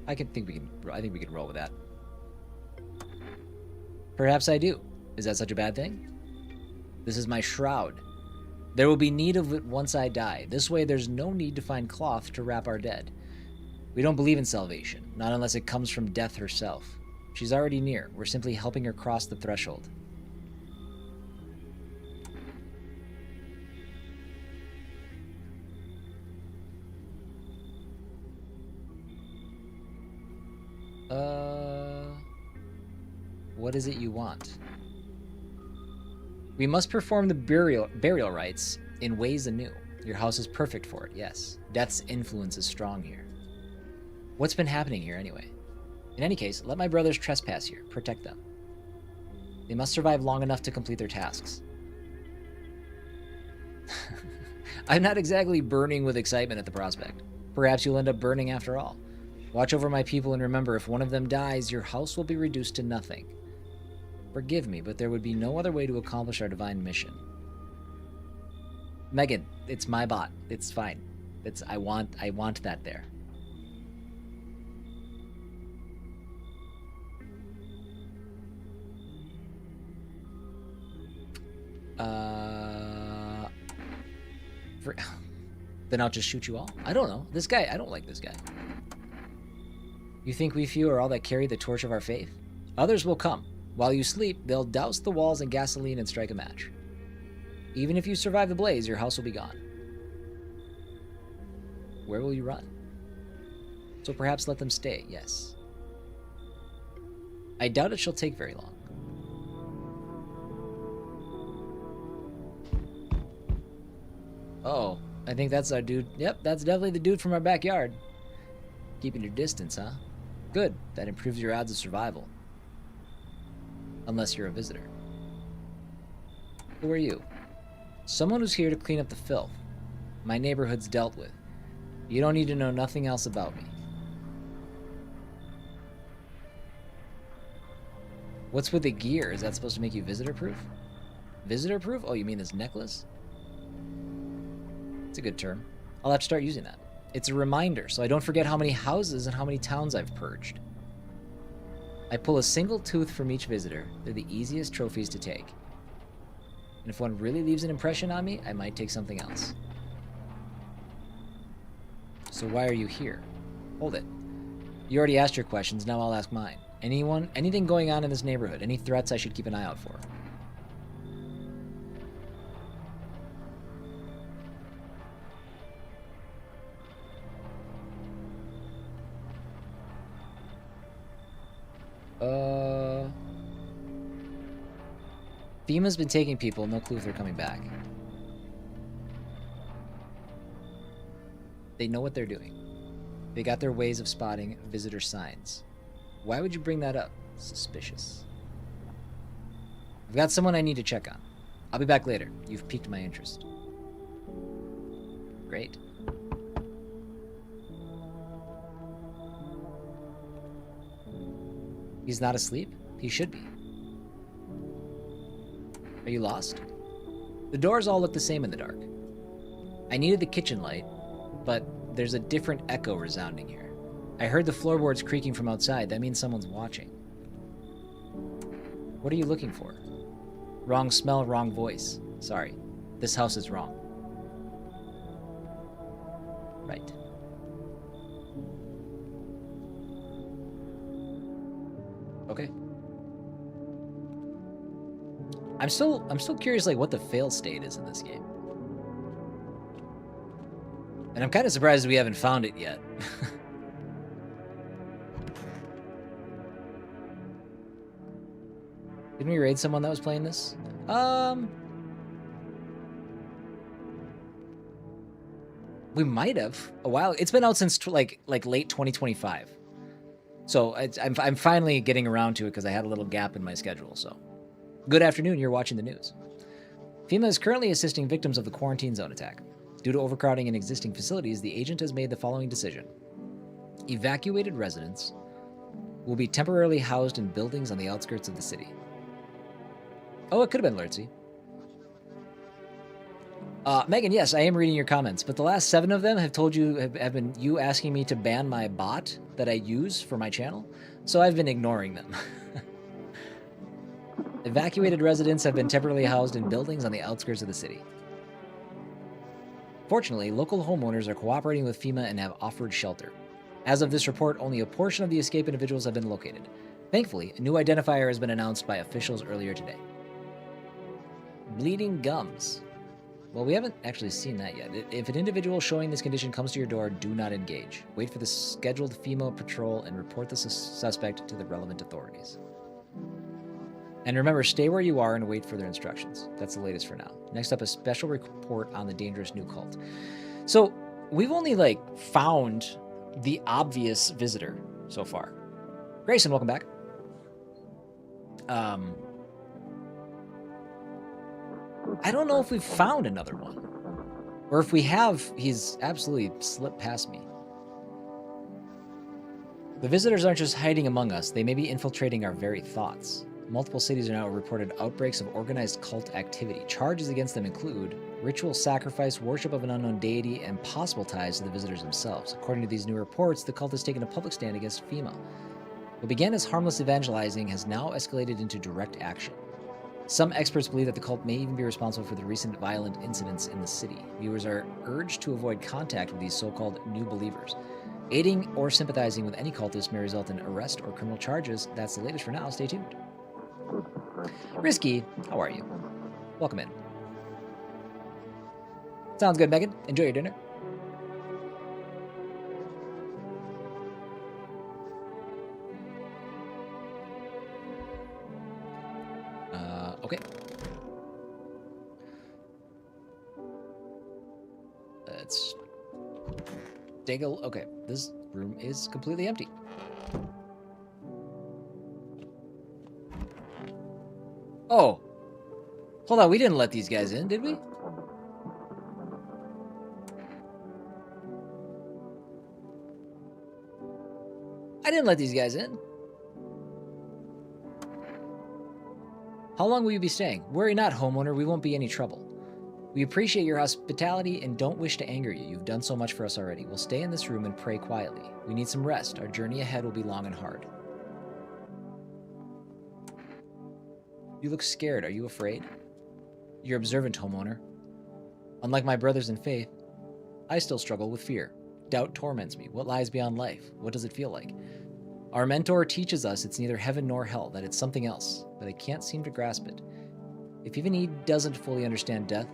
I think we can roll with that. Perhaps I do. Is that such a bad thing? This is my shroud. There will be need of it once I die. This way there's no need to find cloth to wrap our dead. We don't believe in salvation, not unless it comes from death herself. She's already near. We're simply helping her cross the threshold. What is it you want? We must perform the burial rites in ways anew. Your house is perfect for it, yes. Death's influence is strong here. What's been happening here anyway? In any case, let my brothers trespass here. Protect them. They must survive long enough to complete their tasks. I'm not exactly burning with excitement at the prospect. Perhaps you'll end up burning after all. Watch over my people and remember, if one of them dies, your house will be reduced to nothing. Forgive me, but there would be no other way to accomplish our divine mission. Megan, it's my bot. It's fine. I want that there. Then I'll just shoot you all? I don't know. This guy, I don't like this guy. You think we few are all that carry the torch of our faith? Others will come. While you sleep, they'll douse the walls in gasoline and strike a match. Even if you survive the blaze, your house will be gone. Where will you run? So perhaps let them stay, yes. I doubt it shall take very long. Oh, I think that's our dude. Yep, that's definitely the dude from our backyard. Keeping your distance, huh? Good. That improves your odds of survival. Unless you're a visitor. Who are you? Someone who's here to clean up the filth. My neighborhood's dealt with. You don't need to know nothing else about me. What's with the gear? Is that supposed to make you visitor-proof? Visitor-proof? Oh, you mean this necklace? It's a good term. I'll have to start using that. It's a reminder, so I don't forget how many houses and how many towns I've purged. I pull a single tooth from each visitor. They're the easiest trophies to take. And if one really leaves an impression on me, I might take something else. So why are you here? Hold it. You already asked your questions, now I'll ask mine. Anything going on in this neighborhood? Any threats I should keep an eye out for? FEMA's been taking people, no clue if they're coming back. They know what they're doing. They got their ways of spotting visitor signs. Why would you bring that up? Suspicious. I've got someone I need to check on. I'll be back later. You've piqued my interest. Great. He's not asleep? He should be. Are you lost? The doors all look the same in the dark. I needed the kitchen light, but there's a different echo resounding here. I heard the floorboards creaking from outside. That means someone's watching. What are you looking for? Wrong smell, wrong voice. Sorry. This house is wrong. Right. Okay. I'm still curious, like, what the fail state is in this game. And I'm kind of surprised we haven't found it yet. Didn't we raid someone that was playing this? We might have a while. It's been out since like late 2025. So I'm finally getting around to it because I had a little gap in my schedule. So, good afternoon. You're watching the news. FEMA is currently assisting victims of the quarantine zone attack. Due to overcrowding in existing facilities, the agent has made the following decision. Evacuated residents will be temporarily housed in buildings on the outskirts of the city. Oh, it could have been Lurtzy. Megan, yes, I am reading your comments, but the last 7 of them have told you have been you asking me to ban my bot that I use for my channel, so I've been ignoring them. Evacuated residents have been temporarily housed in buildings on the outskirts of the city. Fortunately, local homeowners are cooperating with FEMA and have offered shelter. As of this report, only a portion of the escaped individuals have been located. Thankfully, a new identifier has been announced by officials earlier today. Bleeding gums. Well, we haven't actually seen that yet. If an individual showing this condition comes to your door, do not engage. Wait for the scheduled FEMA patrol and report the suspect to the relevant authorities. And remember, stay where you are and wait for their instructions. That's the latest for now. Next up, a special report on the dangerous new cult. So, we've only, found the obvious visitor so far. Grayson, welcome back. I don't know if we've found another one. Or if we have, he's absolutely slipped past me. The visitors aren't just hiding among us, they may be infiltrating our very thoughts. Multiple cities are now reported outbreaks of organized cult activity. Charges against them include ritual sacrifice, worship of an unknown deity, and possible ties to the visitors themselves. According to these new reports, the cult has taken a public stand against FEMA. What began as harmless evangelizing has now escalated into direct action. Some experts believe that the cult may even be responsible for the recent violent incidents in the city. Viewers are urged to avoid contact with these so-called new believers. Aiding or sympathizing with any cultist may result in arrest or criminal charges. That's the latest for now. Stay tuned. Risky, how are you? Welcome in. Sounds good, Megan. Enjoy your dinner. Okay. Let's take a... Okay, this room is completely empty. Oh. Hold on, we didn't let these guys in, did we? I didn't let these guys in. How long will you be staying? Worry not, homeowner. We won't be any trouble. We appreciate your hospitality and don't wish to anger you. You've done so much for us already. We'll stay in this room and pray quietly. We need some rest. Our journey ahead will be long and hard. You look scared. Are you afraid? You're observant, homeowner. Unlike my brothers in faith, I still struggle with fear. Doubt torments me. What lies beyond life? What does it feel like? Our mentor teaches us it's neither heaven nor hell, that it's something else, but I can't seem to grasp it. If even he doesn't fully understand death,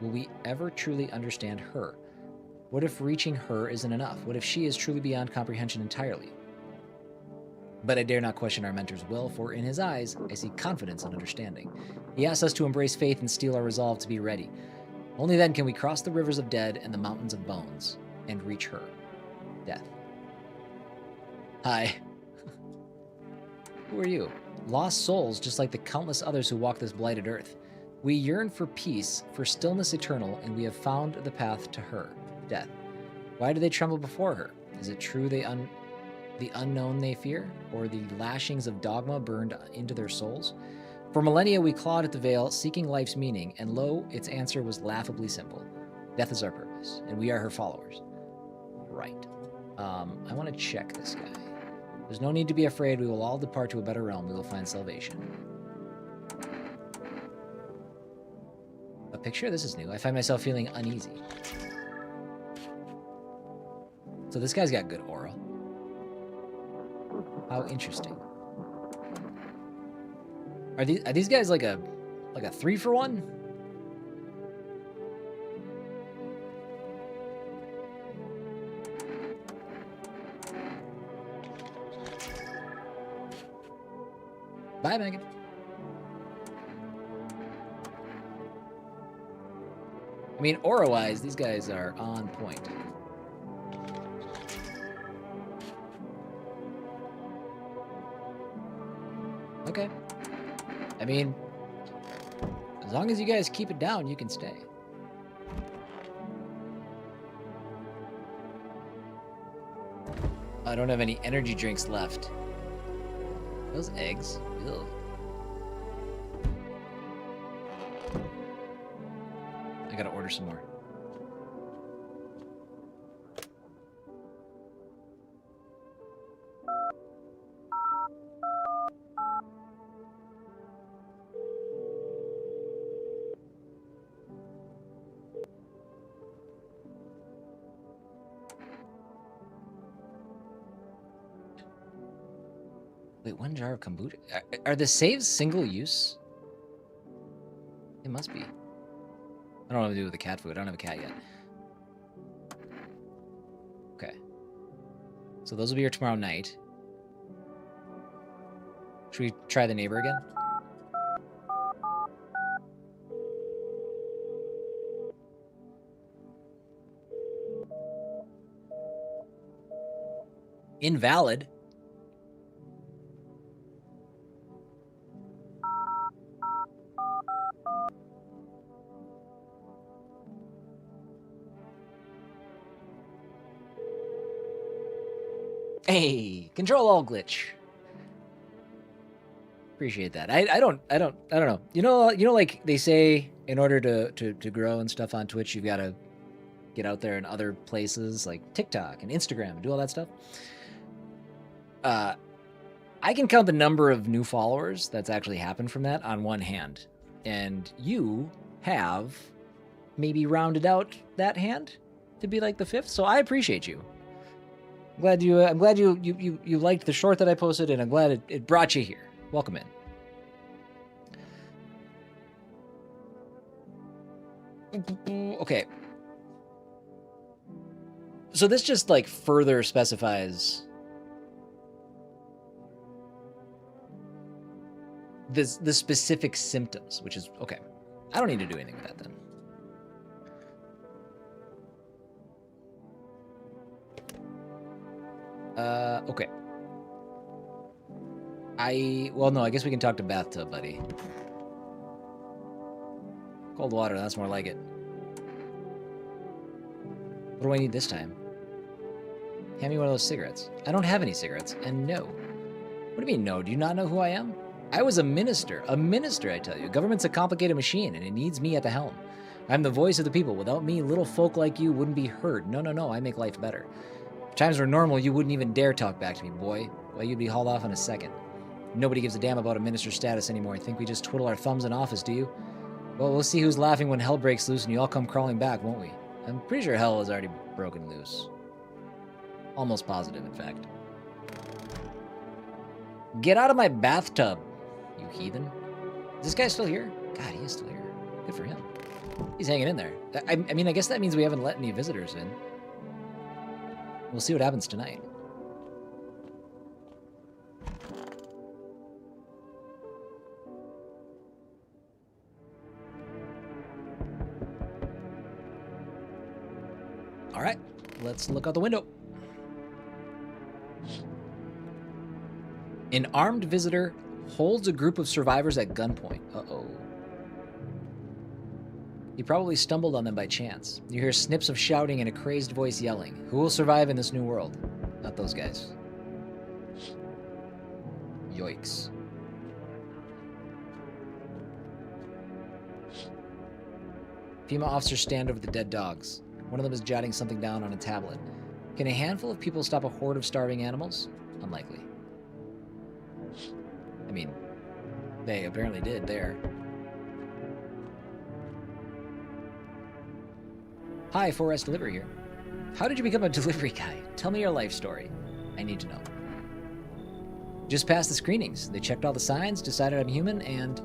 will we ever truly understand her? What if reaching her isn't enough? What if she is truly beyond comprehension entirely? But I dare not question our mentor's will, for in his eyes, I see confidence and understanding. He asks us to embrace faith and steel our resolve to be ready. Only then can we cross the rivers of dead and the mountains of bones and reach her, death. Hi. Who are you? Lost souls, just like the countless others who walk this blighted earth. We yearn for peace, for stillness eternal, and we have found the path to her, death. Why do they tremble before her? Is it true the unknown they fear, or the lashings of dogma burned into their souls? For millennia we clawed at the veil, seeking life's meaning, and lo, its answer was laughably simple. Death is our purpose, and we are her followers. Right. I want to check this guy. There's no need to be afraid. We will all depart to a better realm. We will find salvation. A picture? This is new. I find myself feeling uneasy. So this guy's got good aura. How interesting. Are these guys like a 3-for-1? Bye, Megan. I mean, aura-wise, these guys are on point. Okay. I mean, as long as you guys keep it down, you can stay. I don't have any energy drinks left. Those eggs. Ew. I gotta order some more. Wait, 1 jar of kombucha? Are the saves single use? It must be. I don't know what to do with the cat food. I don't have a cat yet. Okay. So those will be here tomorrow night. Should we try the neighbor again? Invalid. Hey, control all glitch. Appreciate that. I don't know. You know, like they say, in order to grow and stuff on Twitch, you've got to get out there in other places like TikTok and Instagram and do all that stuff. I can count the number of new followers that's actually happened from that on one hand, and you have maybe rounded out that hand to be like the 5th. So I appreciate you. I'm glad you liked the short that I posted, and I'm glad it brought you here. Welcome in. Okay. So this just like further specifies the specific symptoms, which is okay. I don't need to do anything with that then. Okay. Well, no, I guess we can talk to Bathtub Buddy. Cold water, that's more like it. What do I need this time? Hand me one of those cigarettes. I don't have any cigarettes, and no. What do you mean no? Do you not know who I am? I was a minister. A minister, I tell you. Government's a complicated machine, and it needs me at the helm. I'm the voice of the people. Without me, little folk like you wouldn't be heard. No, I make life better. If times were normal, you wouldn't even dare talk back to me, boy. Well, you'd be hauled off in a second. Nobody gives a damn about a minister's status anymore. I think we just twiddle our thumbs in office, do you? Well, we'll see who's laughing when hell breaks loose and you all come crawling back, won't we? I'm pretty sure hell has already broken loose. Almost positive, in fact. Get out of my bathtub, you heathen. Is this guy still here? God, he is still here. Good for him. He's hanging in there. I mean, I guess that means we haven't let any visitors in. We'll see what happens tonight. All right, let's look out the window. An armed visitor holds a group of survivors at gunpoint. Uh-oh. He probably stumbled on them by chance. You hear snips of shouting and a crazed voice yelling. Who will survive in this new world? Not those guys. Yoicks. Female officers stand over the dead dogs. One of them is jotting something down on a tablet. Can a handful of people stop a horde of starving animals? Unlikely. I mean, they apparently did there. Hi, 4S Delivery here. How did you become a delivery guy? Tell me your life story. I need to know. Just passed the screenings. They checked all the signs, decided I'm human, and...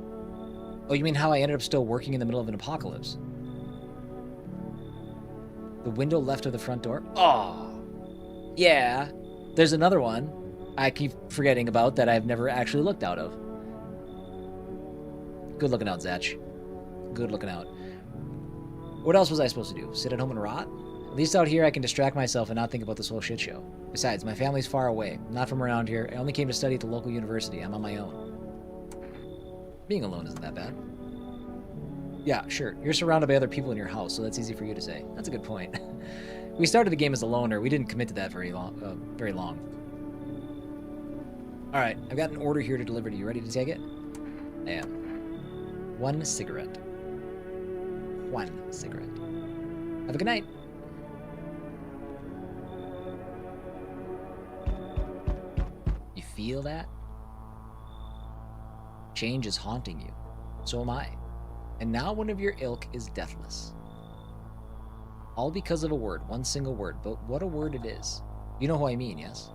Oh, you mean how I ended up still working in the middle of an apocalypse? The window left of the front door? Oh, yeah. There's another one I keep forgetting about that I've never actually looked out of. Good looking out, Zatch. Good looking out. What else was I supposed to do? Sit at home and rot? At least out here I can distract myself and not think about this whole shit show. Besides, my family's far away. I'm not from around here. I only came to study at the local university. I'm on my own. Being alone isn't that bad. Yeah, sure. You're surrounded by other people in your house, so that's easy for you to say. That's a good point. We started the game as a loner. We didn't commit to that very long. All right, I've got an order here to deliver to you. Ready to take it? I am. 1 cigarette. 1 cigarette. Have a good night. You feel that? Change is haunting you. So am I. And now one of your ilk is deathless. All because of a word, one single word, but what a word it is. You know who I mean, yes?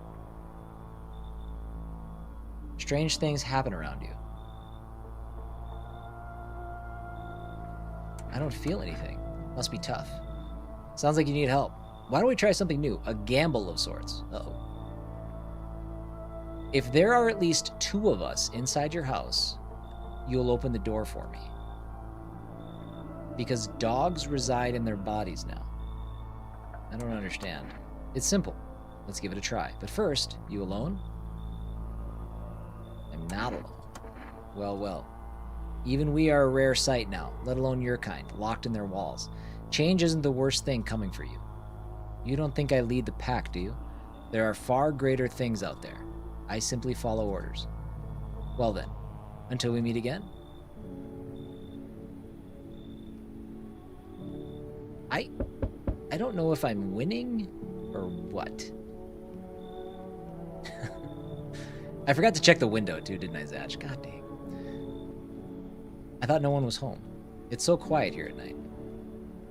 Strange things happen around you. I don't feel anything. Must be tough. Sounds like you need help. Why don't we try something new? A gamble of sorts. Uh-oh. If there are at least 2 of us inside your house, you'll open the door for me. Because dogs reside in their bodies now. I don't understand. It's simple. Let's give it a try. But first, you alone? I'm not alone. Well. Even we are a rare sight now, let alone your kind, locked in their walls. Change isn't the worst thing coming for you. You don't think I lead the pack, do you? There are far greater things out there. I simply follow orders. Well then, until we meet again. I don't know if I'm winning or what. I forgot to check the window too, didn't I, Zatch? God dang. I thought no one was home. It's so quiet here at night.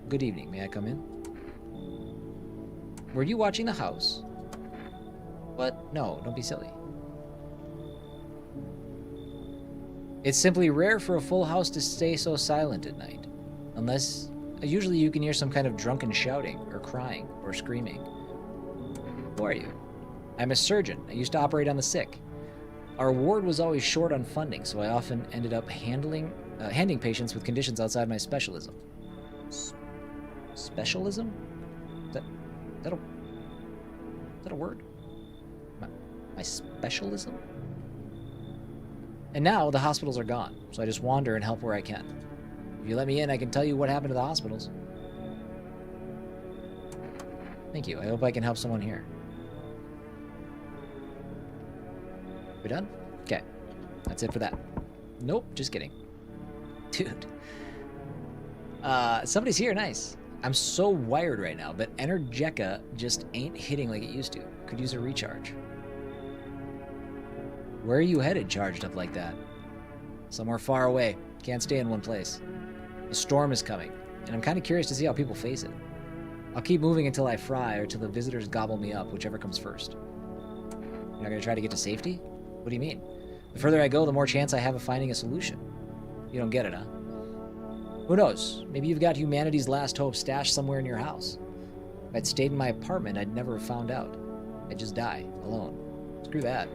Good evening. May I come in? Were you watching the house? What? No, don't be silly. It's simply rare for a full house to stay so silent at night. Unless, usually you can hear some kind of drunken shouting, or crying, or screaming. Who are you? I'm a surgeon. I used to operate on the sick. Our ward was always short on funding, so I often ended up handing patients with conditions outside my specialism. Specialism? Is that a word? My specialism? And now the hospitals are gone, so I just wander and help where I can. If you let me in, I can tell you what happened to the hospitals. Thank you. I hope I can help someone here. We done? Okay. That's it for that. Nope, just kidding. Dude. Somebody's here, nice. I'm so wired right now, but Energeca just ain't hitting like it used to. Could use a recharge. Where are you headed, charged up like that? Somewhere far away. Can't stay in one place. A storm is coming, and I'm kind of curious to see how people face it. I'll keep moving until I fry or till the visitors gobble me up, whichever comes first. You're not going to try to get to safety? What do you mean? The further I go, the more chance I have of finding a solution. You don't get it, huh? Who knows? Maybe you've got humanity's last hope stashed somewhere in your house. If I'd stayed in my apartment, I'd never have found out. I'd just die, alone. Screw that.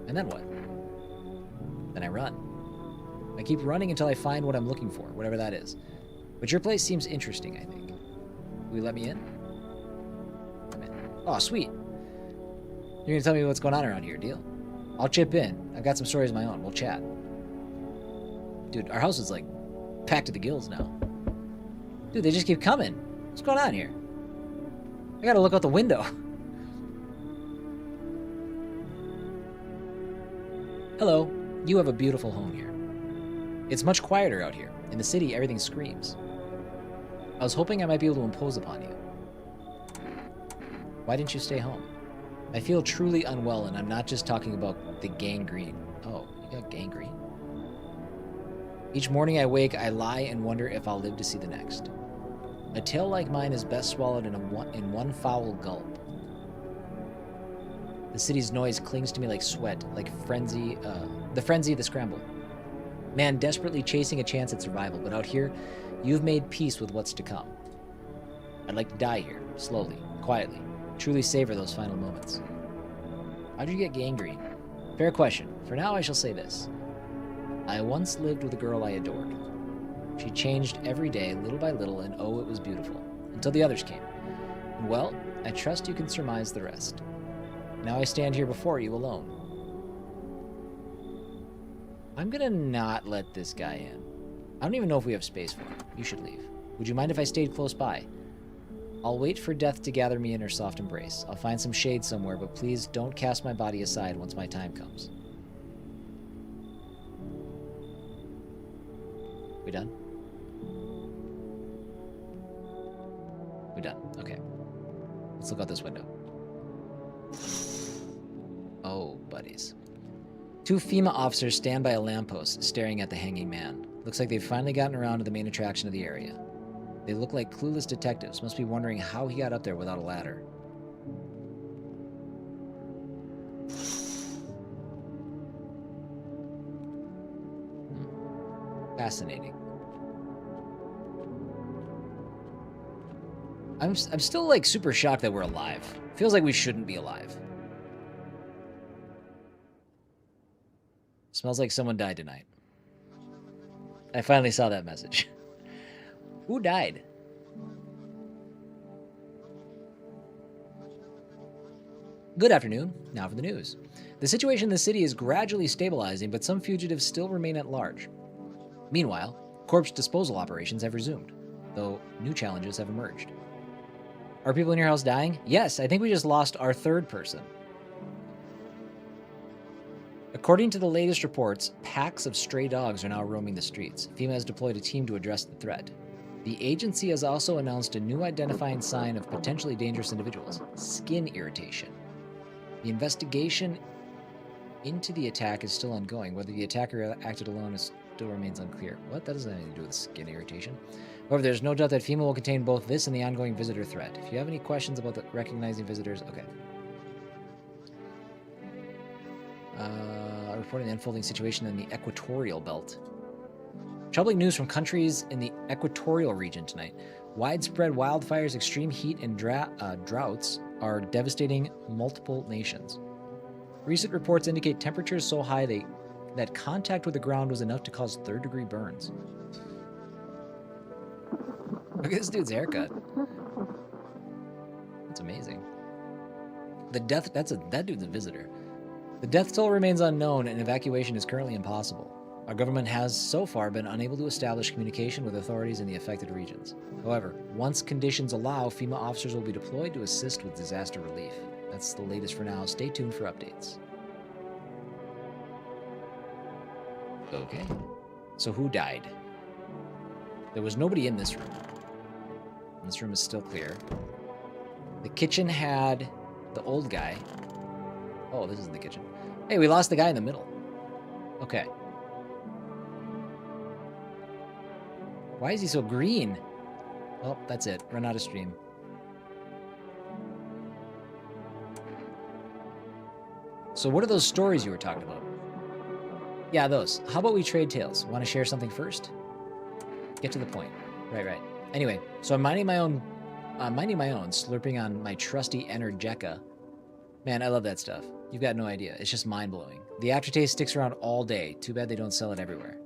And then what? Then I run. I keep running until I find what I'm looking for, whatever that is. But your place seems interesting, I think. Will you let me in? I'm in. Oh, sweet. You're going to tell me what's going on around here, deal? I'll chip in. I've got some stories of my own. We'll chat. Dude, our house is like packed to the gills now. Dude, they just keep coming. What's going on here? I gotta look out the window. Hello. You have a beautiful home here. It's much quieter out here. In the city, everything screams. I was hoping I might be able to impose upon you. Why didn't you stay home? I feel truly unwell, and I'm not just talking about the gangrene. Oh, you got gangrene? Each morning I wake, I lie and wonder if I'll live to see the next. A tale like mine is best swallowed in one foul gulp. The city's noise clings to me like sweat, like frenzy, the frenzy of the scramble. Man desperately chasing a chance at survival, but out here, you've made peace with what's to come. I'd like to die here, slowly, quietly, truly savor those final moments. How'd you get gangrene? Fair question. For now, I shall say this. I once lived with a girl I adored. She changed every day, little by little, and oh, it was beautiful. Until the others came. And well, I trust you can surmise the rest. Now I stand here before you alone. I'm gonna not let this guy in. I don't even know if we have space for him. You should leave. Would you mind if I stayed close by? I'll wait for death to gather me in her soft embrace. I'll find some shade somewhere, but please don't cast my body aside once my time comes. We done? We done. Okay. Let's look out this window. Oh, buddies. Two FEMA officers stand by a lamppost, staring at the hanging man. Looks like they've finally gotten around to the main attraction of the area. They look like clueless detectives, must be wondering how he got up there without a ladder. Fascinating. I'm still like super shocked that we're alive. Feels like we shouldn't be alive. Smells like someone died tonight. I finally saw that message. Who died? Good afternoon. Now for the news. The situation in the city is gradually stabilizing, but some fugitives still remain at large. Meanwhile, corpse disposal operations have resumed, though new challenges have emerged. Are people in your house dying? Yes, I think we just lost our third person. According to the latest reports, packs of stray dogs are now roaming the streets. FEMA has deployed a team to address the threat. The agency has also announced a new identifying sign of potentially dangerous individuals: skin irritation. The investigation into the attack is still ongoing. Whether the attacker acted alone still remains unclear. What? That doesn't have anything to do with skin irritation. However, there's no doubt that FEMA will contain both this and the ongoing visitor threat. If you have any questions about recognizing visitors, okay. Reporting the unfolding situation in the equatorial belt. Troubling news from countries in the equatorial region tonight. Widespread wildfires, extreme heat, and droughts are devastating multiple nations. Recent reports indicate temperatures so high that contact with the ground was enough to cause third-degree burns. Look at this dude's haircut. That's amazing. That dude's a visitor. The death toll remains unknown and evacuation is currently impossible. Our government has so far been unable to establish communication with authorities in the affected regions. However, once conditions allow, FEMA officers will be deployed to assist with disaster relief. That's the latest for now. Stay tuned for updates. Okay. So who died? There was nobody in this room. This room is still clear. The kitchen had the old guy. Oh, this isn't the kitchen. Hey, we lost the guy in the middle. Okay. Why is he so green? Well, that's it. Run out of stream. So what are those stories you were talking about? Yeah, those. How about we trade tales? Want to share something first? Get to the point. Right. Anyway, so I'm minding my own, slurping on my trusty Energeca. Man, I love that stuff. You've got no idea. It's just mind-blowing. The aftertaste sticks around all day. Too bad they don't sell it everywhere.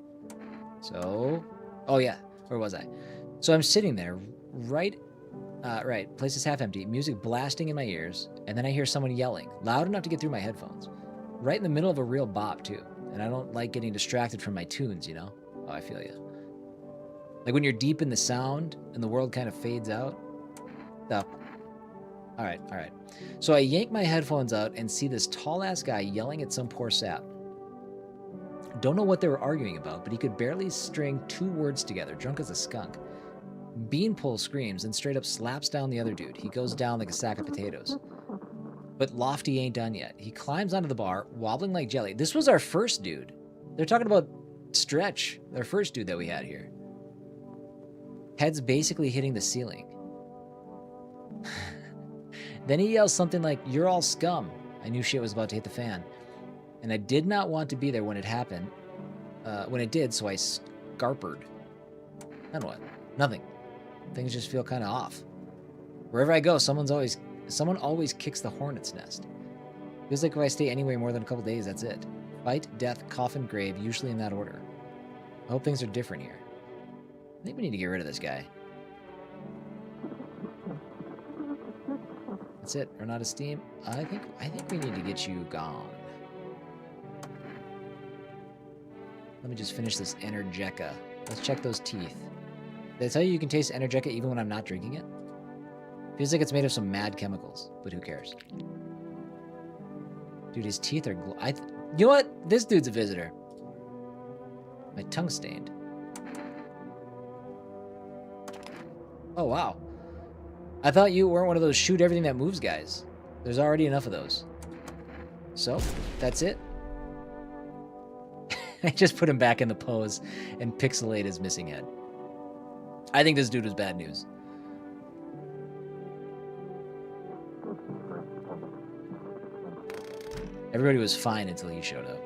So, oh yeah, where was I? So I'm sitting there, right, place is half empty, music blasting in my ears, and then I hear someone yelling, loud enough to get through my headphones. Right in the middle of a real bop, too. And I don't like getting distracted from my tunes, you know? Oh, I feel you. Like when you're deep in the sound and the world kind of fades out. Oh. All right. So I yank my headphones out and see this tall-ass guy yelling at some poor sap. Don't know what they were arguing about, but he could barely string 2 words together, drunk as a skunk. Beanpole screams and straight up slaps down the other dude. He goes down like a sack of potatoes. But Lofty ain't done yet. He climbs onto the bar, wobbling like jelly. This was our first dude. They're talking about Stretch, their first dude that we had here. Head's basically hitting the ceiling. Then he yells something like, "You're all scum." I knew shit was about to hit the fan. And I did not want to be there when it happened. When it did, so I scarpered. Then what? Nothing. Things just feel kind of off. Wherever I go, someone always kicks the hornet's nest. Feels like if I stay anywhere more than a couple days, that's it. Fight, death, coffin, grave, usually in that order. I hope things are different here. I think we need to get rid of this guy. That's it. Run out of steam. I think we need to get you gone. Let me just finish this Energeca. Let's check those teeth. Did I tell you can taste Energeca even when I'm not drinking it? Feels like it's made of some mad chemicals, but who cares? Dude, his teeth are you know what? This dude's a visitor. My tongue's stained. Oh, wow. I thought you weren't one of those shoot everything that moves guys. There's already enough of those. So, that's it. I just put him back in the pose and pixelate his missing head. I think this dude was bad news. Everybody was fine until he showed up.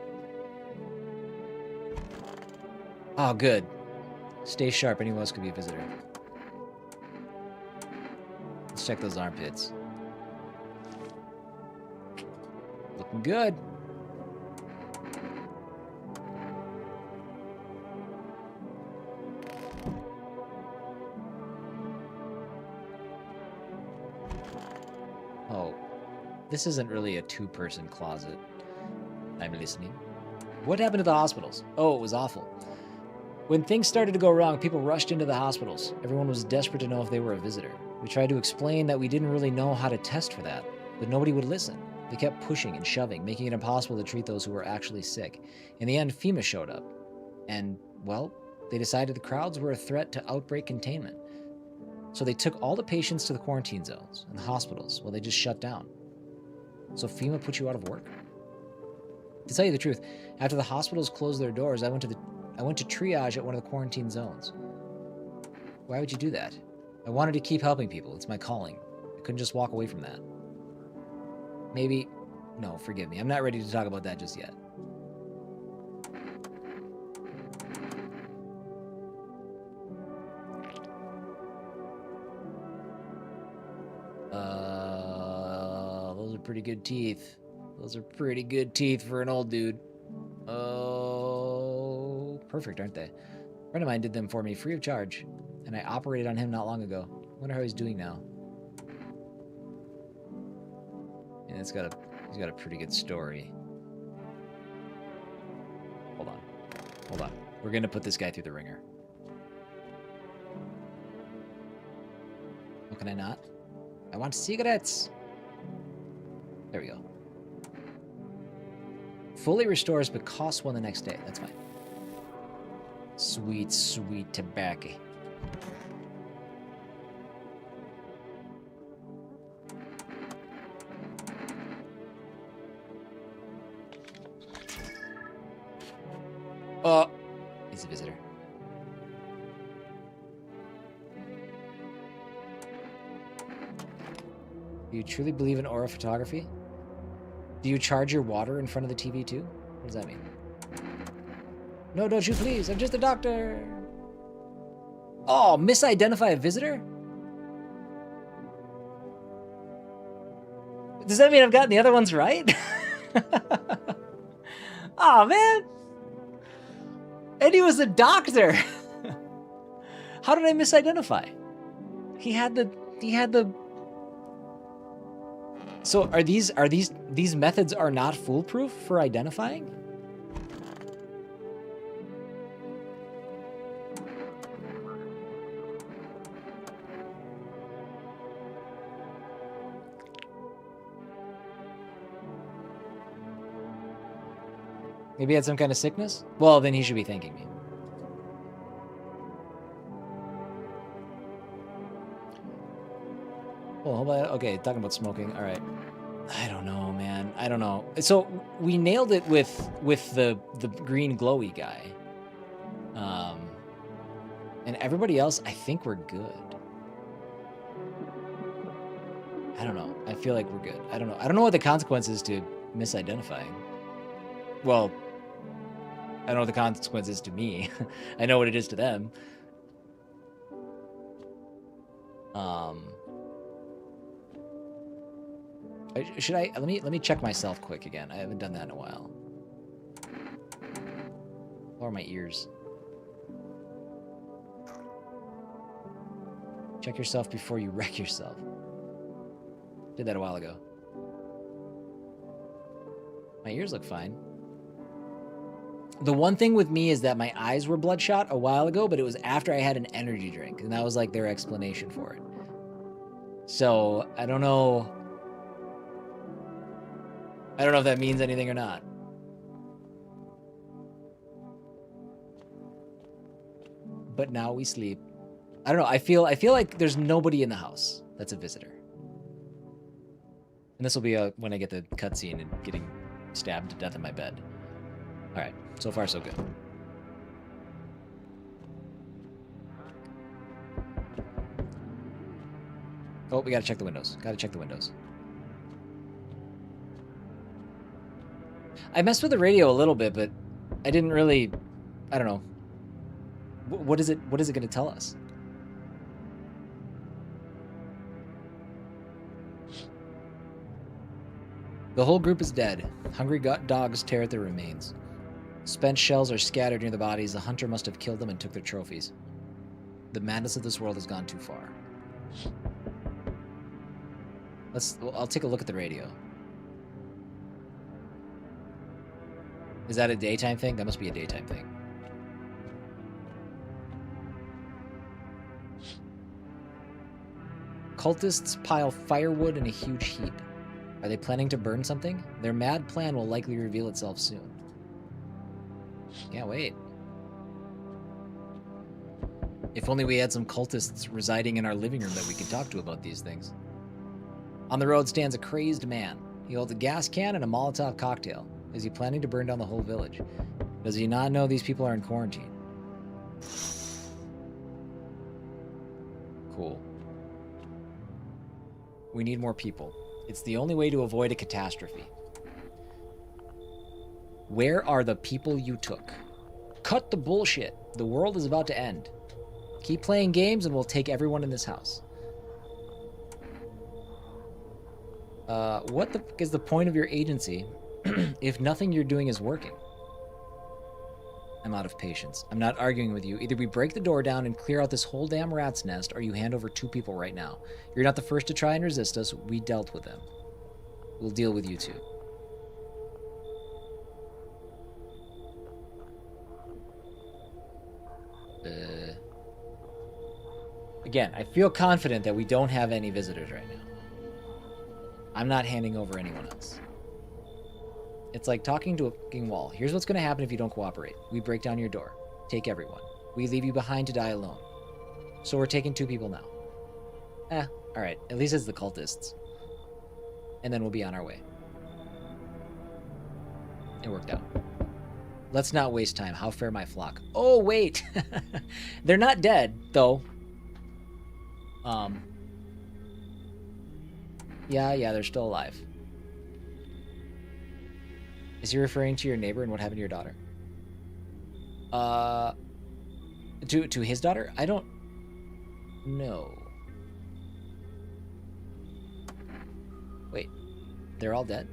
Oh, good. Stay sharp. Anyone else could be a visitor. Let's check those armpits. Looking good. Oh, this isn't really a 2-person closet. I'm listening. What happened to the hospitals? Oh, it was awful. When things started to go wrong, people rushed into the hospitals. Everyone was desperate to know if they were a visitor. We tried to explain that we didn't really know how to test for that, but nobody would listen. They kept pushing and shoving, making it impossible to treat those who were actually sick. In the end, FEMA showed up. And, well, they decided the crowds were a threat to outbreak containment. So they took all the patients to the quarantine zones and the hospitals. Well, they just shut down. So FEMA put you out of work? To tell you the truth, after the hospitals closed their doors, I went to triage at one of the quarantine zones. Why would you do that? I wanted to keep helping people. It's my calling. I couldn't just walk away from that. Maybe... No, forgive me. I'm not ready to talk about that just yet. Those are pretty good teeth. Those are pretty good teeth for an old dude. Oh, perfect, aren't they? A friend of mine did them for me free of charge, and I operated on him not long ago. Wonder how he's doing now. And he's got a pretty good story. Hold on. Hold on. We're going to put this guy through the ringer. What can I not? I want cigarettes. There we go. Fully restores, but costs 1 the next day. That's fine. Sweet, sweet tobacco. Oh, he's a visitor. Do you truly believe in aura photography? Do you charge your water in front of the TV too? What does that mean? No, don't you please. I'm just a doctor. Oh, misidentify a visitor? Does that mean I've gotten the other ones right? Oh, man. And he was a doctor. How did I misidentify? He had the So are these methods are not foolproof for identifying? Maybe he had some kind of sickness? Well, then he should be thanking me. Well, how about, okay, talking about smoking. All right. I don't know, man. I don't know. So we nailed it with the green glowy guy. And everybody else, I think we're good. I don't know. I feel like we're good. I don't know. I don't know what the consequence is to misidentifying. Well, I don't know what the consequence is to me. I know what it is to them. Should I let me check myself quick again. I haven't done that in a while. Or my ears. Check yourself before you wreck yourself. Did that a while ago. My ears look fine. The one thing with me is that my eyes were bloodshot a while ago, but it was after I had an energy drink, and that was like their explanation for it. So I don't know. I don't know if that means anything or not. But now we sleep. I don't know. I feel like there's nobody in the house that's a visitor. And this will be when I get the cutscene and getting stabbed to death in my bed. All right. So far, so good. Oh, we gotta check the windows. Gotta check the windows. I messed with the radio a little bit, but I didn't really. I don't know. What is it? What is it going to tell us? The whole group is dead. Hungry dogs tear at their remains. Spent shells are scattered near the bodies. The hunter must have killed them and took their trophies. The madness of this world has gone too far. I'll take a look at the radio. Is that a daytime thing? That must be a daytime thing. Cultists pile firewood in a huge heap. Are they planning to burn something? Their mad plan will likely reveal itself soon. Can't wait. If only we had some cultists residing in our living room that we could talk to about these things. On the road stands a crazed man. He holds a gas can and a Molotov cocktail. Is he planning to burn down the whole village? Does he not know these people are in quarantine? Cool. We need more people. It's the only way to avoid a catastrophe. Where are the people you took? Cut the bullshit. The world is about to end. Keep playing games and we'll take everyone in this house. What the is the point of your agency if nothing you're doing is working? I'm out of patience. I'm not arguing with you. Either we break the door down and clear out this whole damn rat's nest, or you hand over 2 people right now. You're not the first to try and resist us. We dealt with them. We'll deal with you too. Again, I feel confident that we don't have any visitors right now. I'm not handing over anyone else. It's like talking to a fucking wall. Here's what's going to happen if you don't cooperate. We break down your door. Take everyone. We leave you behind to die alone. So we're taking 2 people now. Alright. At least it's the cultists. And then we'll be on our way. It worked out. Let's not waste time. How fare my flock? Oh, wait! They're not dead, though. Yeah, they're still alive. Is he referring to your neighbor and what happened to your daughter? To his daughter? I don't know. Wait, they're all dead?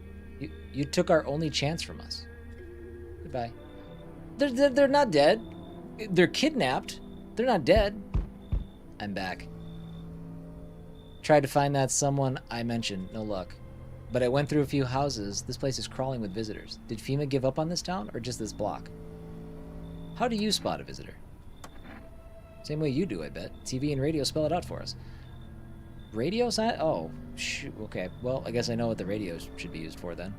You took our only chance from us. Goodbye. They're not dead. They're kidnapped. They're not dead. I'm back. Tried to find that someone I mentioned. No luck. But I went through a few houses. This place is crawling with visitors. Did FEMA give up on this town or just this block? How do you spot a visitor? Same way you do, I bet. TV and radio spell it out for us. Radio sign? Oh, shoot. Okay. Well, I guess I know what the radios should be used for then.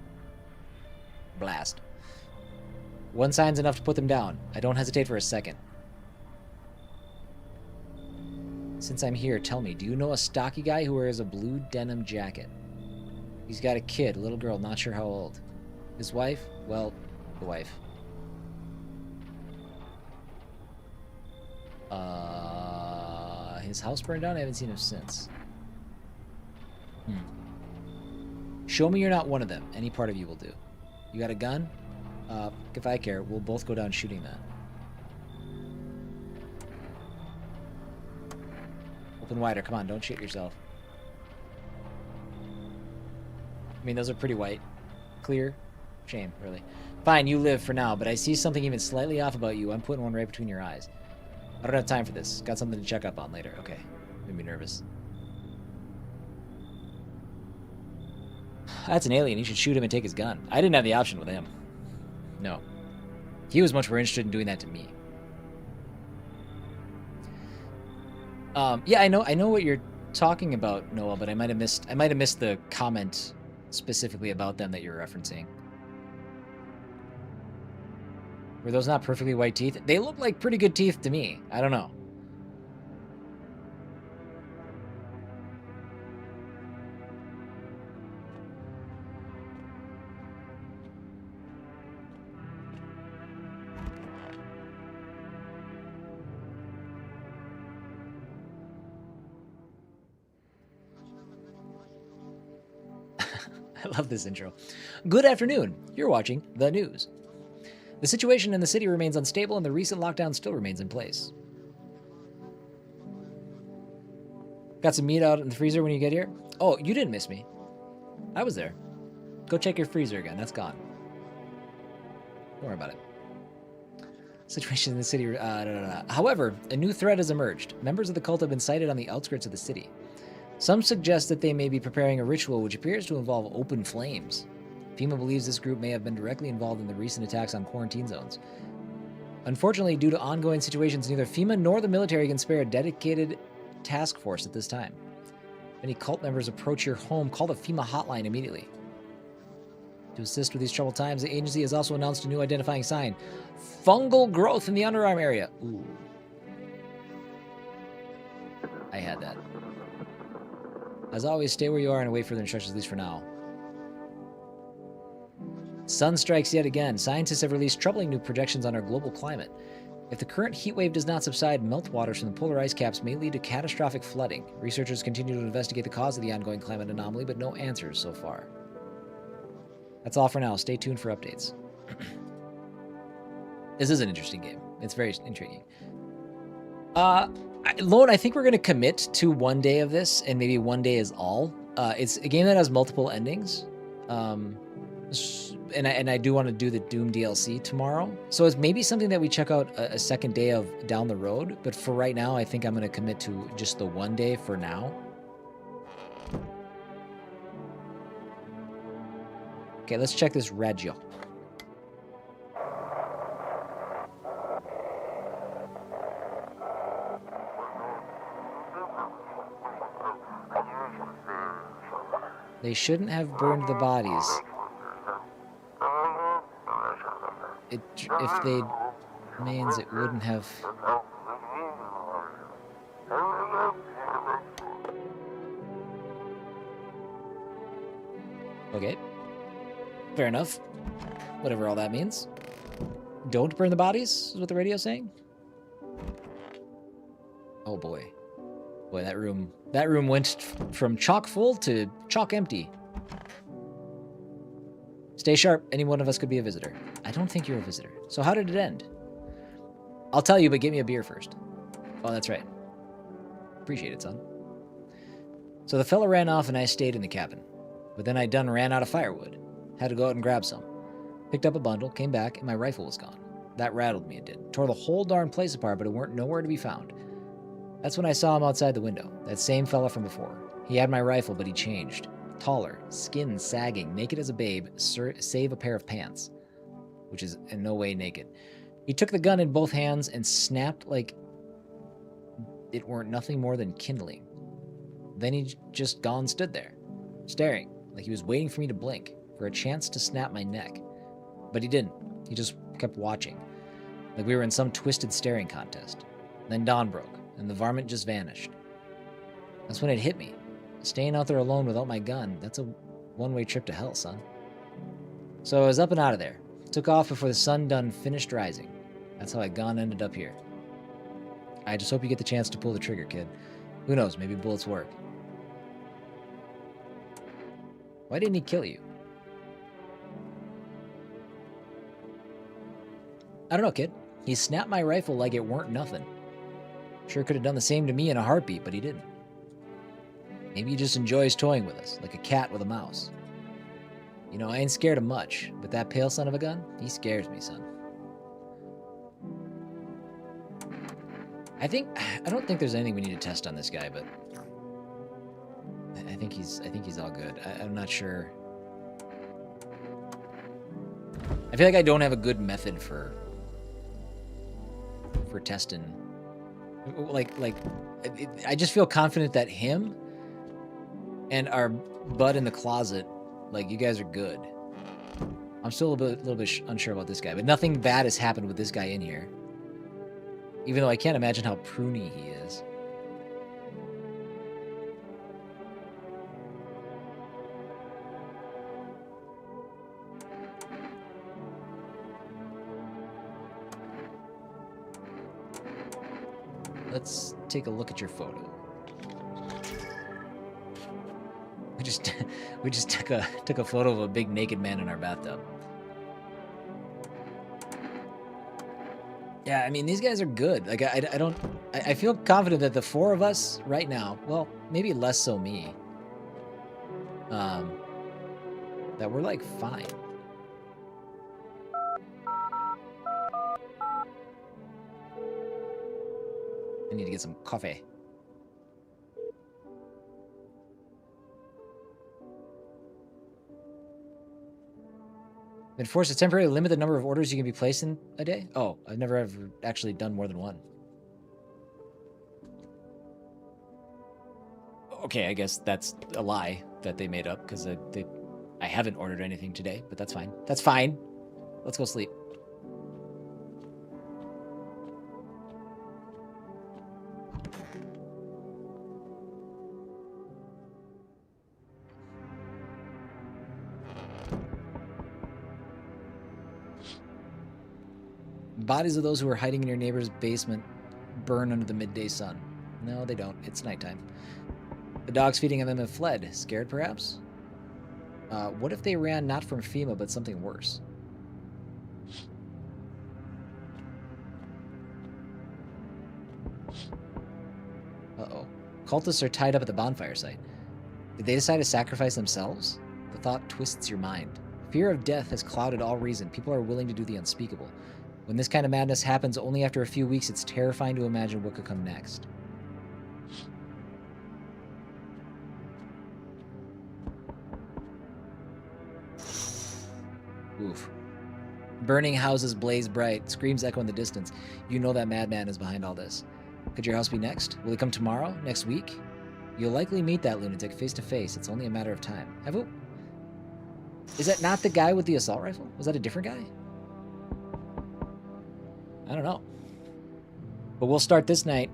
Blast. 1 sign's enough to put them down. I don't hesitate for a second. Since I'm here, tell me, do you know a stocky guy who wears a blue denim jacket? He's got a kid, a little girl, not sure how old. His wife? Well, the wife. His house burned down? I haven't seen him since. Show me you're not one of them. Any part of you will do. You got a gun? If I care, we'll both go down shooting that. Open wider. Come on, don't shit yourself. I mean, those are pretty white. Clear? Shame, really. Fine, you live for now, but I see something even slightly off about you. I'm putting one right between your eyes. I don't have time for this. Got something to check up on later. Okay. Made me nervous. That's an alien. You should shoot him and take his gun. I didn't have the option with him. No. He was much more interested in doing that to me. Yeah, I know what you're talking about, Noah, but I might have missed the comment specifically about them that you're referencing. Were those not perfectly white teeth? They look like pretty good teeth to me. I don't know. I love this intro. Good afternoon. You're watching the news. The situation in the city remains unstable and the recent lockdown still remains in place. Got some meat out in the freezer when you get here? Oh, you didn't miss me. I was there. Go check your freezer again. That's gone. Don't worry about it. Situation in the city... However, a new threat has emerged. Members of the cult have been sighted on the outskirts of the city. Some suggest that they may be preparing a ritual which appears to involve open flames. FEMA believes this group may have been directly involved in the recent attacks on quarantine zones. Unfortunately, due to ongoing situations, neither FEMA nor the military can spare a dedicated task force at this time. If any cult members approach your home, call the FEMA hotline immediately. To assist with these troubled times, the agency has also announced a new identifying sign. Fungal growth in the underarm area. Ooh. I had that. As always, stay where you are and wait for the instructions, at least for now. Sun strikes yet again. Scientists have released troubling new projections on our global climate. If the current heat wave does not subside, meltwaters from the polar ice caps may lead to catastrophic flooding. Researchers continue to investigate the cause of the ongoing climate anomaly, but no answers so far. That's all for now. Stay tuned for updates. This is an interesting game. It's very intriguing. Lone, I think we're going to commit to 1 day of this, and maybe 1 day is all. It's a game that has multiple endings. And I do want to do the Doom DLC tomorrow. So it's maybe something that we check out a second day of down the road. But for right now, I think I'm going to commit to just the 1 day for now. Okay, let's check this radio. They shouldn't have burned the bodies. If they means it wouldn't have. Okay. Fair enough. Whatever all that means. Don't burn the bodies, is what the radio's saying? Oh boy. Boy, that room went from chock full to chock empty. Stay sharp. Any one of us could be a visitor. I don't think you're a visitor. So how did it end? I'll tell you, but get me a beer first. Oh, that's right. Appreciate it, son. So the fella ran off and I stayed in the cabin. But then I done ran out of firewood. Had to go out and grab some. Picked up a bundle, came back, and my rifle was gone. That rattled me, it did. Tore the whole darn place apart, but it weren't nowhere to be found. That's when I saw him outside the window. That same fella from before. He had my rifle, but he changed. Taller, skin sagging, naked as a babe, save a pair of pants. Which is in no way naked. He took the gun in both hands and snapped like it weren't nothing more than kindling. Then he just gone stood there, staring, like he was waiting for me to blink, for a chance to snap my neck. But he didn't. He just kept watching, like we were in some twisted staring contest. Then dawn broke, and the varmint just vanished. That's when it hit me. Staying out there alone without my gun, that's a one-way trip to hell, son. So I was up and out of there. Took off before the sun done finished rising. That's how I ended up here. I just hope you get the chance to pull the trigger, kid. Who knows, maybe bullets work. Why didn't he kill you? I don't know, kid. He snapped my rifle like it weren't nothing. Sure could have done the same to me in a heartbeat, but he didn't. Maybe he just enjoys toying with us, like a cat with a mouse. You know, I ain't scared of much, but that pale son of a gun, he scares me, son. I don't think there's anything we need to test on this guy, but I think he's all good. I'm not sure. I feel like I don't have a good method for testing. I just feel confident that him and our bud in the closet, like, you guys are good. I'm still a little bit unsure about this guy, but nothing bad has happened with this guy in here. Even though I can't imagine how pruny he is. Let's take a look at your photo. We just took a photo of a big naked man in our bathtub. Yeah, I mean, these guys are good. Like, I feel confident that the four of us right now, well, maybe less so me, that we're, like, fine. I need to get some coffee. Been forced to temporarily limit the number of orders you can be placed in a day? Oh, I've never ever actually done more than one. Okay, I guess that's a lie that they made up, because I haven't ordered anything today, but that's fine. That's fine. Let's go sleep. Bodies of those who are hiding in your neighbor's basement burn under the midday sun. No, they don't. It's nighttime. The dogs feeding on them have fled. Scared, perhaps? What if they ran not from FEMA, but something worse? Uh-oh. Cultists are tied up at the bonfire site. Did they decide to sacrifice themselves? The thought twists your mind. Fear of death has clouded all reason. People are willing to do the unspeakable. When this kind of madness happens only after a few weeks, it's terrifying to imagine what could come next. Oof. Burning houses blaze bright, screams echo in the distance. You know that madman is behind all this. Could your house be next? Will he come tomorrow? Next week? You'll likely meet that lunatic face to face. It's only a matter of time. Is that not the guy with the assault rifle? Was that a different guy? I don't know. But we'll start this night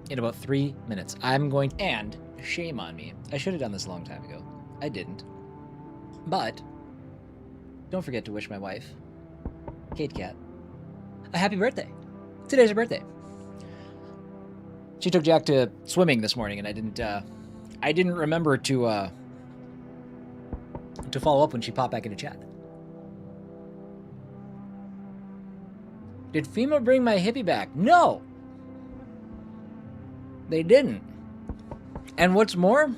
in about 3 minutes. And shame on me. I should have done this a long time ago. I didn't. But don't forget to wish my wife, Kate Cat, a happy birthday. Today's her birthday. She took Jack to swimming this morning, and I didn't remember to follow up when she popped back into chat. Did FEMA bring my hippie back? No! They didn't. And what's more,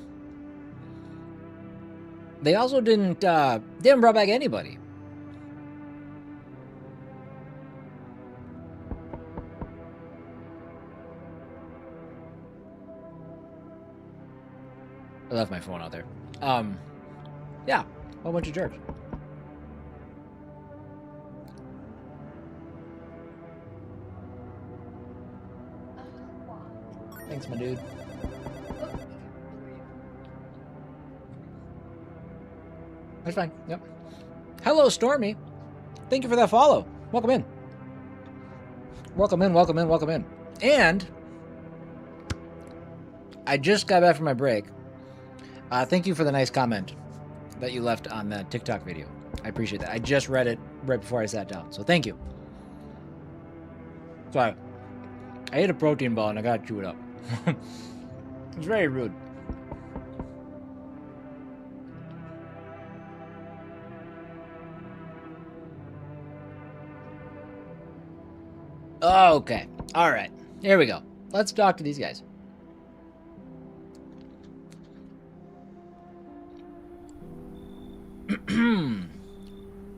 they also didn't brought back anybody. I left my phone out there. Yeah, a whole bunch of jerks. Thanks, my dude. That's fine. Yep. Hello, Stormy. Thank you for that follow. Welcome in. Welcome in, welcome in, welcome in. And I just got back from my break. Thank you for the nice comment that you left on that TikTok video. I appreciate that. I just read it right before I sat down, so thank you. Sorry. I ate a protein ball and I gotta chew it up. It's very rude. Okay. All right. Here we go. Let's talk to these guys.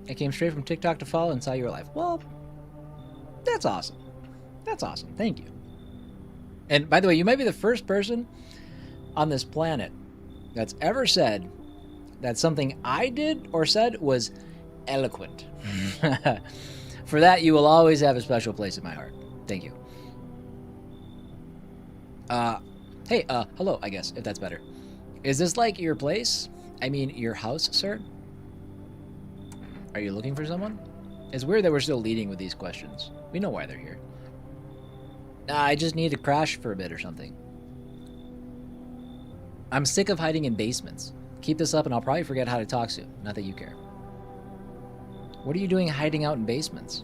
I came straight from TikTok to follow and saw you were live. Well, that's awesome. That's awesome. Thank you. And by the way, you might be the first person on this planet that's ever said that something I did or said was eloquent. For that, you will always have a special place in my heart. Thank you. Hey, hello, I guess, if that's better. Is this like your place? I mean, your house, sir? Are you looking for someone? It's weird that we're still leading with these questions. We know why they're here. I just need to crash for a bit or something. I'm sick of hiding in basements. Keep this up and I'll probably forget how to talk soon. Not that you care. What are you doing hiding out in basements?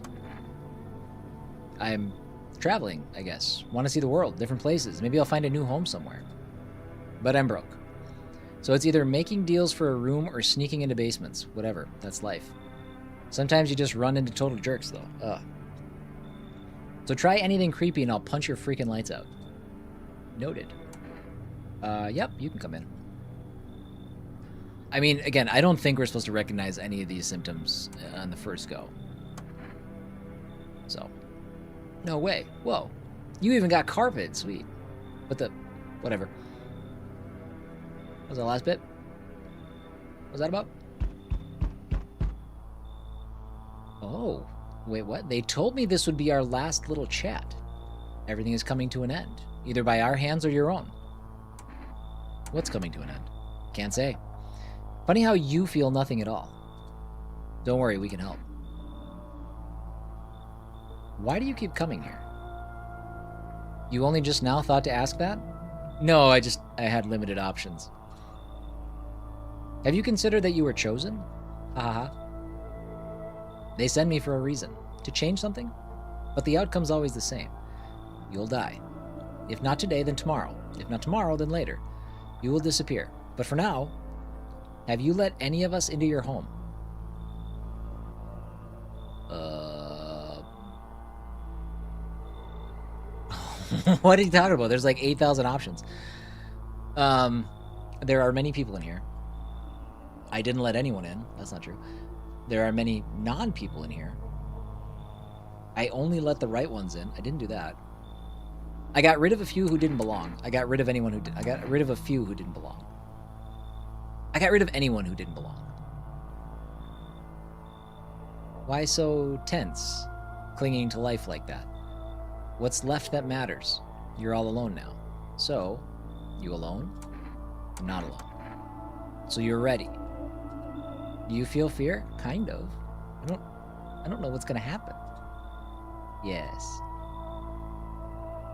I'm traveling, I guess. Want to see the world, different places. Maybe I'll find a new home somewhere. But I'm broke. So it's either making deals for a room or sneaking into basements. Whatever, that's life. Sometimes you just run into total jerks, though. Ugh. So try anything creepy and I'll punch your freaking lights out. Noted. Yep, you can come in. I mean, again, I don't think we're supposed to recognize any of these symptoms on the first go. So. No way. Whoa. You even got carpet. Sweet. What the... Whatever. What was that last bit? What was that about? Oh. Wait, what? They told me this would be our last little chat. Everything is coming to an end. Either by our hands or your own. What's coming to an end? Can't say. Funny how you feel nothing at all. Don't worry, we can help. Why do you keep coming here? You only just now thought to ask that? No, I had limited options. Have you considered that you were chosen? Haha. They send me for a reason. To change something? But the outcome's always the same. You'll die. If not today, then tomorrow. If not tomorrow, then later. You will disappear. But for now, have you let any of us into your home? What are you talking about? There's like 8,000 options. There are many people in here. I didn't let anyone in. That's not true. There are many non-people in here. I only let the right ones in. I didn't do that. I got rid of a few who didn't belong. I got rid of anyone who did. I got rid of a few who didn't belong. I got rid of anyone who didn't belong. Why so tense, clinging to life like that? What's left that matters? You're all alone now. So, you alone? I'm not alone. So you're ready. Do you feel fear? Kind of. I don't know what's gonna happen. Yes.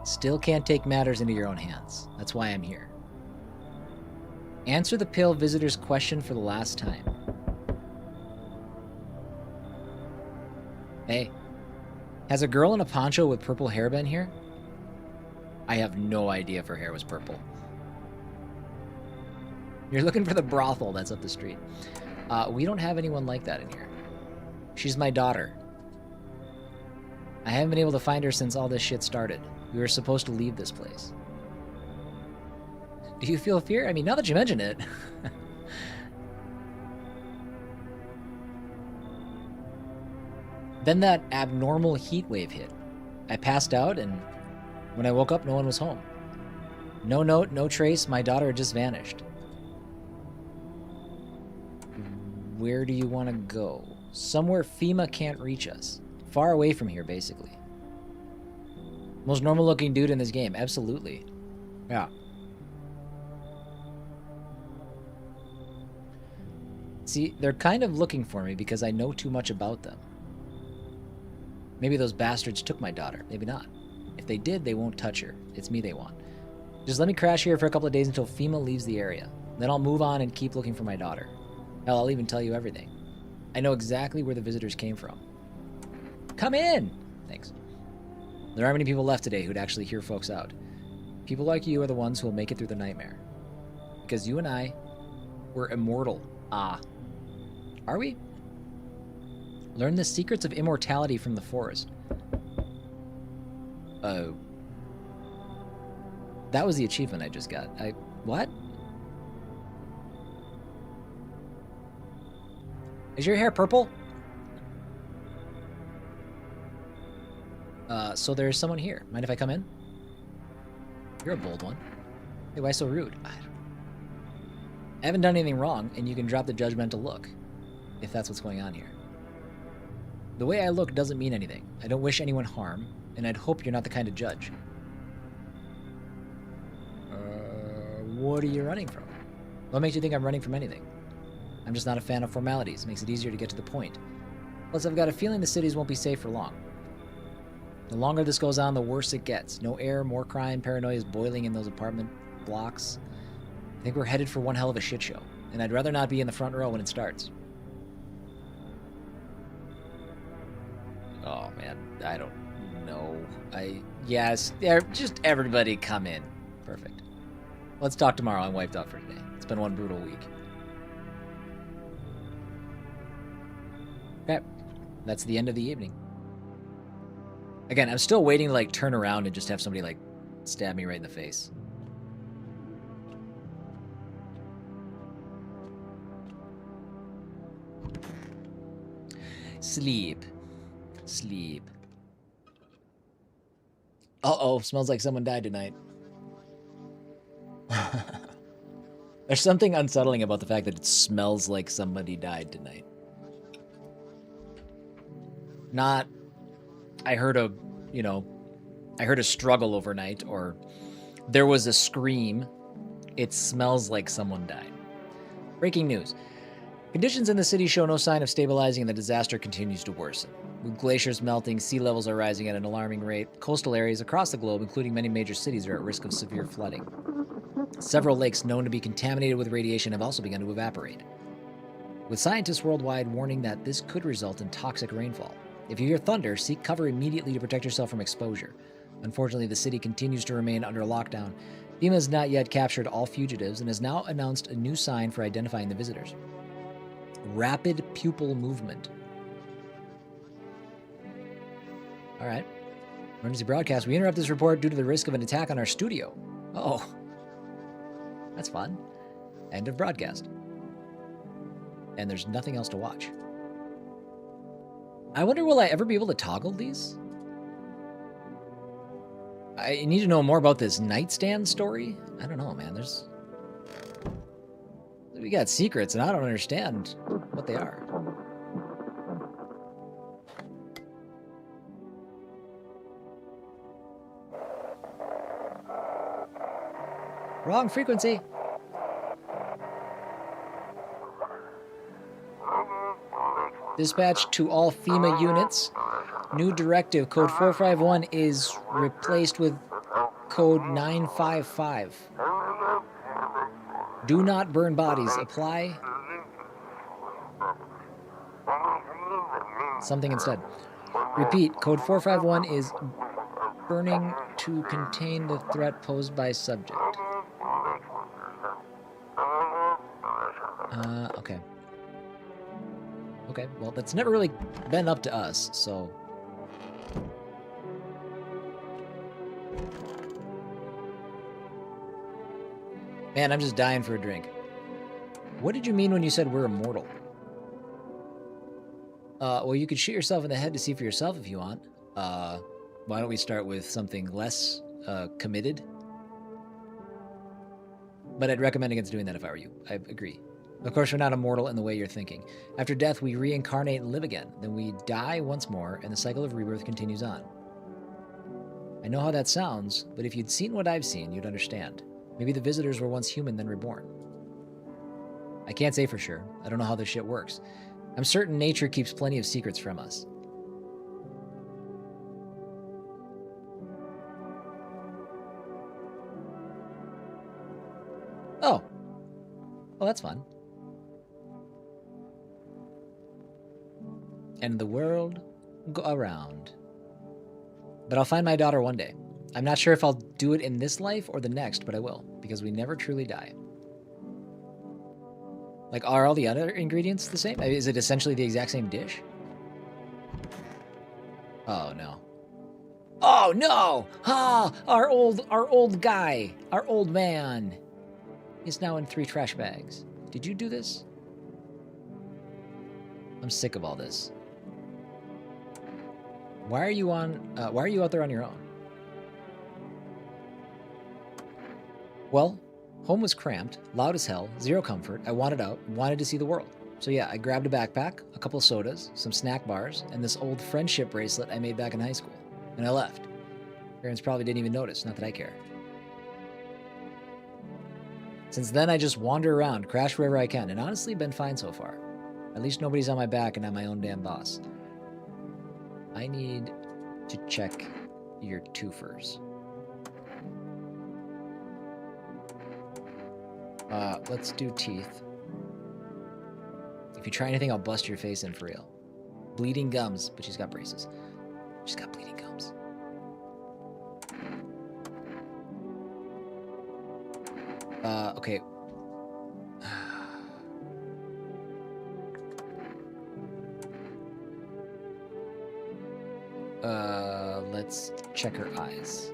Still can't take matters into your own hands. That's why I'm here. Answer the pale visitor's question for the last time. Hey, has a girl in a poncho with purple hair been here? I have no idea if her hair was purple. You're looking for the brothel that's up the street. We don't have anyone like that in here. She's my daughter. I haven't been able to find her since all this shit started. We were supposed to leave this place. Do you feel fear? I mean, now that you mention it. Then that abnormal heat wave hit. I passed out, and when I woke up, no one was home. No note, no trace. My daughter had just vanished. Where do you want to go? Somewhere FEMA can't reach us. Far away from here, basically. Most normal-looking dude in this game. Absolutely. Yeah. See, they're kind of looking for me because I know too much about them. Maybe those bastards took my daughter. Maybe not. If they did, they won't touch her. It's me they want. Just let me crash here for a couple of days until FEMA leaves the area. Then I'll move on and keep looking for my daughter. Hell, I'll even tell you everything. I know exactly where the visitors came from. Come in! Thanks. There aren't many people left today who'd actually hear folks out. People like you are the ones who will make it through the nightmare. Because you and I, we're immortal. Ah. Are we? Learn the secrets of immortality from the forest. Oh. That was the achievement I just got. What? Is your hair purple? So there's someone here. Mind if I come in? You're a bold one. Hey, why so rude? I haven't done anything wrong, and you can drop the judgmental look, if that's what's going on here. The way I look doesn't mean anything. I don't wish anyone harm, and I'd hope you're not the kind of judge. What are you running from? What makes you think I'm running from anything? I'm just not a fan of formalities. It makes it easier to get to the point. Plus, I've got a feeling the cities won't be safe for long. The longer this goes on, the worse it gets. No air, more crime, paranoia is boiling in those apartment blocks. I think we're headed for one hell of a shit show, and I'd rather not be in the front row when it starts. Oh, man. I don't know. Yes, just everybody come in. Perfect. Let's talk tomorrow. I'm wiped out for today. It's been one brutal week. Okay. That's the end of the evening. Again, I'm still waiting to, turn around and just have somebody, stab me right in the face. Sleep. Sleep. Uh-oh, smells like someone died tonight. There's something unsettling about the fact that it smells like somebody died tonight. Not, I heard a struggle overnight, or there was a scream. It smells like someone died. Breaking news. Conditions in the city show no sign of stabilizing, and the disaster continues to worsen. With glaciers melting, sea levels are rising at an alarming rate. Coastal areas across the globe, including many major cities, are at risk of severe flooding. Several lakes known to be contaminated with radiation have also begun to evaporate, with scientists worldwide warning that this could result in toxic rainfall. If you hear thunder, seek cover immediately to protect yourself from exposure. Unfortunately, the city continues to remain under lockdown. FEMA has not yet captured all fugitives and has now announced a new sign for identifying the visitors. Rapid pupil movement. All right. Emergency broadcast. We interrupt this report due to the risk of an attack on our studio. Oh. That's fun. End of broadcast. And there's nothing else to watch. I wonder, will I ever be able to toggle these? I need to know more about this nightstand story. I don't know, man. We got secrets, and I don't understand what they are. Wrong frequency. Dispatch to all FEMA units. New directive, code 451 is replaced with code 955. Do not burn bodies. Apply something instead. Repeat, code 451 is burning to contain the threat posed by subject. Okay. Okay, well, that's never really been up to us, so... Man, I'm just dying for a drink. What did you mean when you said we're immortal? Well, you could shoot yourself in the head to see for yourself if you want. Why don't we start with something less committed? But I'd recommend against doing that if I were you. I agree. Of course, we're not immortal in the way you're thinking. After death, we reincarnate and live again. Then we die once more, and the cycle of rebirth continues on. I know how that sounds, but if you'd seen what I've seen, you'd understand. Maybe the visitors were once human, then reborn. I can't say for sure. I don't know how this shit works. I'm certain nature keeps plenty of secrets from us. Oh. Well, that's fun. And the world go around. But I'll find my daughter one day. I'm not sure if I'll do it in this life or the next, but I will, because we never truly die. Like, are all the other ingredients the same? Is it essentially the exact same dish? Oh, no. Oh, no! Ah, our old guy, our old man is now in 3 trash bags. Did you do this? I'm sick of all this. Why are you out there on your own? Well, home was cramped, loud as hell, zero comfort. I wanted out, wanted to see the world. So yeah, I grabbed a backpack, a couple sodas, some snack bars, and this old friendship bracelet I made back in high school. And I left. Parents probably didn't even notice, not that I care. Since then, I just wander around, crash wherever I can, and honestly, been fine so far. At least nobody's on my back and I'm my own damn boss. I need to check your twofers. Let's do teeth. If you try anything, I'll bust your face in for real. Bleeding gums, but she's got braces. She's got bleeding gums. Okay. Let's check her eyes.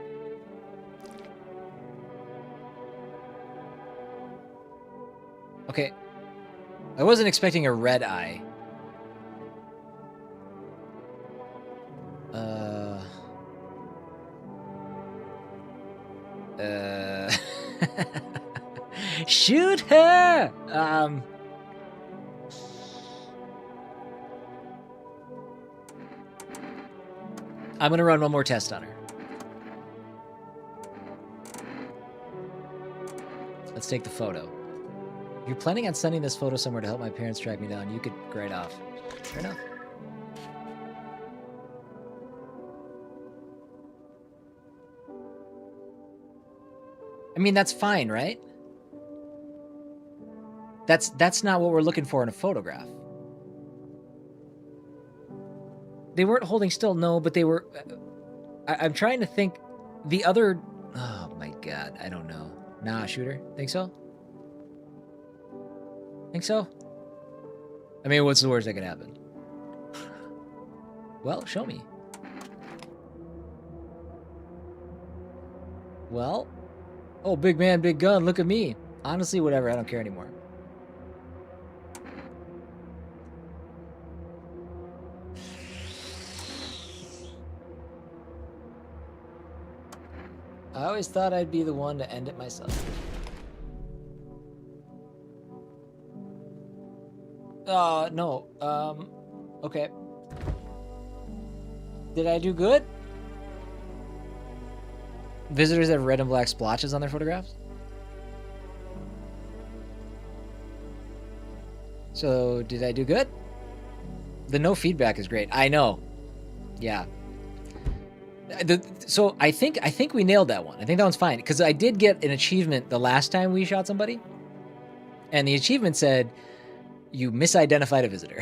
Okay. I wasn't expecting a red eye. Shoot her! I'm gonna run one more test on her. Let's take the photo. If you're planning on sending this photo somewhere to help my parents track me down, you could grade off. Fair enough. I mean, that's fine, right? That's not what we're looking for in a photograph. They weren't holding still, no, but they were... I'm trying to think... The other... Oh, my God. I don't know. Nah, shooter. Think so? Think so? I mean, what's the worst that could happen? Well, show me. Well... Oh, big man, big gun. Look at me. Honestly, whatever. I don't care anymore. I always thought I'd be the one to end it myself. No. Okay. Did I do good? Visitors have red and black splotches on their photographs? So, did I do good? The no feedback is great. I know. Yeah. So I think we nailed that one. I think that one's fine because I did get an achievement the last time we shot somebody, and the achievement said you misidentified a visitor.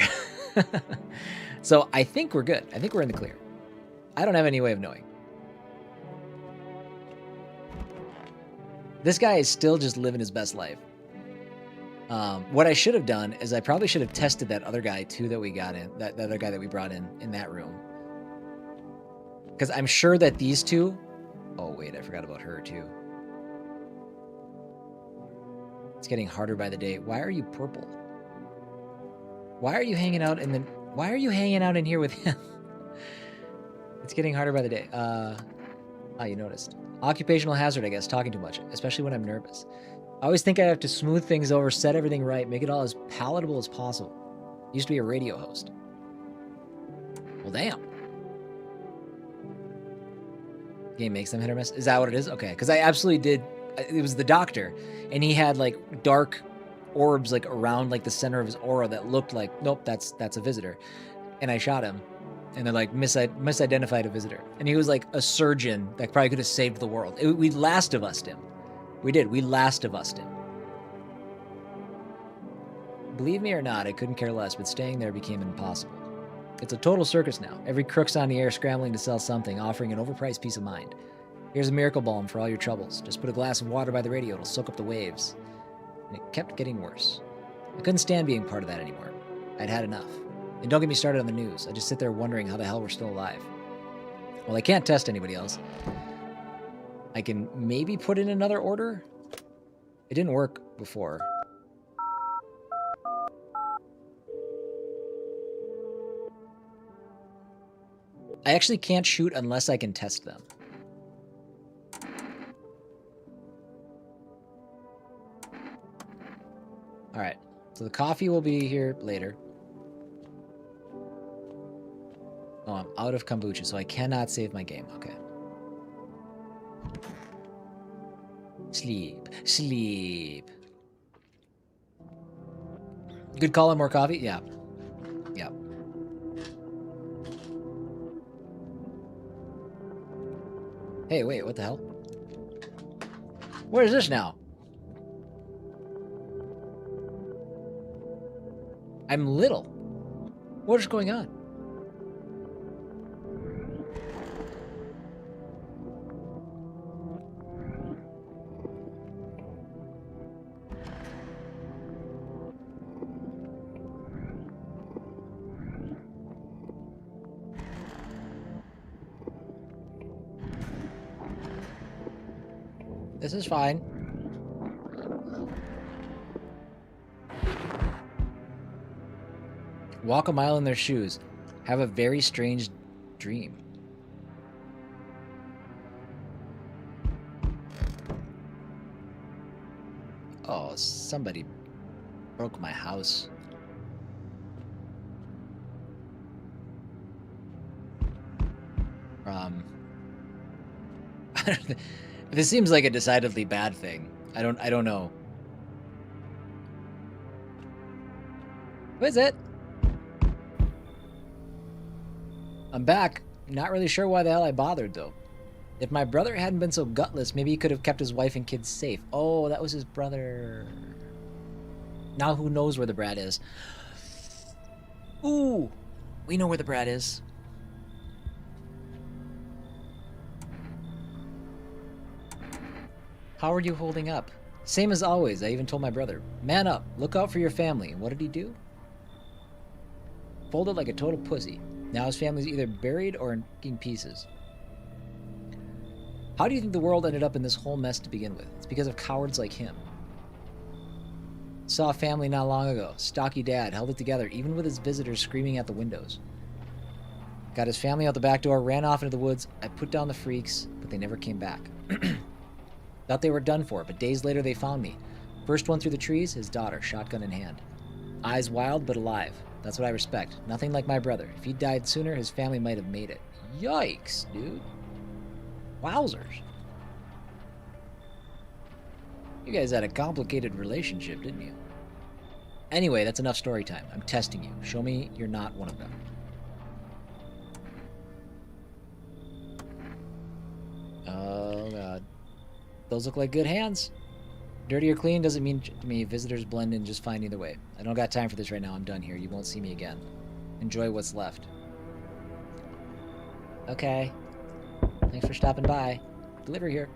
So I think we're good. I think we're in the clear. I don't have any way of knowing. This guy is still just living his best life. What I should have done is I probably should have tested that other guy too that we got in, that other guy that we brought in that room. Because I'm sure that these two... Oh, wait, I forgot about her too. It's getting harder by the day. Why are you purple? Why are you hanging out in the... Why are you hanging out in here with him? It's getting harder by the day. You noticed. Occupational hazard, I guess, talking too much, especially when I'm nervous. I always think I have to smooth things over, set everything right, make it all as palatable as possible. Used to be a radio host. Well, damn. Game makes them hit or miss. Is that what it is? Okay, because I absolutely did. It was the doctor, and he had like dark orbs like around like the center of his aura that looked like, nope, that's a visitor. And I shot him, and they're like misidentified a visitor. And he was like a surgeon that probably could have saved the world. We Last of Us'd him. We did. We Last of Us'd him. Believe me or not, I couldn't care less, but staying there became impossible. It's a total circus now. Every crook's on the air scrambling to sell something, offering an overpriced peace of mind. Here's a miracle balm for all your troubles. Just put a glass of water by the radio, it'll soak up the waves. And it kept getting worse. I couldn't stand being part of that anymore. I'd had enough. And don't get me started on the news. I just sit there wondering how the hell we're still alive. Well, I can't test anybody else. I can maybe put in another order? It didn't work before. I actually can't shoot unless I can test them. All right, so the coffee will be here later. Oh, I'm out of kombucha, so I cannot save my game. Okay. Sleep, sleep. Good call on more coffee? Yeah. Yeah. Hey, wait, what the hell? Where is this now? I'm little. What is going on? This is fine. Walk a mile in their shoes. Have a very strange dream. Oh, somebody broke my house. This seems like a decidedly bad thing. I don't know. What is it? I'm back. Not really sure why the hell I bothered, though. If my brother hadn't been so gutless, maybe he could have kept his wife and kids safe. Oh, that was his brother. Now who knows where the brat is? Ooh, we know where the brat is. How are you holding up? Same as always, I even told my brother. Man up, look out for your family. And what did he do? Folded like a total pussy. Now his family's either buried or in pieces. How do you think the world ended up in this whole mess to begin with? It's because of cowards like him. Saw a family not long ago. Stocky dad, held it together, even with his visitors screaming at the windows. Got his family out the back door, ran off into the woods. I put down the freaks, but they never came back. Thought they were done for, but days later they found me. First one through the trees, his daughter, shotgun in hand. Eyes wild, but alive. That's what I respect. Nothing like my brother. If he'd died sooner, his family might have made it. Yikes, dude. Wowzers. You guys had a complicated relationship, didn't you? Anyway, that's enough story time. I'm testing you. Show me you're not one of them. Oh, God. Those look like good hands. Dirty or clean doesn't mean to me. Visitors blend in just fine either way. I don't got time for this right now. I'm done here. You won't see me again. Enjoy what's left. Okay. Thanks for stopping by. Deliver here.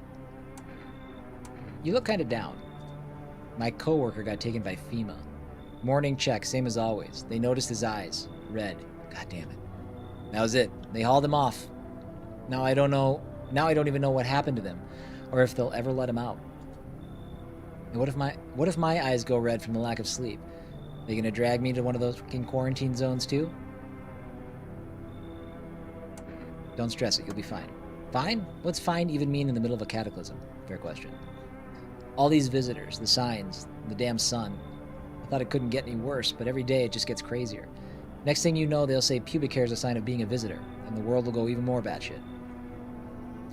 You look kind of down. My coworker got taken by FEMA. Morning check, same as always. They noticed his eyes. Red. God damn it. That was it. They hauled him off. Now I don't know. Now I don't even know what happened to them, or if they'll ever let him out. And what if my eyes go red from the lack of sleep? They gonna drag me to one of those fucking quarantine zones too? Don't stress it. You'll be fine. Fine? What's fine even mean in the middle of a cataclysm? Fair question. All these visitors, the signs, the damn sun. I thought it couldn't get any worse, but every day it just gets crazier. Next thing you know, they'll say pubic hair is a sign of being a visitor, and the world will go even more batshit.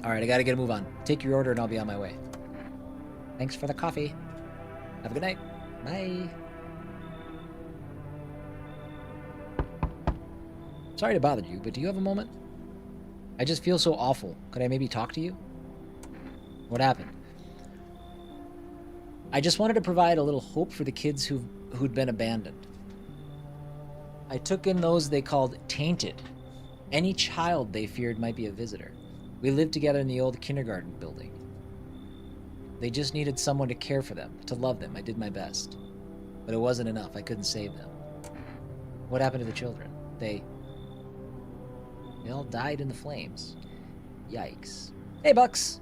Alright, I gotta get a move on. Take your order and I'll be on my way. Thanks for the coffee. Have a good night. Bye. Sorry to bother you, but do you have a moment? I just feel so awful. Could I maybe talk to you? What happened? I just wanted to provide a little hope for the kids who'd been abandoned. I took in those they called tainted. Any child they feared might be a visitor. We lived together in the old kindergarten building. They just needed someone to care for them, to love them. I did my best. But it wasn't enough. I couldn't save them. What happened to the children? They all died in the flames. Yikes. Hey, Bucks.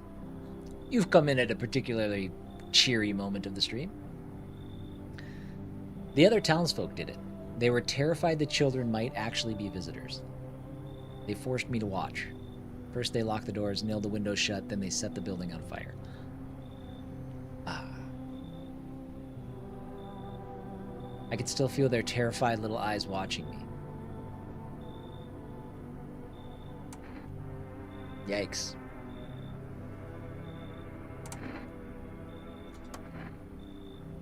You've come in at a particularly cheery moment of the stream. The other townsfolk did it. They were terrified the children might actually be visitors. They forced me to watch. First they locked the doors, nailed the windows shut, then they set the building on fire. I could still feel their terrified little eyes watching me. Yikes.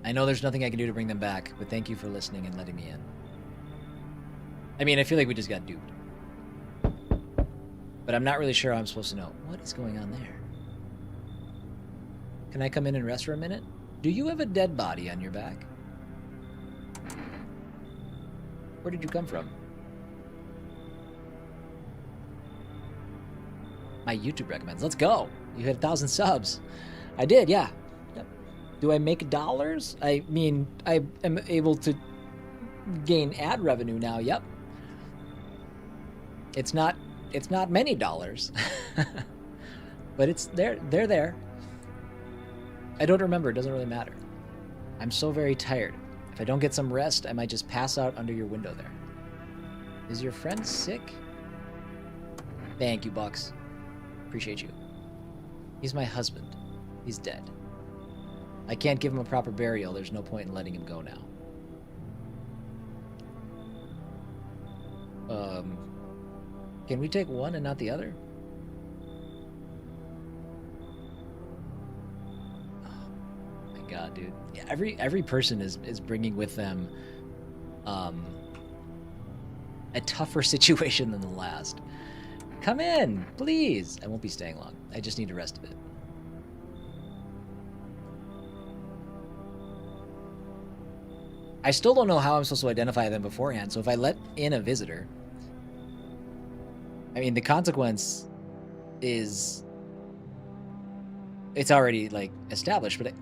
I know there's nothing I can do to bring them back, but thank you for listening and letting me in. I mean, I feel like we just got duped. But I'm not really sure how I'm supposed to know. What is going on there? Can I come in and rest for a minute? Do you have a dead body on your back? Where did you come from? My YouTube recommends. Let's go. You had 1,000 subs. I did, yeah. Yep. Do I make dollars? I mean, I am able to gain ad revenue now. Yep. It's not many dollars, but it's there. They're there. I don't remember. It doesn't really matter. I'm so very tired. If I don't get some rest, I might just pass out under your window there. Is your friend sick? Thank you, Bucks. Appreciate you. He's my husband. He's dead. I can't give him a proper burial. There's no point in letting him go now. Can we take one and not the other? Oh my god, dude. Yeah, every person is bringing with them a tougher situation than the last. Come in, please. I won't be staying long. I just need to rest a bit. I still don't know how I'm supposed to identify them beforehand, so if I let in a visitor, I mean, the consequence is it's already like established, but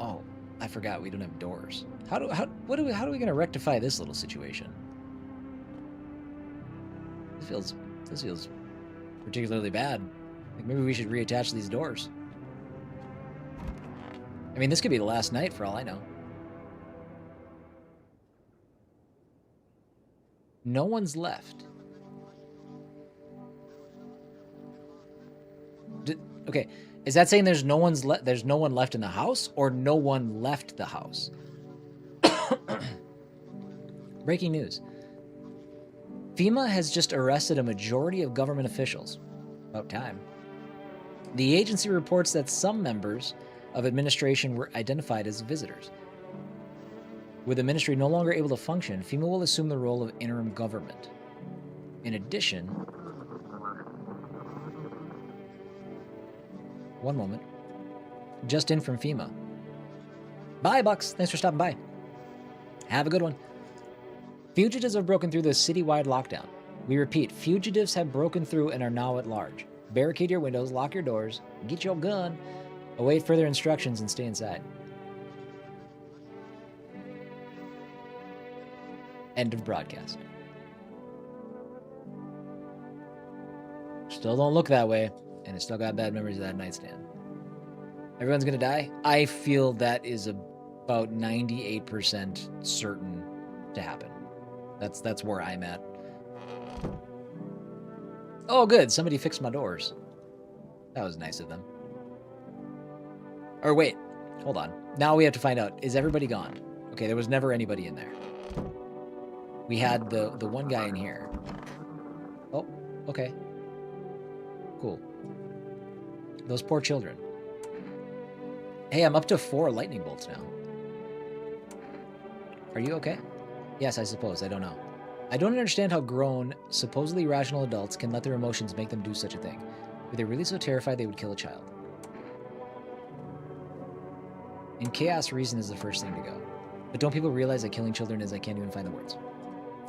I forgot we don't have doors. How are we gonna rectify this little situation? This feels particularly bad. Like maybe we should reattach these doors. I mean, this could be the last night for all I know. No one's left. Okay, is that saying there's no one left in the house, or no one left the house? Breaking news. FEMA has just arrested a majority of government officials. About time. The agency reports that some members of administration were identified as visitors. With the ministry no longer able to function, FEMA will assume the role of interim government. In addition, one moment, just in from FEMA. Bye, Bucks. Thanks for stopping by. Have a good one. Fugitives have broken through the citywide lockdown. We repeat, fugitives have broken through and are now at large. Barricade your windows, lock your doors, get your gun, await further instructions, and stay inside. End of broadcast. Still don't look that way, and I still got bad memories of that nightstand. Everyone's gonna die? I feel that is about 98% certain to happen. That's where I'm at. Oh, good. Somebody fixed my doors. That was nice of them. Or wait, hold on. Now we have to find out, is everybody gone? Okay, there was never anybody in there. We had the one guy in here. Oh, okay. Cool. Those poor children. Hey, I'm up to 4 lightning bolts now. Are you okay? Yes, I suppose. I don't know. I don't understand how grown, supposedly rational adults can let their emotions make them do such a thing. Were they really so terrified they would kill a child? In chaos, reason is the first thing to go. But don't people realize that killing children is I can't even find the words.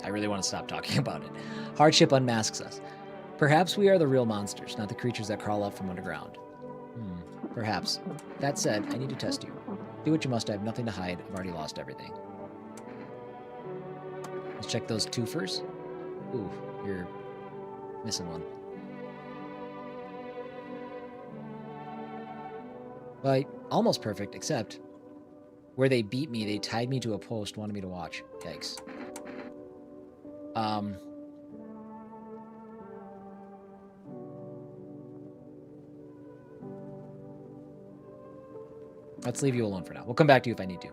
I really want to stop talking about it. Hardship unmasks us. Perhaps we are the real monsters, not the creatures that crawl up from underground. Perhaps. That said, I need to test you. Do what you must. I have nothing to hide. I've already lost everything. Let's check those 2 first. Ooh, you're missing one. Well, almost perfect, except where they beat me, they tied me to a post, wanted me to watch. Yikes. Let's leave you alone for now. We'll come back to you if I need to.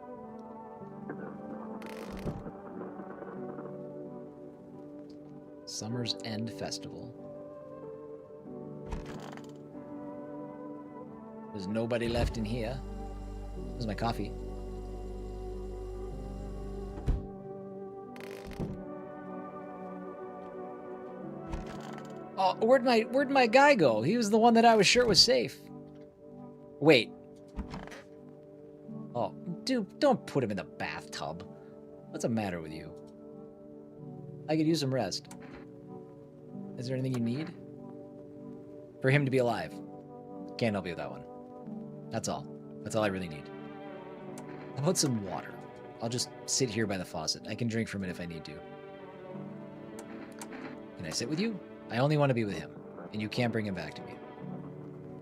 Summer's End Festival. There's nobody left in here. There's my coffee. Oh, where'd my guy go? He was the one that I was sure was safe. Wait. Oh, dude, don't put him in the bathtub. What's the matter with you? I could use some rest. Is there anything you need? For him to be alive. Can't help you with that one. That's all. That's all I really need. How about some water? I'll just sit here by the faucet. I can drink from it if I need to. Can I sit with you? I only want to be with him, and you can't bring him back to me.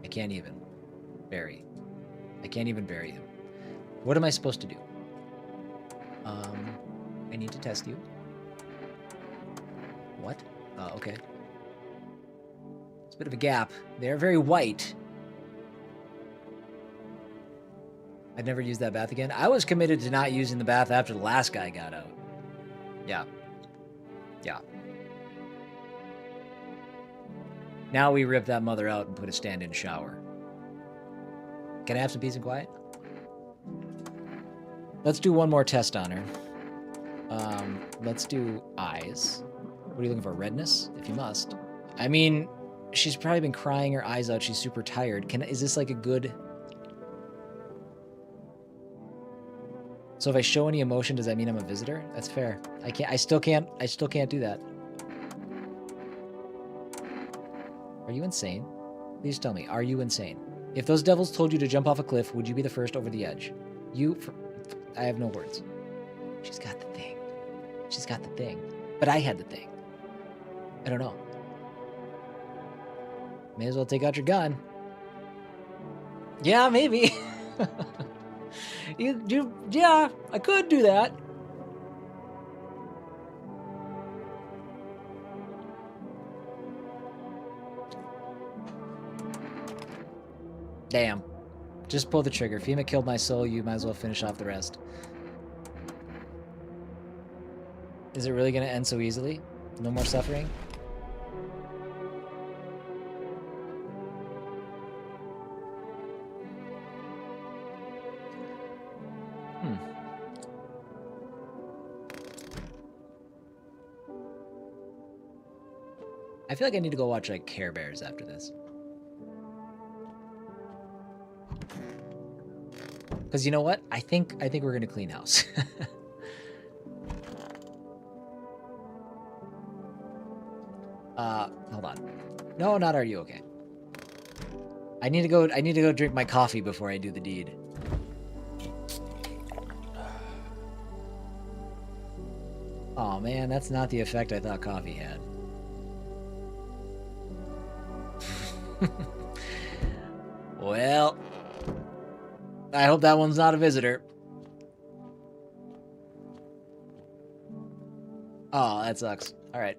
I can't even. Bury. I can't even bury him. What am I supposed to do? I need to test you. What? Okay. It's a bit of a gap. They're very white. I'd never use that bath again. I was committed to not using the bath after the last guy got out. Yeah. Yeah. Now we rip that mother out and put a stand-in shower. Can I have some peace and quiet? Let's do one more test on her. Let's do eyes. What are you looking for? Redness? If you must. I mean, she's probably been crying her eyes out. She's super tired. Is this like a good... So if I show any emotion, does that mean I'm a visitor? That's fair. I still can't do that. Are you insane? Please tell me, are you insane? If those devils told you to jump off a cliff, would you be the first over the edge? I have no words. She's got the thing. She's got the thing. But I had the thing. I don't know. May as well take out your gun. Yeah, maybe. Yeah, I could do that. Damn. Just pull the trigger. FEMA killed my soul. You might as well finish off the rest. Is it really going to end so easily? No more suffering? I feel like I need to go watch like Care Bears after this. Because you know what? I think we're gonna clean house. Hold on. No, not are you okay? I need to go drink my coffee before I do the deed. Oh man, that's not the effect I thought coffee had. Well, I hope that one's not a visitor. Oh, that sucks. All right.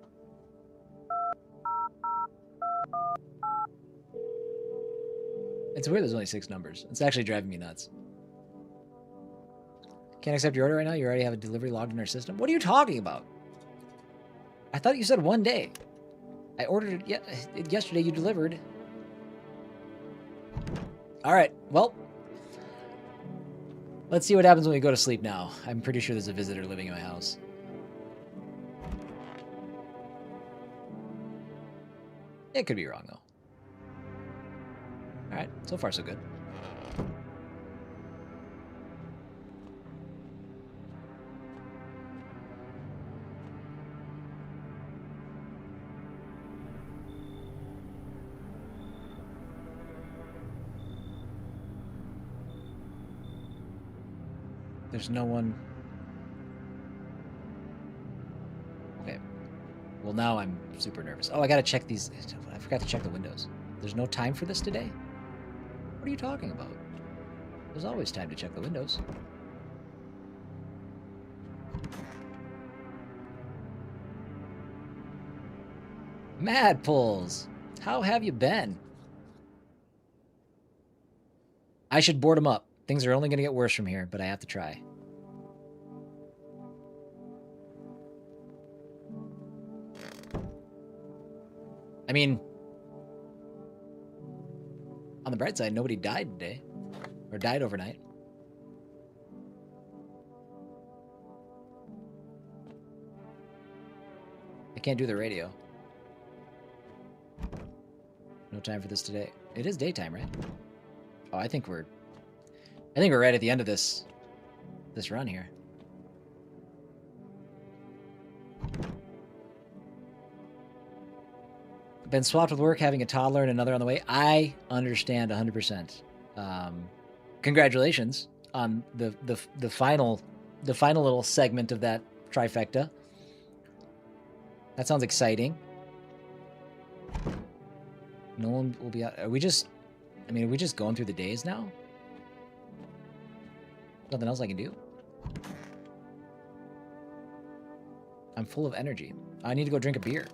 It's weird there's only 6 numbers. It's actually driving me nuts. Can't accept your order right now? You already have a delivery logged in our system? What are you talking about? I thought you said 1 day. I ordered it yesterday. You delivered. All right. Well, let's see what happens when we go to sleep now. I'm pretty sure there's a visitor living in my house. It could be wrong, though. All right. So far, so good. There's no one. Okay. Well, now I'm super nervous. Oh, I gotta check these. I forgot to check the windows. There's no time for this today? What are you talking about? There's always time to check the windows. Mad Pulls, how have you been? I should board him up. Things are only going to get worse from here, but I have to try. I mean, on the bright side, nobody died today. Or died overnight. I can't do the radio. No time for this today. It is daytime, right? Oh, I think we're right at the end of this run here. Been swapped with work, having a toddler and another on the way. I understand 100%. Congratulations on the final little segment of that trifecta. That sounds exciting. No one will be out. Are we just going through the days now? Nothing else I can do? I'm full of energy. I need to go drink a beer.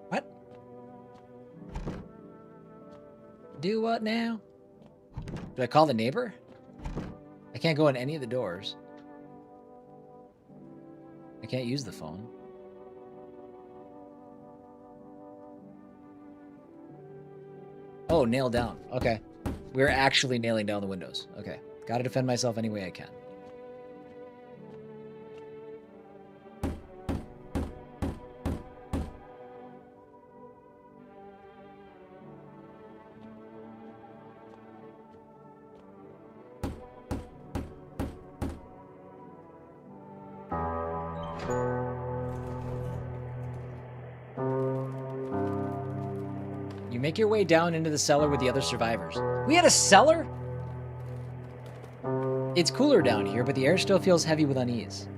What? Do what now? Do I call the neighbor? I can't go in any of the doors. I can't use the phone. Oh, nailed down. Okay. We're actually nailing down the windows. Okay. Gotta defend myself any way I can. Make your way down into the cellar with the other survivors. We had a cellar? It's cooler down here, but the air still feels heavy with unease.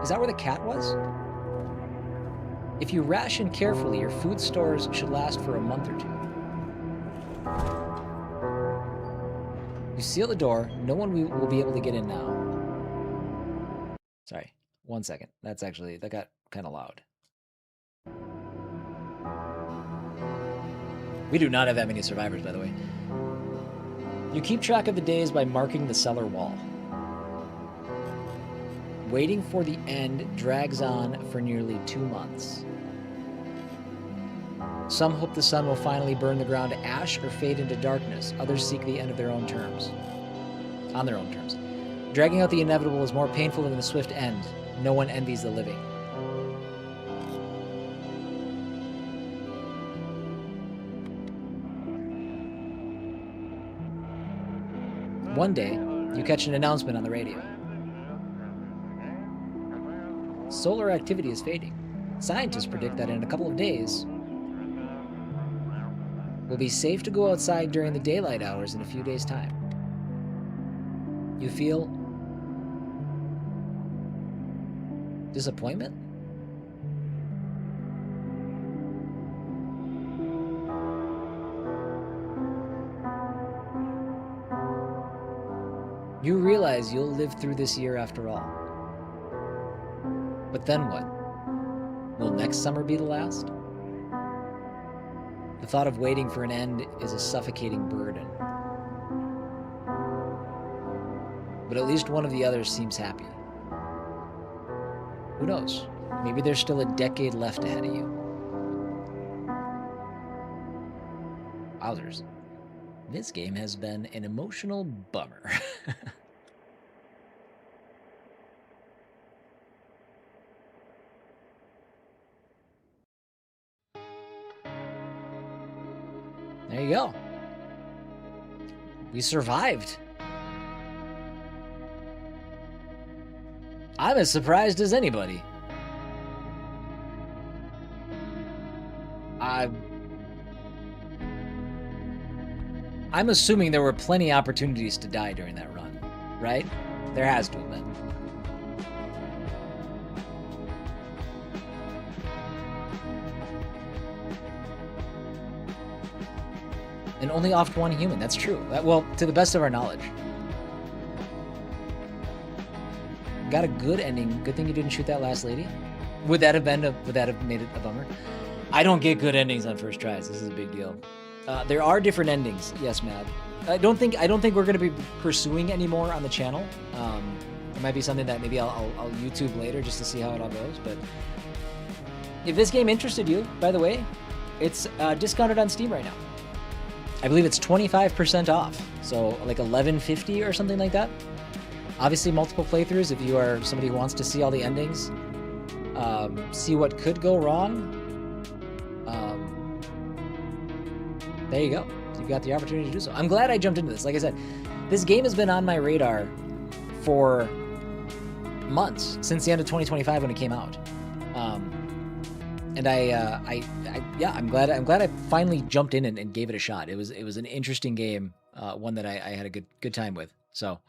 Is that where the cat was? If you ration carefully, your food stores should last for a month or 2. You seal the door. No one will be able to get in now. Sorry. 1 second. That got kind of loud. We do not have that many survivors, by the way. You keep track of the days by marking the cellar wall. Waiting for the end drags on for nearly 2 months. Some hope the sun will finally burn the ground to ash or fade into darkness. Others seek the end of their own terms. on their own terms. Dragging out the inevitable is more painful than the swift end. No one envies the living. One day, you catch an announcement on the radio. Solar activity is fading. Scientists predict that in a couple of days, it will be safe to go outside during the daylight hours in a few days' time. You feel disappointment? You realize you'll live through this year after all. But then what? Will next summer be the last? The thought of waiting for an end is a suffocating burden. But at least one of the others seems happy. Who knows? Maybe there's still a decade left ahead of you. Wowzers. This game has been an emotional bummer. There you go. We survived. I'm as surprised as anybody. I'm assuming there were plenty of opportunities to die during that run, right? There has to have been. And only offed one human, that's true. Well, to the best of our knowledge. Got a good ending. Good thing you didn't shoot that last lady. Would that have made it a bummer? I don't get good endings on first tries. This is a big deal. There are different endings. Yes, Mad. I don't think we're going to be pursuing anymore on the channel. It might be something that maybe I'll YouTube later just to see how it all goes. But if this game interested you, by the way, it's discounted on Steam right now. I believe it's 25% off. So like $11.50 or something like that. Obviously, multiple playthroughs if you are somebody who wants to see all the endings, see what could go wrong. There you go. You've got the opportunity to do so. I'm glad I jumped into this. Like I said, this game has been on my radar for months, since the end of 2025 when it came out. And I'm glad I finally jumped in and gave it a shot. It was an interesting game, one that I had a good time with. So